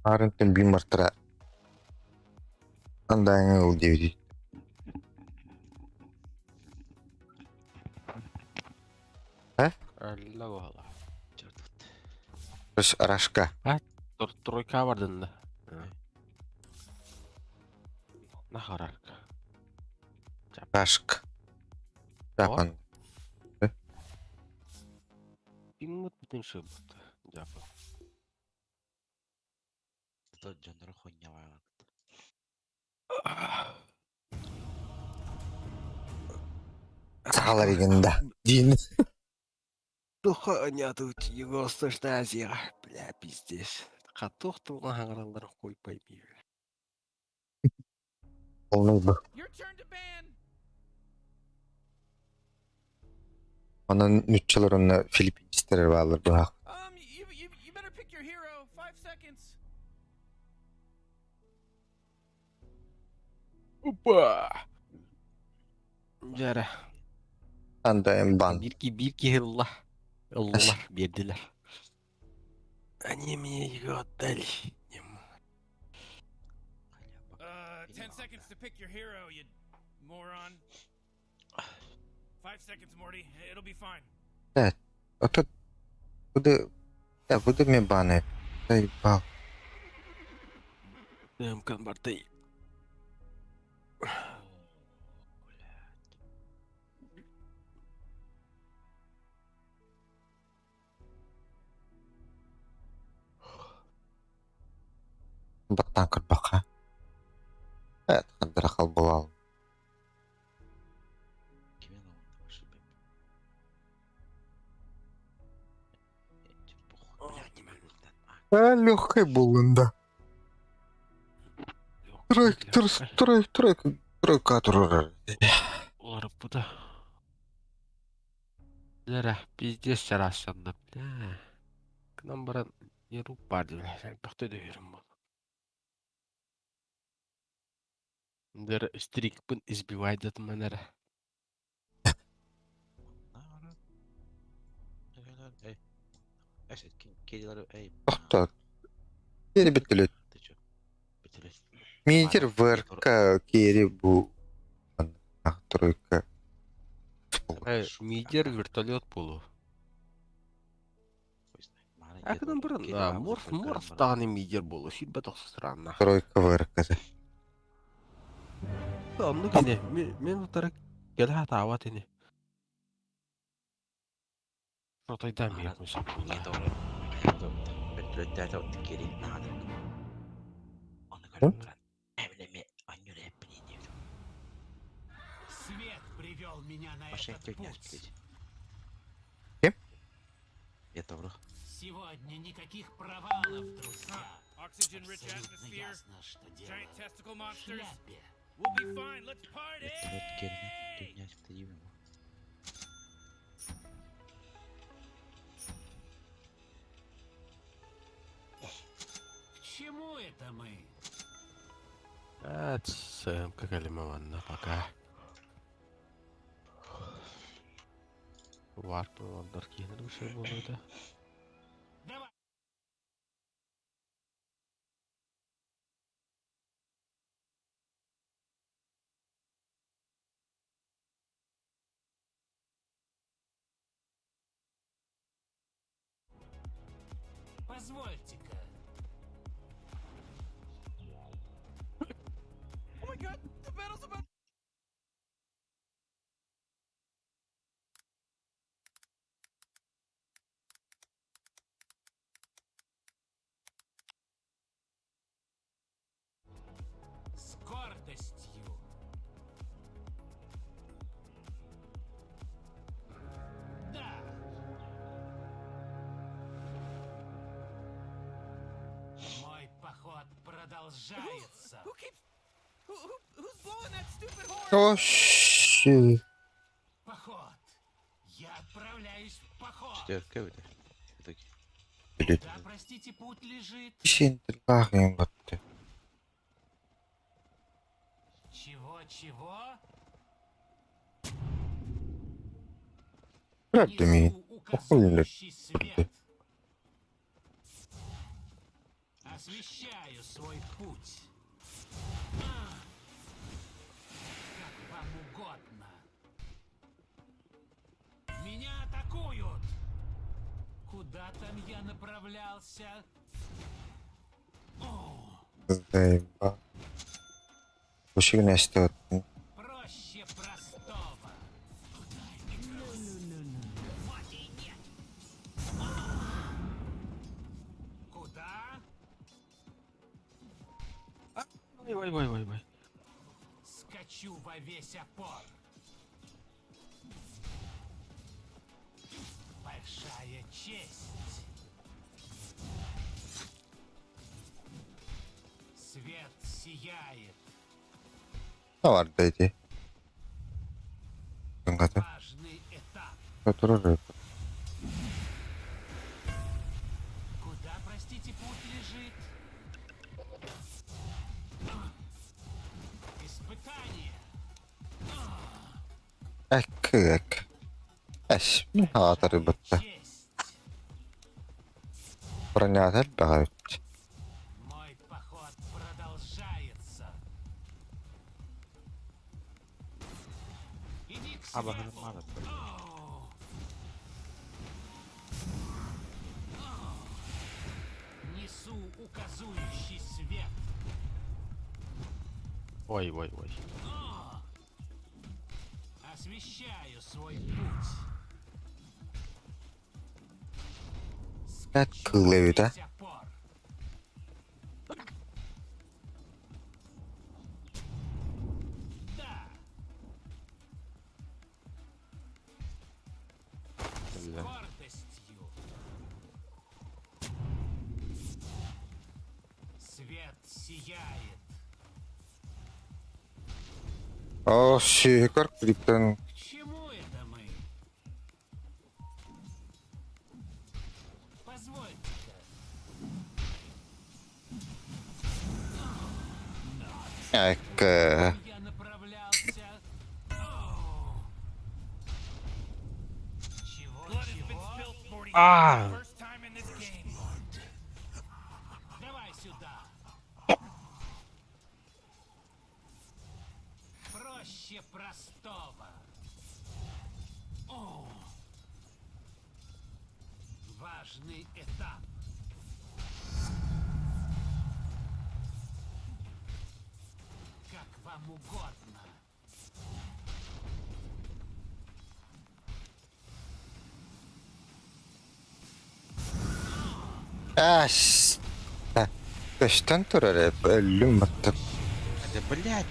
Arıntı'n bir martıra. Andayına ol diyor.
Allah Allah.
Terus Araşka.
Тройка vardın da. Ne hararka.
Araşk. Japan.
Пингмут bütün şey bu. Japon.
Тут Джонро хуйня валит.
Sağlar iginde. Din.
Духа тут его слышна Азия. Бля, пиздец. Катух ты на хангаралар хуй пойми.
Olmayı bu.
Your turn to ban.
Onun nütçalarını Filipin isterir varlar bu hak.
You better pick your hero. 5 seconds.
Опа! Jara.
Andayın ban.
Bir ki Allah. Allah verdiler. Они мне ее отдали.
10 seconds to pick your hero, you moron. 5 seconds, Morty. It'll be fine.
O to... Bu da mi bana? Дай бал.
Мкан Бартай.
Batan kırpaka. Evet, kadar akıl bulalım.
Кивина он ошибок. Похуй, блядь, не могу.
Легкой булында. Тройка турur.
Олар bu da. Jara pиздец жарасында. Бля. К нам баран еру бар деп. Бақты да ерім бұл. Дер стрикпын избивает от манера.
Nara. Ey. Eşit kedileri ey.
Охта. Кири битилет.
Ты чё? Бітілес.
Мидер
Ладно,
ВРК Кири бу. Тройка.
Мидер вертолет полу. Акадан бұрын, морф тағаны мидер болу. Шит бәтіқ сұранна.
Тройка ВРК.
Ну гене, мен ұтары келі атауат ені. Ротайдан мейіп мүсіп болу.
Не doğru. Bötülötler o tikeri nadir. Onu görüyorum. Evlemi anyor hep bildiğim.
Свет привел меня на
Başka
этот
ekmek
путь.
geldi.
Kim?
Ya doğru.
Сегодня никаких провалов, друзья.
Oxygen-rich
Абсолютно
atmosphere,
ясно, что дело
giant testicle
в
monsters.
шляпе.
We'll be fine. Let's party.
Bötülöt geldi. Dünya çıktı gibi mi?
К чему это мы?
Сэмка калимаванна пока. Варпы олдар кейінір үші болуды.
Давай. Позвольте-ка.
Oh my god, the battle's about.
С гордостью. Да. Мой поход продолжается.
Who keeps? Who's blowing that stupid horn?
О, щи.
Поход. Я отправляюсь в поход.
Четверка öyle. Buradaki.
Куда, простите, путь лежит?
Şimdi bakayım battı.
Чего?
Bırak demeyin.
Указывающий свет. Освещаю свой путь. Как вам угодно. Меня атакуют. Куда там я направлялся?
Заеба. Işık neşte attın.
Проще простого. Мать нет. Куда?
Вай.
Скачу во весь опор. Большая честь. Свет сияет.
Ne var dedi. Ben kadar.
Важный этап.
Oturur.
Куда, простите, путь лежит? Испытание.
Ek. Eş. Ne hatarı battı.
Честь.
Bronyadı hep bakar.
Мой поход продолжается. Иди к
Abi
свету.
hanım var.
Несу указующий свет.
Ой.
Освещаю свой путь.
Net kılı bir de.
Весь опор. Да, с гордостью. Свет сияет.
O şey klipten.
К чему это мы? Позвольте-ка.
Ek.
Я
А!
First time in this game. Давай сюда. Проще простого. О. Важный этап. Как вам угодно.
Ась. Köşten turare ölüm battı.
Да блядь.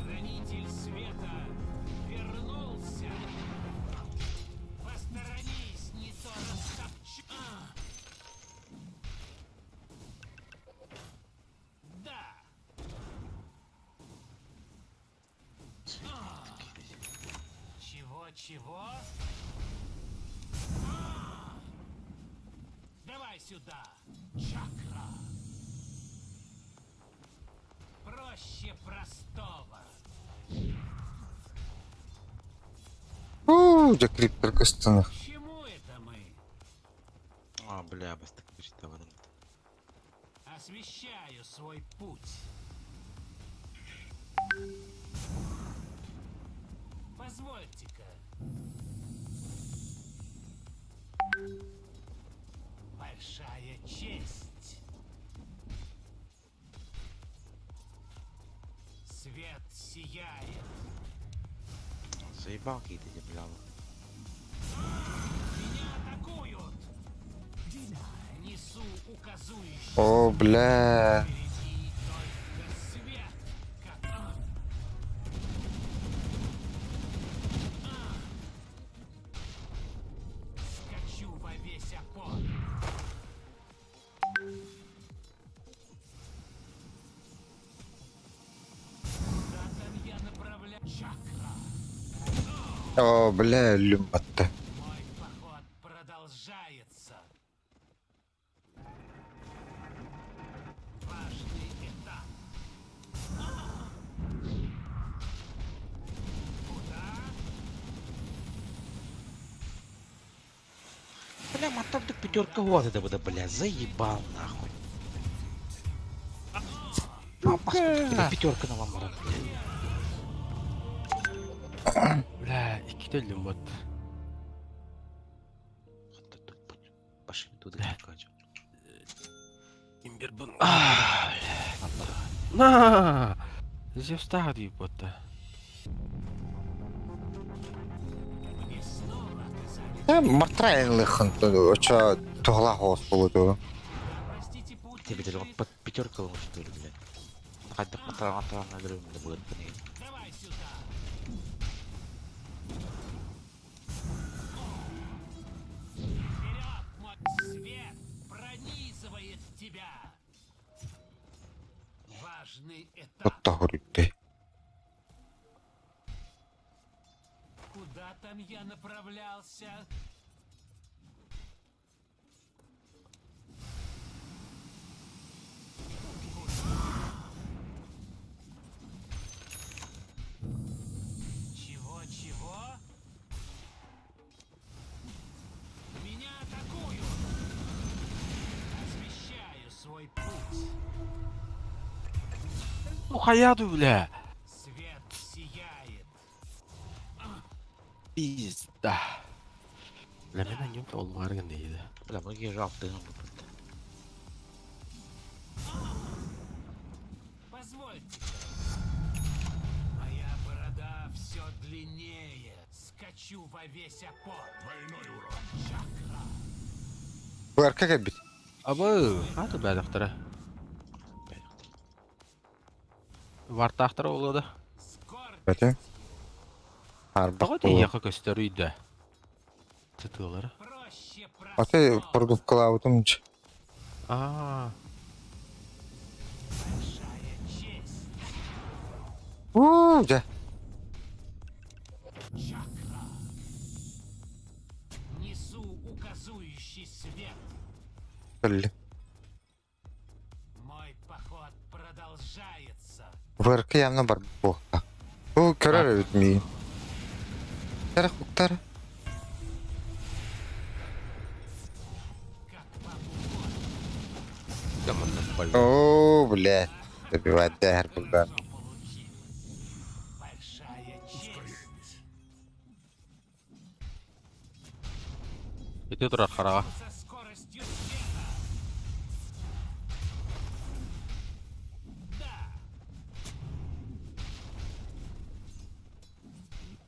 Хранитель света вернулся. Посторонись, не то растопчу. Да. Чего? Давай сюда. Чакра. Проще простого.
Криптор кыстını.
К чему это мы?
А, бля, бас так перестал.
Освещаю свой путь. Позвольте-ка. Большая честь. Свет сияет.
Заебал какие-то дебляла.
Меня атакуют. Несу указующий.
О, бля.
Впереди только свет. Как... Скачу во весь опор. Куда там я направляю? Чакра.
О, бля, ölüm battı.
Мой поход продолжается. Важный этап. Куда?
Бля, мотор до пятерка вот это вот, бля, заебал нахуй. А, паскуда, пятерка на вам, блядь.
Бля, ikkita öldüm bot.
Başım туда
Бля.
качу.
Имбир бун. На! Зевс тағы дейіп ботты.
Мне снова оказали.
Мартраенлыхын оча тугла хос болуду.
Простите, путь.
Тебе даже под пятерка лучше, что ли, блядь. Хотя мотор на дрыв не будет по ней.
Давай сюда. Вперед, мой свет пронизывает тебя. Важный этап.
Otta hurüttü.
Куда там я направлялся? Чего? Меня атакуют! Освещаю свой путь.
Ну хаяду, бля.
Свет сияет.
Пизда. Бля, мен аннем олмарган дейді.
Бля, многие жалко.
Позвольте. Моя борода все длиннее. Скачу во весь опор. Двойной урон. Чакра.
Bu erkek elbet.
Абы, хаты бәдіқтірі. Вартақтыры олады.
Скорбь.
Bete.
Тағы
Arbak
дейін
bu.
яқы көстер үйді. Тұтылары.
Проще
Ate
простого.
продуккалавытым.
Ааа.
Большая честь.
Же.
Чакра. Несу указующий свет.
Блин.
Мой поход продолжается.
ВРК явно бар плохо. О, körör ut mig. Där skjuter.
Команда, блин.
О, блядь. Добивать дагер Богдан.
Большая честь.
И ты тура хара.
Со скоростью света. Да.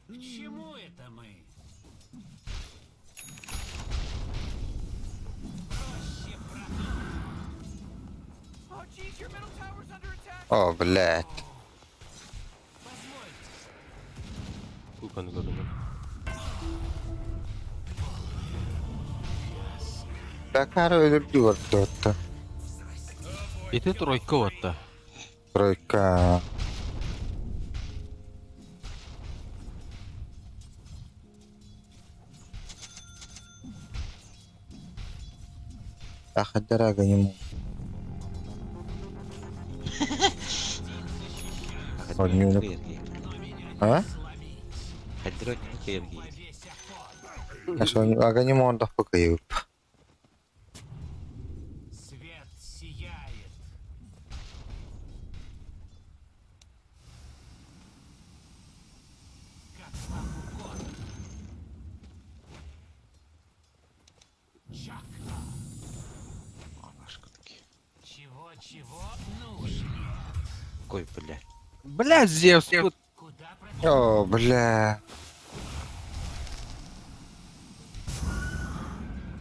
К чему это мы? Проще продумать. Oh, geez, your middle tower's under attack.
О, блядь.
Позвольте.
Кукан görünüm.
Dakar öldürdü orada.
И ты тройка вот то.
Тройка. Ах, дорога ему. Он не уна- А?
Хедрот не кирги.
А что, Аганимон да покоюп.
Свет сияет. Как вам угодно. Чакра.
Анашка таки.
Чего-чего нужно?
Ой, блядь.
Блядь, Зевс, тут
Куда
О, бля.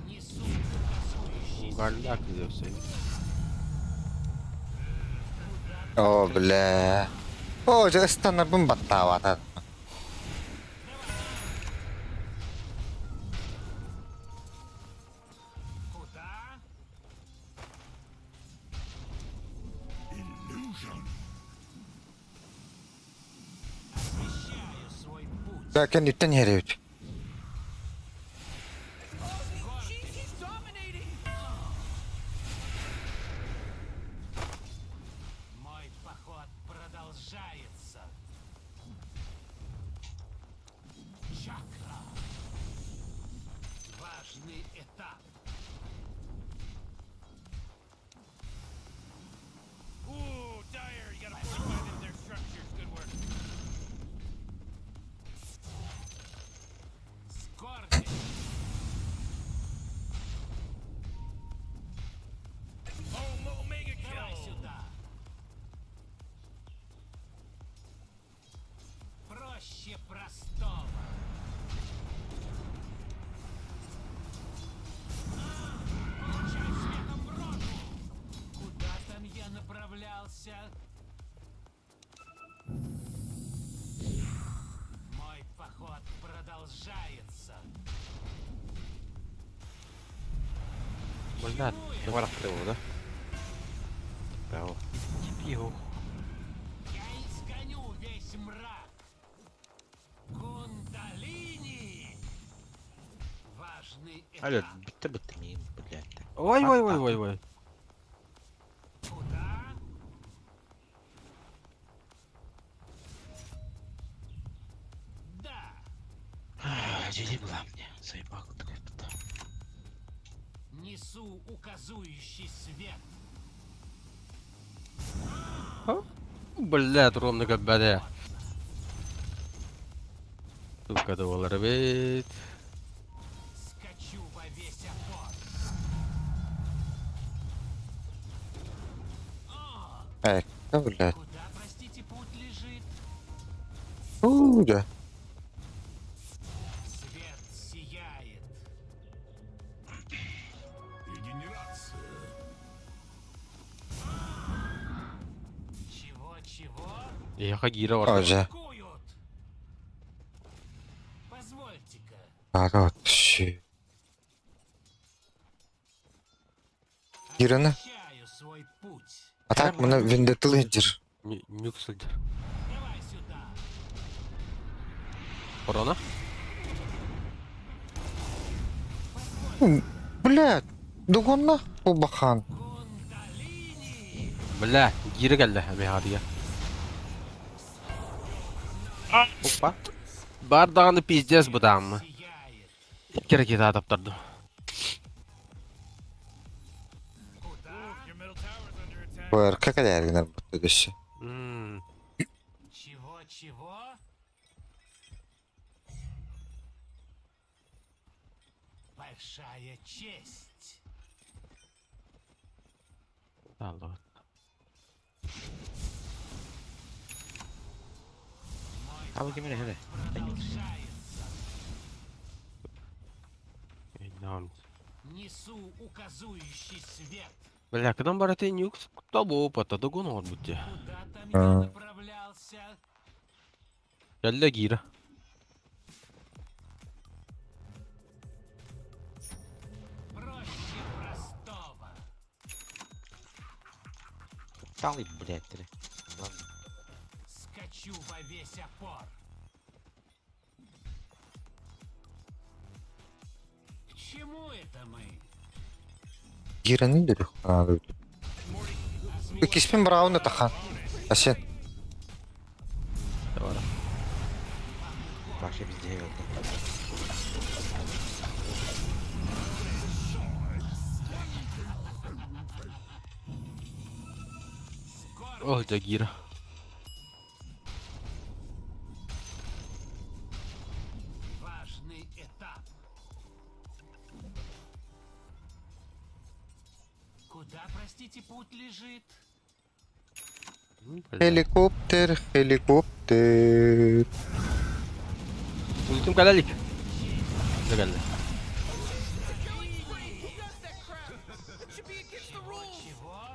пронесу указующий
голяк Зевс.
О, бля. О, 저거 스탄을 분 봤다, 왔다.
Куда? Освещаю свой путь.
야, 걔 일단 해야 돼.
Мой поход продолжается. Чакра. Важный этап. Ooh, Dyer, you gotta fortify their structures. Good work. Скорби. Omega Давай сюда. Проще простого. Получай светом в рожу. Куда там я направлялся? Мой поход продолжается.
Блядь, ты ворох крыло, да? Право. Типио.
Я изгоню весь мрак. Кундалини. Важный
Алло,
этап.
биtte bitte блядь.
Ой.
Куда? Да.
Дели была мне. Заебал такой тут.
Несу указующий свет.
Блядь, ровно как беде. Сука, доллар бит.
Скачу во весь опор.
Эй, да, блядь.
Куда, простите, путь лежит?
Да.
Свет сияет. Чего-чего?
Я Хагира
О,
ворох.
же.
Атакуют. Позвольте-ка.
Короче. Гирана?
Освещаю свой путь.
А так, мене вендетилидер.
Нюксельдер.
Давай сюда.
Корона?
Блядь, дугонна. bu bakan.
Бля, гирі geldi әме хадия. Опа. Бардағаны пиздец бұдамы. Керек еді адаптарды.
Your middle tower's under attack.
Bu erkek alergiler bu dedesi.
Чего? Большая честь.
Allah.
Al bakayım hele.
Lan.
Несу указующий свет.
Бля, когда барате нюкс, то bu опыта догон от будьте.
Куда там
А.
я направлялся?
Geldi giri.
Проще простого.
Sağlayayım biletleri. Lan
Скачу во весь опор. К чему это мы?
Girenin de bir Peki ismin Brown Atahan. Asen.
bak şey bizde yok.
Olca giri.
Важный этап. Куда, простите, путь лежит?
Helikopter, helikopter.
Ultim kalelik. Ne geldi?
Чего?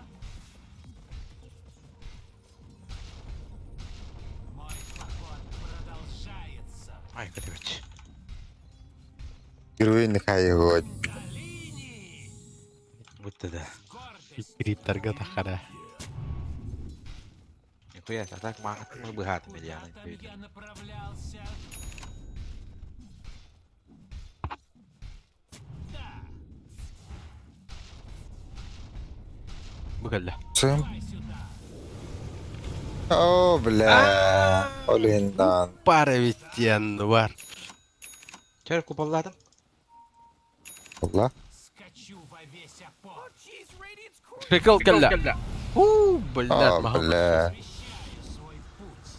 Мой поход продолжается.
Ay kötü evet.
Герой нехай його.
Bitti de.
Kriptarga takara.
Nikuya atak mangat mo buhat mo diyan.
Куда там я направлялся? Да,
Bu geldi.
Сым.
давай сюда.
О, бля. Олиндан.
Para bitiyen var.
Çer kupalladım.
Allah.
Скачу во весь опор.
Прикол geldi. Блядь,
О,
махал.
бля.
Освещаю свой путь.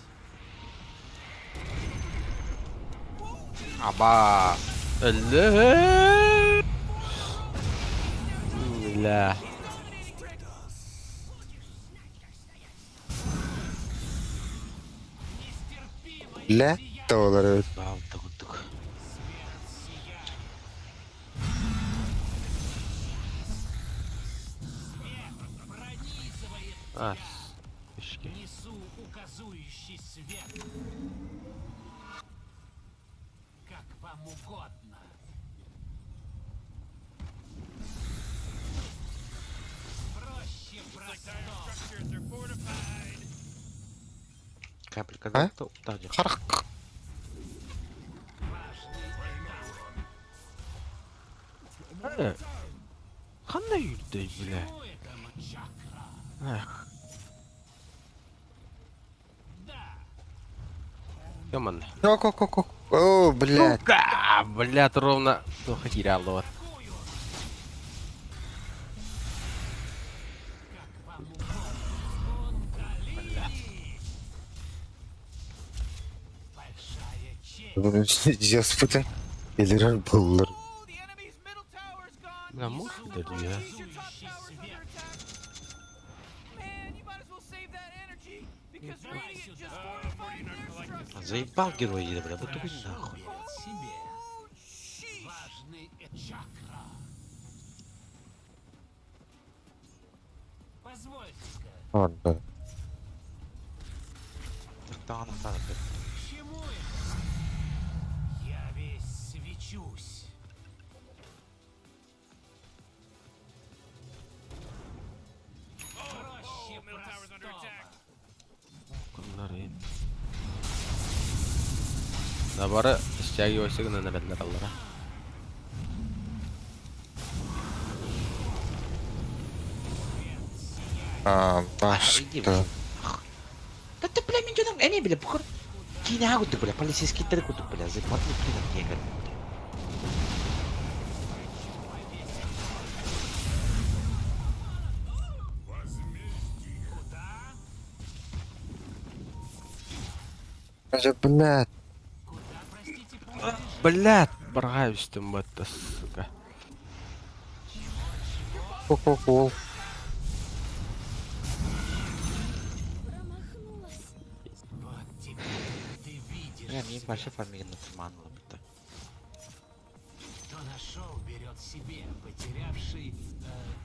Aba.
Allah. Bля.
Бля. Доллары.
Bal tıkıttık.
А, фишки.
Несу указующий свет. Как вам угодно. Проще простого.
Kapri
Ha?
kazandı. Tacı.
40.
Qanday yurdi bile?
Что это, Мачакра? Да.
Yaman.
Yok yok yok yok. О, блядь.
Сука! Блядь, ровно... Плохо терял вот.
Большая честь.
Bunun üstüne Jasper'ın gelirin bulur.
Oh, the enemy's middle tower's gone.
Bля, может дадут, я?
Your top tower's under attack. Man, you might as well save that energy because Radiant just fortified their structure.
Заебал герои, бля. Вот вы нахуй.
Себе. Важный чакра. Позвольте-ка,
Orada.
Daha anahtar atıyor.
к чему это? Я весь свечусь. Проще простого.
Bunlar iyi. Nabara стягивайся на нарядlar Allah'a.
Başka.
Tetep bile min dönüm eni bile bukur. Kini ha kutuk bile palisis kita kutuk bile zepat lu kina kiakan.
Блядь.
Блядь, баргаюсь там это, сука.
Ку-ку-ку.
Я мне больше фамилия на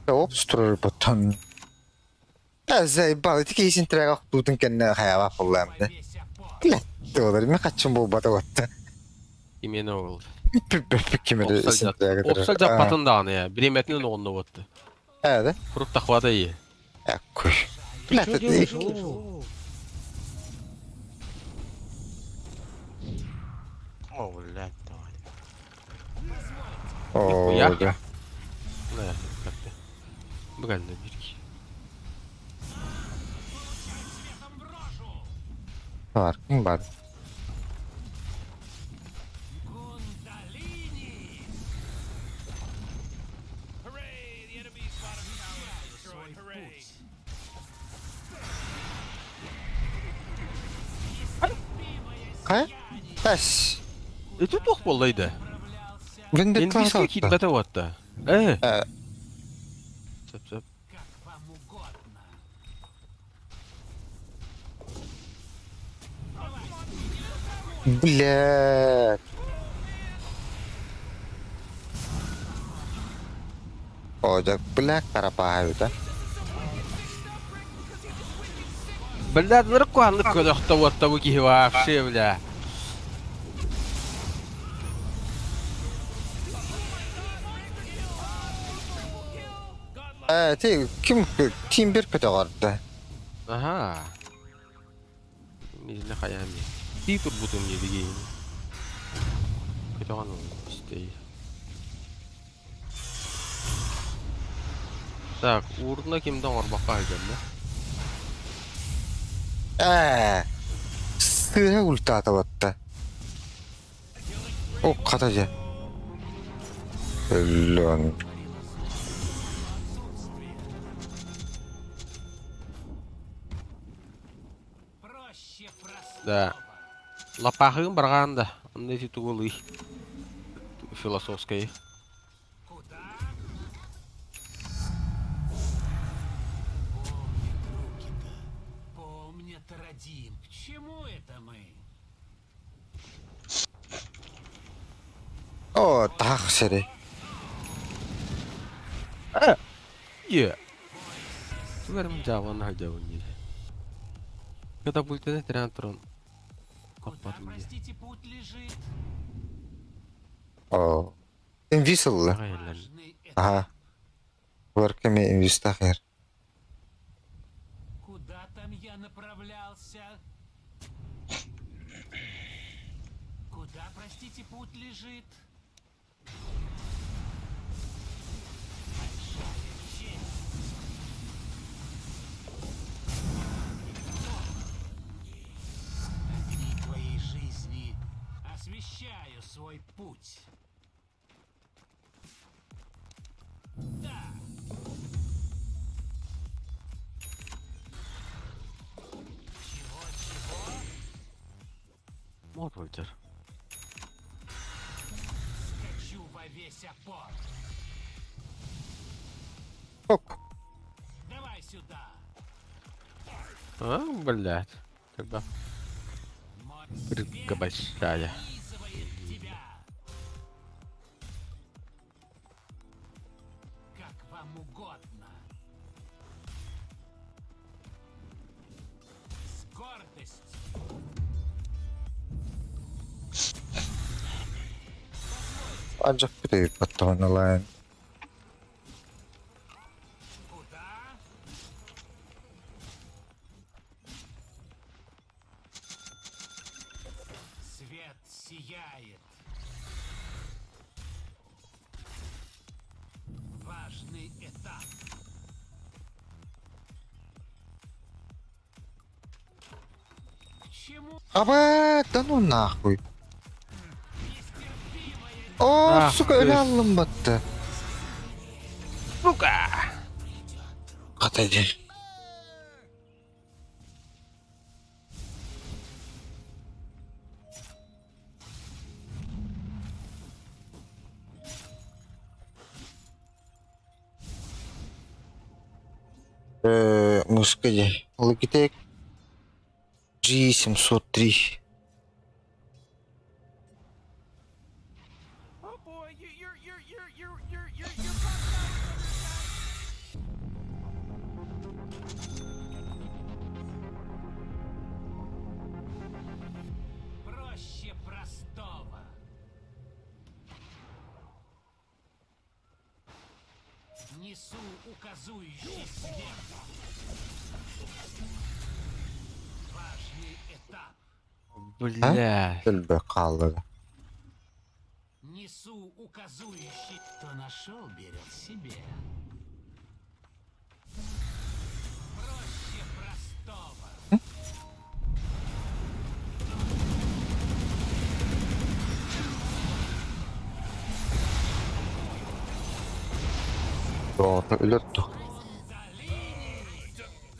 это.
Оп, строй потом. Заебал, эти кейс интрага хтутун кенне хаява фулламда. Блядь, doğru mi kaçın bu bata batta.
Именно ол.
Kimere интрага.
Опсал жаппатын дагы я. Биреметинен оонно болду.
Evet.
Куруп тахвада ие.
Ya kuş. Блядь, это...
О, блядь, давай.
Ooo.
Ya. Ne ya? Kalktı. Bu geldi bir iki.
Var, kim var?
Hooray! The enemy's bottom tower is destroyed. Hooray!
Kaya? Bes.
Тут тох болдойду.
Vendetta
Энвиске
sattı.
китбете батта. Сөп сөп.
Блядь. Ocak Black Karapahı da.
Блядь, ныркуанны көлөктө батта бу ки вообще, бля.
Kim bir kötü vardı.
Ага. Низне хаями. Ти тут бутун едиги. Кетаган стей. Так, урна кимден орбакка келди?
Sığha ulti atabattı. O kataca. Öllön.
Да. Лапахын барганда. Андай ти тугулый. Философской.
Помнят, Радим, к чему это мы?
O daha seri.
Е. Тугарым жаван хажаван ел. Когда бультене терен турун. Каппатым ел.
Простите, путь лежит.
O. Invisible.
Ага елен.
Важный этап.
Aha. Work'e invistahir.
Куда там я направлялся? Куда, простите, путь лежит? Большая честь. Огни твоей жизни освещаю свой путь. Да. Чего-чего?
Мод вольтер.
Скачу во весь опор.
Ok.
Давай сюда.
А, блядь. Когда
Мой
прыгка большая.
пронизывает тебя. Как вам угодно. С гордостью.
Ancak bir de patron line.
Куда? Свет сияет. Важный этап.
Аба, да ну нахуй. О,
Ах
сука,
ты.
ölü battı.
Ну-ка!
Отойди. Господи, Logitech G703.
Oh boy, your
Проще простого. Несу указующий свет. Важный этап.
Бля.
Ölbe kaldı.
Несу указующий. Кто нашел, берет себе. Проще простого.
Doğru, ölüttü.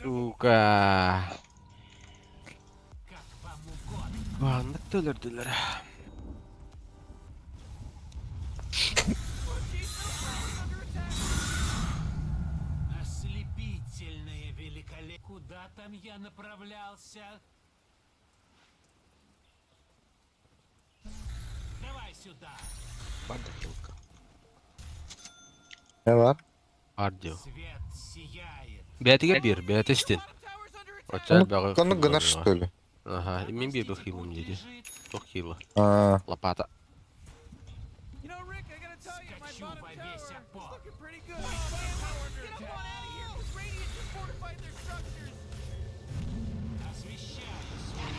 Сука.
Как вам угодно.
Anlık öldürdüler.
Ослепительное великолепие. Куда там я направлялся? Давай сюда.
Бандахилка.
Ne var?
Ардио.
Свет сияет.
Бәтіге bir, бәтістен.
tower's under attack.
Оце бәгі
Konu gınar что ли?
Ага, мен bir хилым dedi. Çok хилы.
Aa,
Лопата.
You know, Rick, I gotta tell you, my
Скачу
bottom
во
tower
весь
is
опор.
looking pretty good. Get them on out of here, because Radiant just fortified their structures.
Освещаю свой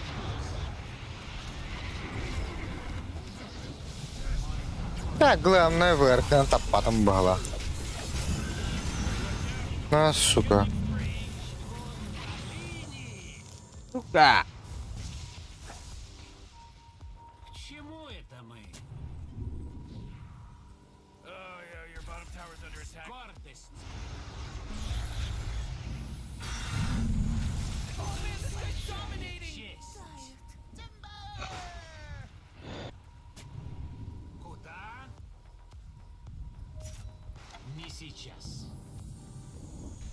так, главное вверх, на топатом была. А, сука.
Сука.
К чему это мы?
Oh, yeah, your bottom tower's under attack.
Гордость.
Oh, man, this guy's dominating.
Честь. Куда? Не сейчас.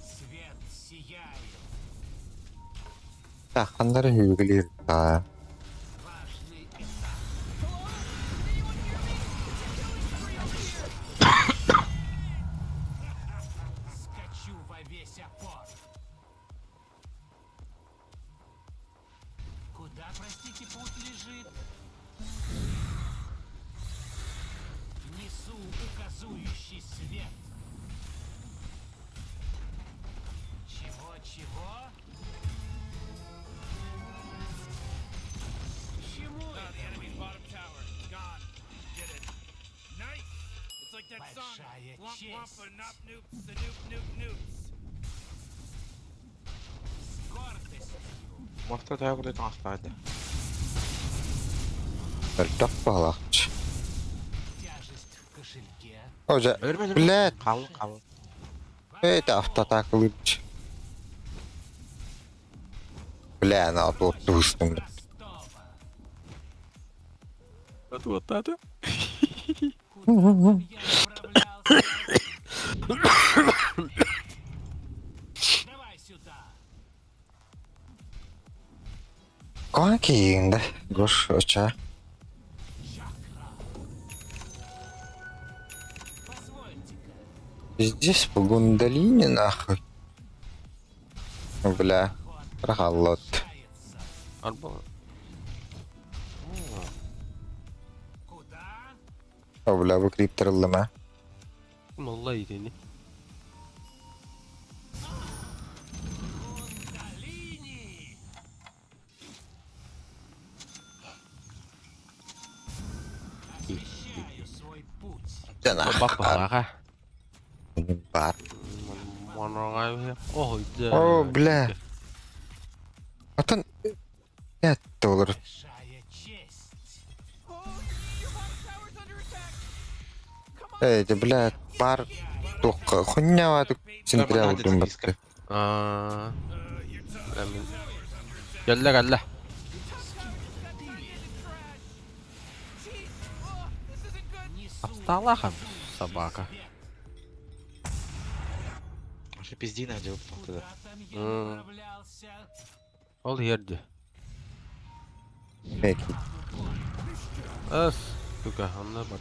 Свет сияет.
Ya kanları hügülür ta.
Важный этап. Скачу во весь опор. Куда, простите, путь лежит? Несу указующий свет. Чего? Чему
The
это
enemy's
мы?
bottom tower, gone. Did it. Nice. It's like that song.
Большая
Womp
честь.
womp a nop noops, a noop noops.
С гордостью.
Morta da yok dedi hastaydı.
Öldük bağlakçı.
Тяжесть в кошельке.
Hoca,
Ölmedi mi?
блядь,
Kalın.
это автоатакалıymış. Бля, на вот выставлен.
Простого.
Вот это.
Куда там я направлялся? Давай сюда.
Kanki de Goş hoca.
Чакра. Позвольте-ка.
Здесь по Гундалине нахуй. Бля, прохолод.
Кается.
Arba.
Куда?
O bля, bu kriptırıldı mı?
Vallahi seni.
Кундалини. Освещаю свой путь.
Cana.
Bak bak.
Benim var.
Mana ya. Oh,
Oh, bля. Atan Доллар.
Большая честь.
Oh, your bottom tower's under attack. Come on.
Эй, блядь, пар. Тух, хуйня вату. Синтрял
Нормально,
думбатты.
записка.
Aa. Gel gel.
Jeez. Oh, this isn't good.
Апсталаха, собака.
Може пізді наділ туди.
Куда там я
М.
направлялся?
Ол yerdi.
Peki.
Öf. Tuka, anla bak.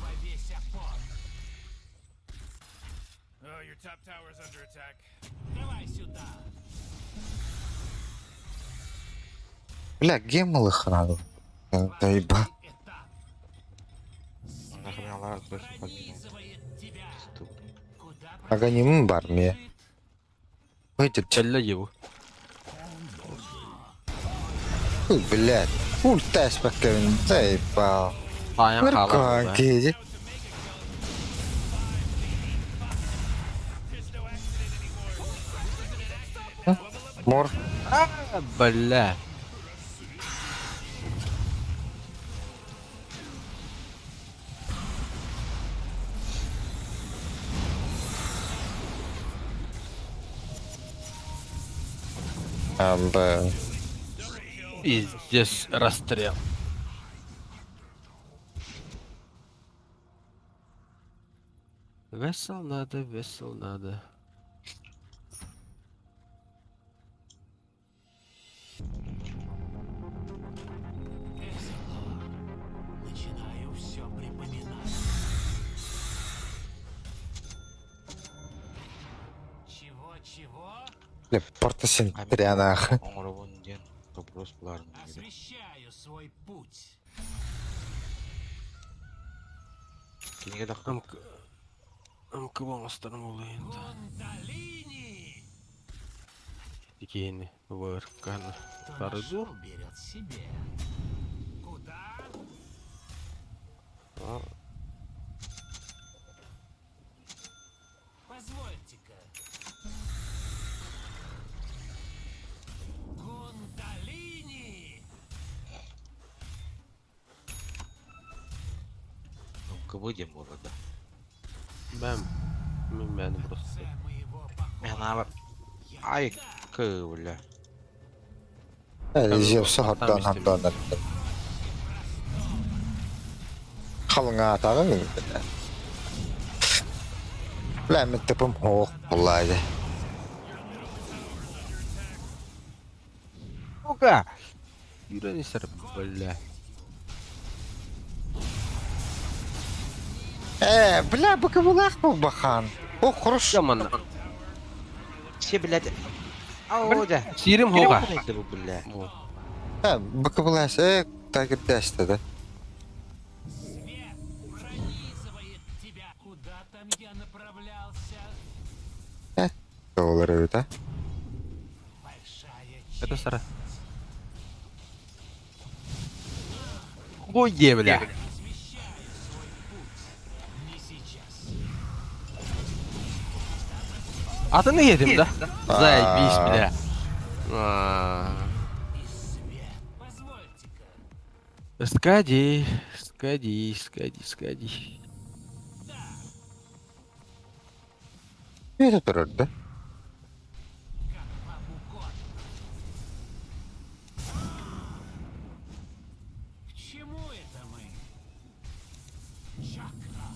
Во весь опор.
Oh, your top tower's under attack.
Давай сюда.
Бля, гемалы храну. Заеба.
Этап
Нахренала трохи поміняв.
пронизывает тебя.
Тут.
Куда
Аганим бар мне. Выйдет.
Kelle yiv.
Блядь. Ульта спокойно. Заебал.
Ayağın
Мэрка,
kalan.
геди. Мор.
Bля.
Б.
И здесь расстрел. Весел надо, весел надо.
начинаю все припоминать. Чего-чего?
Бля, порта синтрянах.
Оңырауын ден вопрос бұларын еді.
Освещаю свой путь.
Кенеге дақы.
Амка болмастарым ол енді.
Кундалини!
Дикені вырканы.
Кто
Тарыду.
нашел, берет себе. Куда? Позвольте-ка. Кундалини!
Кого дем бұл да?
Мен бәні просто.
Конце моего похода.
Мен абы. Ай, кы, бля.
Зевсі хаттан хаттан. Қалыңа атағың енді. Бля, мен тіпім хоқ бұлайды.
Сука! Юрені сіріп, бля.
Бля, бакабулақ бұл бахан. О, құрыш.
Яман.
Ще, блядь. Ау, да.
Сирим
Кере
хоға.
оқын еді бұл, бля.
Бакабулас, так и дәсті да.
Свет пронизывает тебя. Куда там я направлялся?
Доллары өті.
Большая
Это
честь.
сара. Хуе, бля.
Освещаю свой путь. Не сейчас.
Atını yedim de.
Aa.
Заебись, бля. Aa.
И свет. Позвольте-ка.
Сходи.
Несі тұрыр да?
Как вам угодно. К чему это мы? Чакра.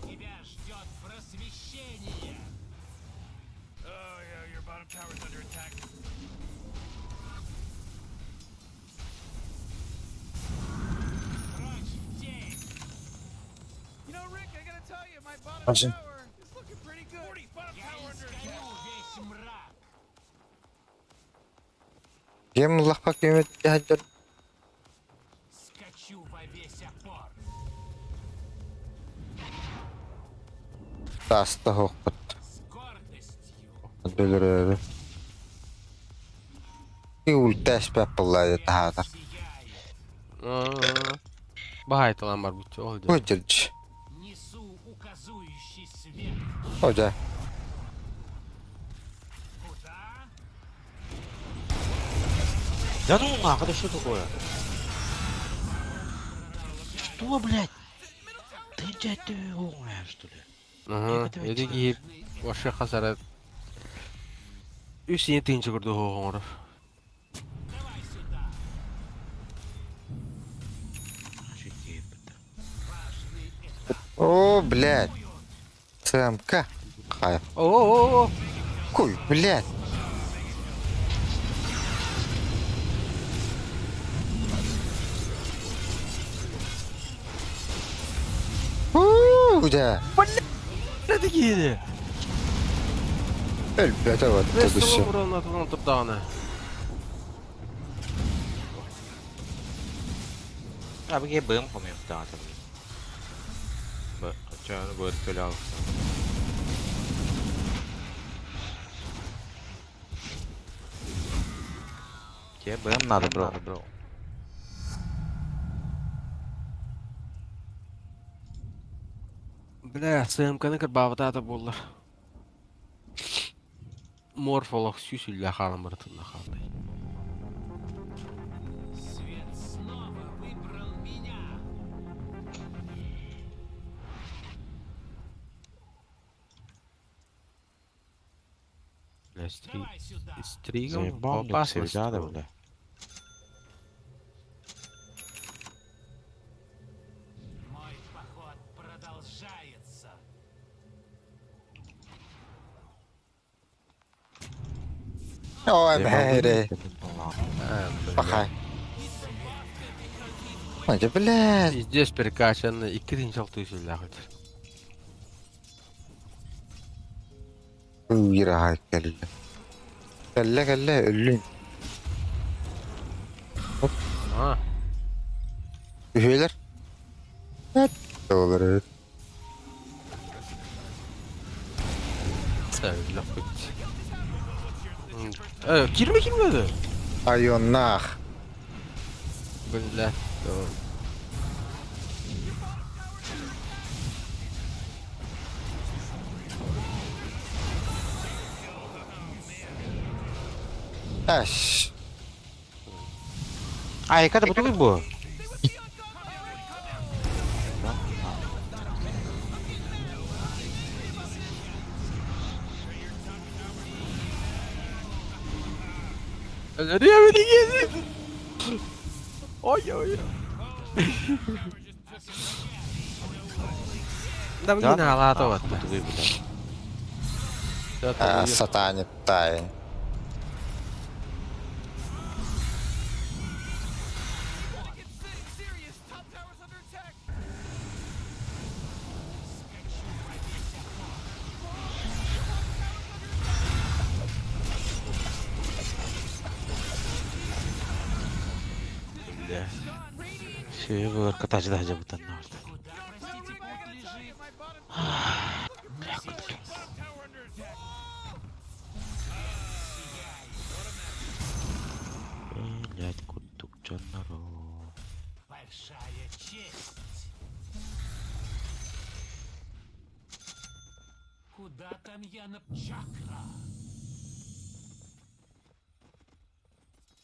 Тебя ждет просвещение.
Oh, yeah, your bottom tower's under attack.
Прочь в тень.
You know, Rick, I gotta tell you, my bottom
Watching.
tower is looking pretty good. 40, bottom
Я
tower under attack.
изгоню весь мрак.
Гем лақпа кемет дәдір.
Скачу во весь опор.
Таста хоқпыт.
С гордостью.
Дөлір өді. И ульта әспәп бұлайды тағадыр.
Сияет.
Bahayt olan var bu oldu.
Өдірч.
Несу указующий свет.
Ода.
Куда?
Да ну нахуй, это что такое? Что, блядь? Ты, дядь, ты умная, что ли?
Ага,
Тихо,
эти
тихо.
киіп, вообще хасарат. Үсіне тыйынчы көрді хоғыңыр.
Офигеть,
О, блядь. ЦМК. Хай.
О-о-о!
Куй, блядь. Да.
Эти киіп.
Öl, это вот, это
Весті
все.
бұрын атылын тұрдағына.
Abi cái bướm của mình to thật.
Cho nó vượt cái đầu.
Тебе бэм надо, бро.
Бля, СМК-ны кірбабыта ата болар. Морфолог сүйсілі қалым бұртында қалды.
Свет снова выбрал меня.
Бля,
Давай сюда.
стригом по
Заебал мне
опасности.
всегда, бля.
Мой поход продолжается.
Ой,
Заебал
блядь. Пахай. Ой, да, блядь.
Здесь перекачаны 2-нчі түйсілі ақыт.
Uyrağa kelle. Kelle ölün.
А,
Üyeler. Evet. Olur evet.
сәуілі ақыт. Кирмеді?
Ayonnak.
Бля,
Aş.
Ай, когда бы тут был?
Nereye beni gezdin? Ой, ой. Да блин, алата вот.
Тут вы, блядь.
Сатанит тай.
Serious! Top tower's under attack!
Бля.
Все, вы катать даже вот одно. Блять, кутук чернору.
Большая честь. Куда там я на чакра?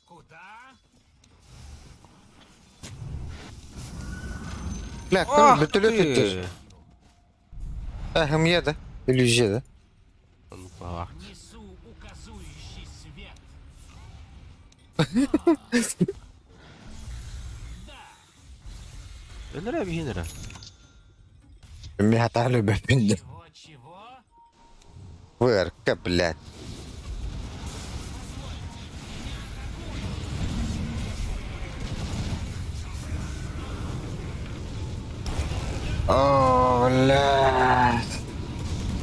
Куда?
Bля,
Ах
bütülü
ты!
tüttür. Ahım yedi. Иллюзия, да?
Ну, пах.
Несу указующий свет.
Nereye bir hinere?
Bir hatalı bepindi.
Чего-чего?
Вырка, блядь. О, блядь.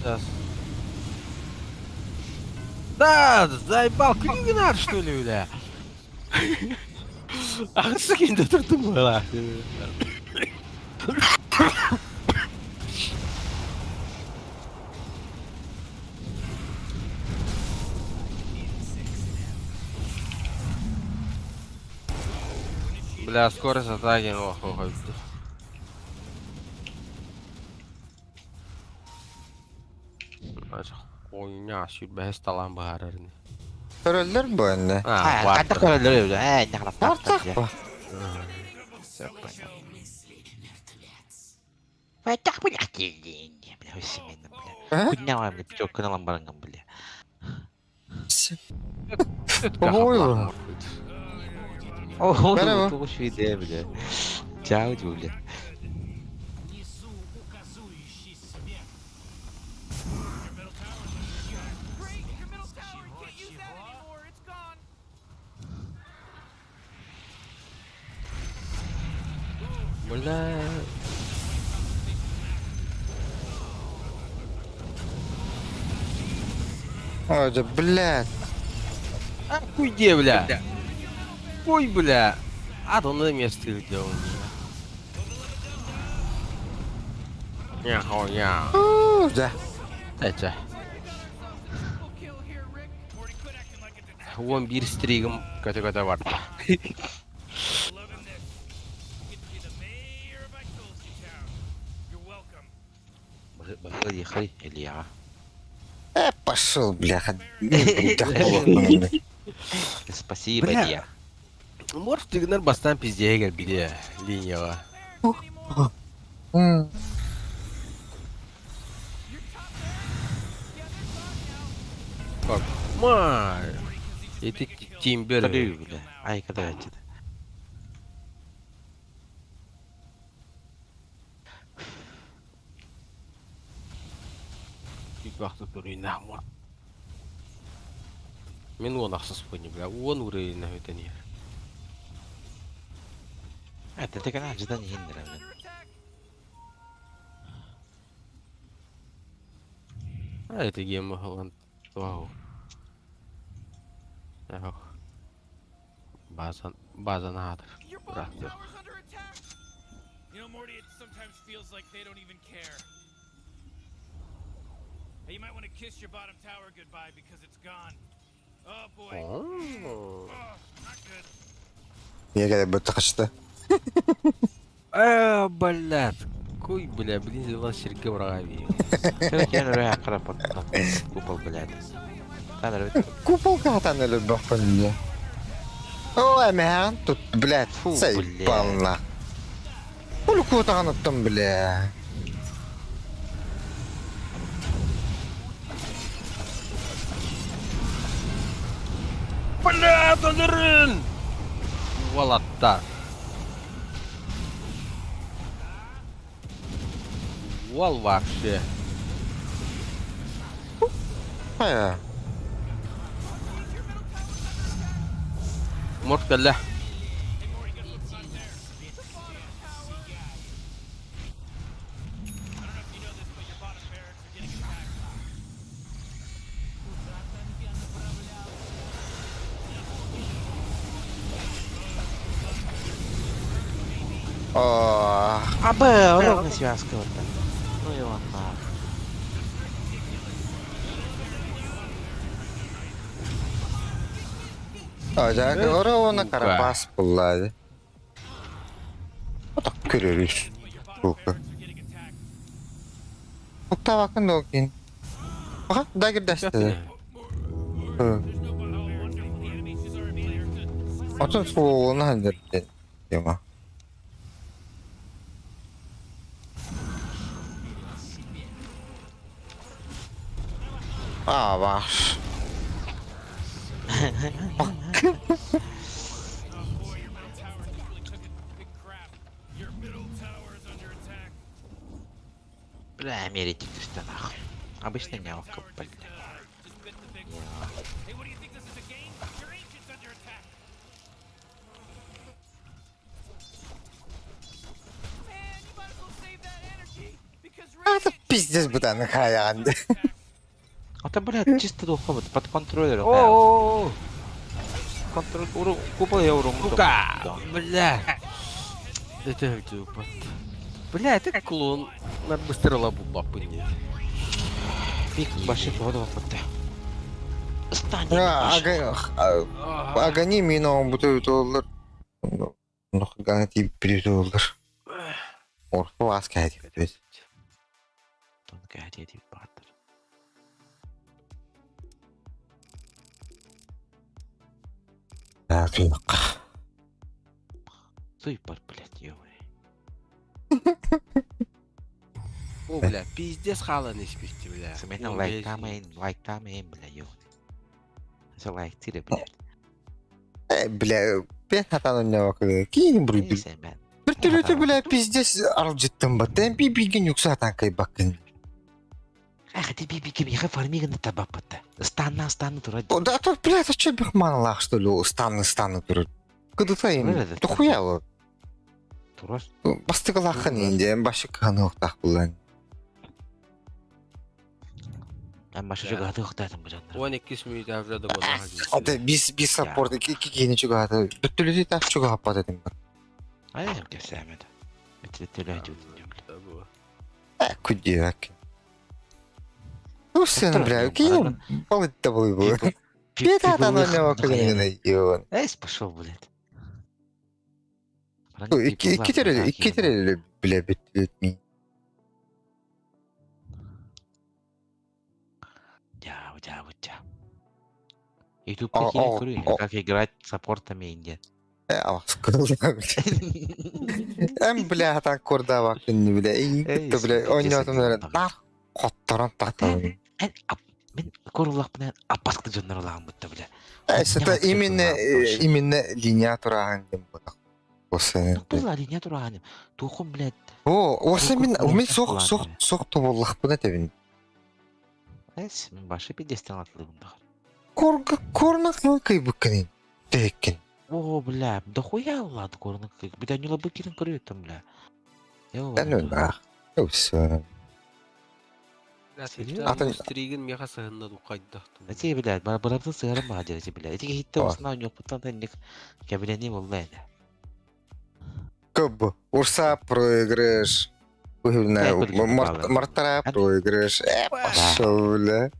Сейчас. Да, заебал, криминал, что ли, бля? Ах, сукин, да ты думала. Бля, скорость атаки, ох, ох, ох. Хуйня, сүйбәс талан бағарырын.
Köröller bu anne.
Ha,
Kadda
var.
kararları öyle. Ne kadar
Artık
ya.
bu.
Fatah bu lakilin. Bile hüsmenin bile.
Aha.
Kunna var bile. Çok kınalan barangam bile.
Ой,
Oh,
Merhaba.
bu şey değil bile. Ciao Julia.
Несу указующий свет.
Great, your middle tower can't use that anymore. It's gone.
Бля.
Ой, да, блядь.
Уйди, бля. Ой, бля. А то на место сделал. Я.
Ууу, да.
Это.
Simple kill here, Rick. Morty, quit acting like a detective.
11 стригом ката-ката var.
Loving this. You get to be the mayor of Icology Town. You're welcome.
Bakır yıkır Илья.
Пошел, бляха. Блядь.
Спасибо,
Бля.
Илья.
Может, ты наверное, бастан пиздега, бля. Линияга.
М.
Как? Май. Это Тимбер.
Kadıyor bile. Ay kadar acıdı.
Чуть вахту турина. Мен он ақсыз қойны, бля. Он уровень на это не.
Evet, tek kadar acıdan yiyindir abi.
Under attack.
А это гема Голланд. Вау. Эх. База надо.
Your bottom
Right, yeah.
tower's under attack. You know, Morty, it sometimes feels like they don't even care. Hey, you might want to kiss your bottom tower goodbye because it's gone. Oh boy.
Oh.
Oh, not good.
Я когда бы тахашта.
Блядь. Кой, бля, блин, взяла Сергей Врави.
Şöyle kendi oraya akara patlat. Kupal biladi. Tanrı bitti.
Купол катан или бахпанье. Ой, man, тут, блядь,
Фу,
заебал
блядь.
на. Ульку там, бля.
Бля, Тандерин! Валата. Вал вообще.
Ая.
Может, ля.
О,
Абе, ровно связка вот так. Ну его нахуй.
Acayip oraya ona
Сука.
karabas bulladı. O da körürüz. Suka. Bukta bakın da okuyun. Aha, da gir deste. Hı. Otun soğuğunu hallettin. Yama. Aa, bak.
Бля, мерите ты нахуй. Обычно не окоп, бля.
Hey, what do you think this is a game? Your ancient's under attack. Man, you might as well save that energy because
Это
radiant
пиздец бы там хаянды.
А то, блядь, чисто духовно, под контроллером.
О,
Контроль, купол я урон.
сука, бля. Это тупо. Бля, это клон. Надо быстро лабу лапынить.
Пик баши воду вапотта. Стань.
Агани мино бутуют олар. Ну, ганати придоллар. Орфу аскайди бет.
Тонкая хедия бартер.
Туяк.
Супер, блядь, ё.
О, бля, пиздец халан испести, бля.
Смену
Он
лайктамайн, бля, ё. Это лайк тире, блядь.
Бля, ben хатан не вакыды. Кейін бұрыды.
Нейсе, мен.
Bir türlü de bile pizdes arıl cidden battı. Bir gün yoksa atan kay bakın.
Ах, ты биби кем я формига на табапата. Станна тура.
O da to bile to çe bir manlaq что ли станны durur. Kıdıtayım.
Öyle de.
Тухуялы.
Турас.
Бастыгылақын енді başı kanı oqtaq bulan.
Мен башы жога хаты хтатым bu жандар.
12 minut avradı bana.
Hadi biz support iki yeni çıkardı. Bir türlü de taş çok hapat dedim.
Ай, я тебе сам это. Это ты лежишь.
Kudiyak. Ну sen bля, kim balık da bu. Bir tane ne vakıdın ne yiyor.
Эс пошел, блядь.
İki kere bile bitmiyor.
Ja. YouTube фильм, как играть саппортами Индии.
Hem bile hatan kurda vaktini bile iyi gitti bile oynuyordum öyle nar kottoran tahtalı.
Мен корулах менен апаскы жандар олаган бутта биле.
Эсте именно линия тураган дем бутак. Осы.
Бул алиня тураган. Тухум, блядь.
Осы мен соқ тоболлах буда тебин.
Эс, мен башы пидестен атлыгында.
Корна кай букканин. Текин.
О, бля, да хуя лад корна. Бля, не лабы кирин көрөт там, бля.
Да. Все.
Атын стригин меха сahında дукайдактым.
Эти, блядь, барабарды сыгырым бага жерети, блядь. Эти хитте осына ойнок буттан тенник кабинени болла эне.
Коб. Урса проигрыш. Мартара проигрыш. Пошел, бля.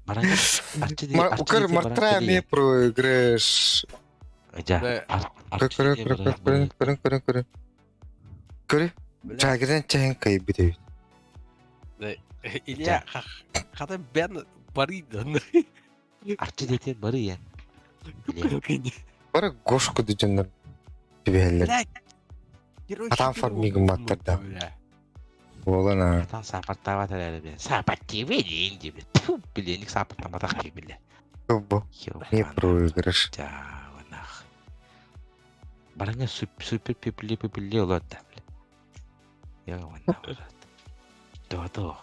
Мартара не проигрыш. Көрі. Жагирен чайын кайбыды.
İlya, kadın ben barıydım.
Арчы детет бары я.
Бары гошку дүйжендер. Тибелер. Атан формигін баттырды. Олана.
Атан сапаттава тәрелі бе. Сапатти верейін де бе. Ту, біленік сапаттамадақ бе біле.
Коб. Не проигрыш.
Жауанақ. Барыңа супер пепілі олады да біле. Жауанақ олады. До.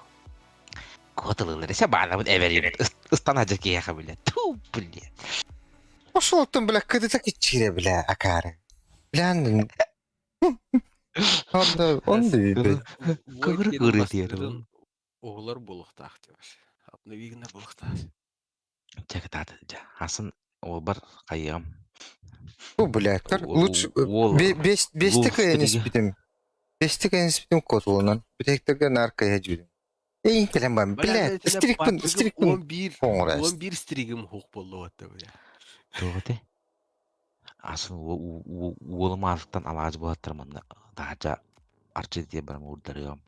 Котылылар есе бағанамын әверейін. Ыстанады кейаға біле. Ту, біле.
Пошел-тым, бля, кыды так ичире, бля, акары. Бляндын. Он да бибе.
Көрі дерім.
Оğlar buluqtaq diyor. Adını vigine buluqtaq.
Чек тады. Асын ол бар қайығым.
Ну, блядь, лучше... Бестіка я не спитим. Бестіка я не спитим котылынан. Бітектігі наркая жүрім. Эйн келем бам, блядь, стрикпін.
11 стригім хуқ болды отты, бля.
Тоғыды. Асын олым азықтан алағыз болаттырмын. Дағача арчы дете барым ұрдарығым.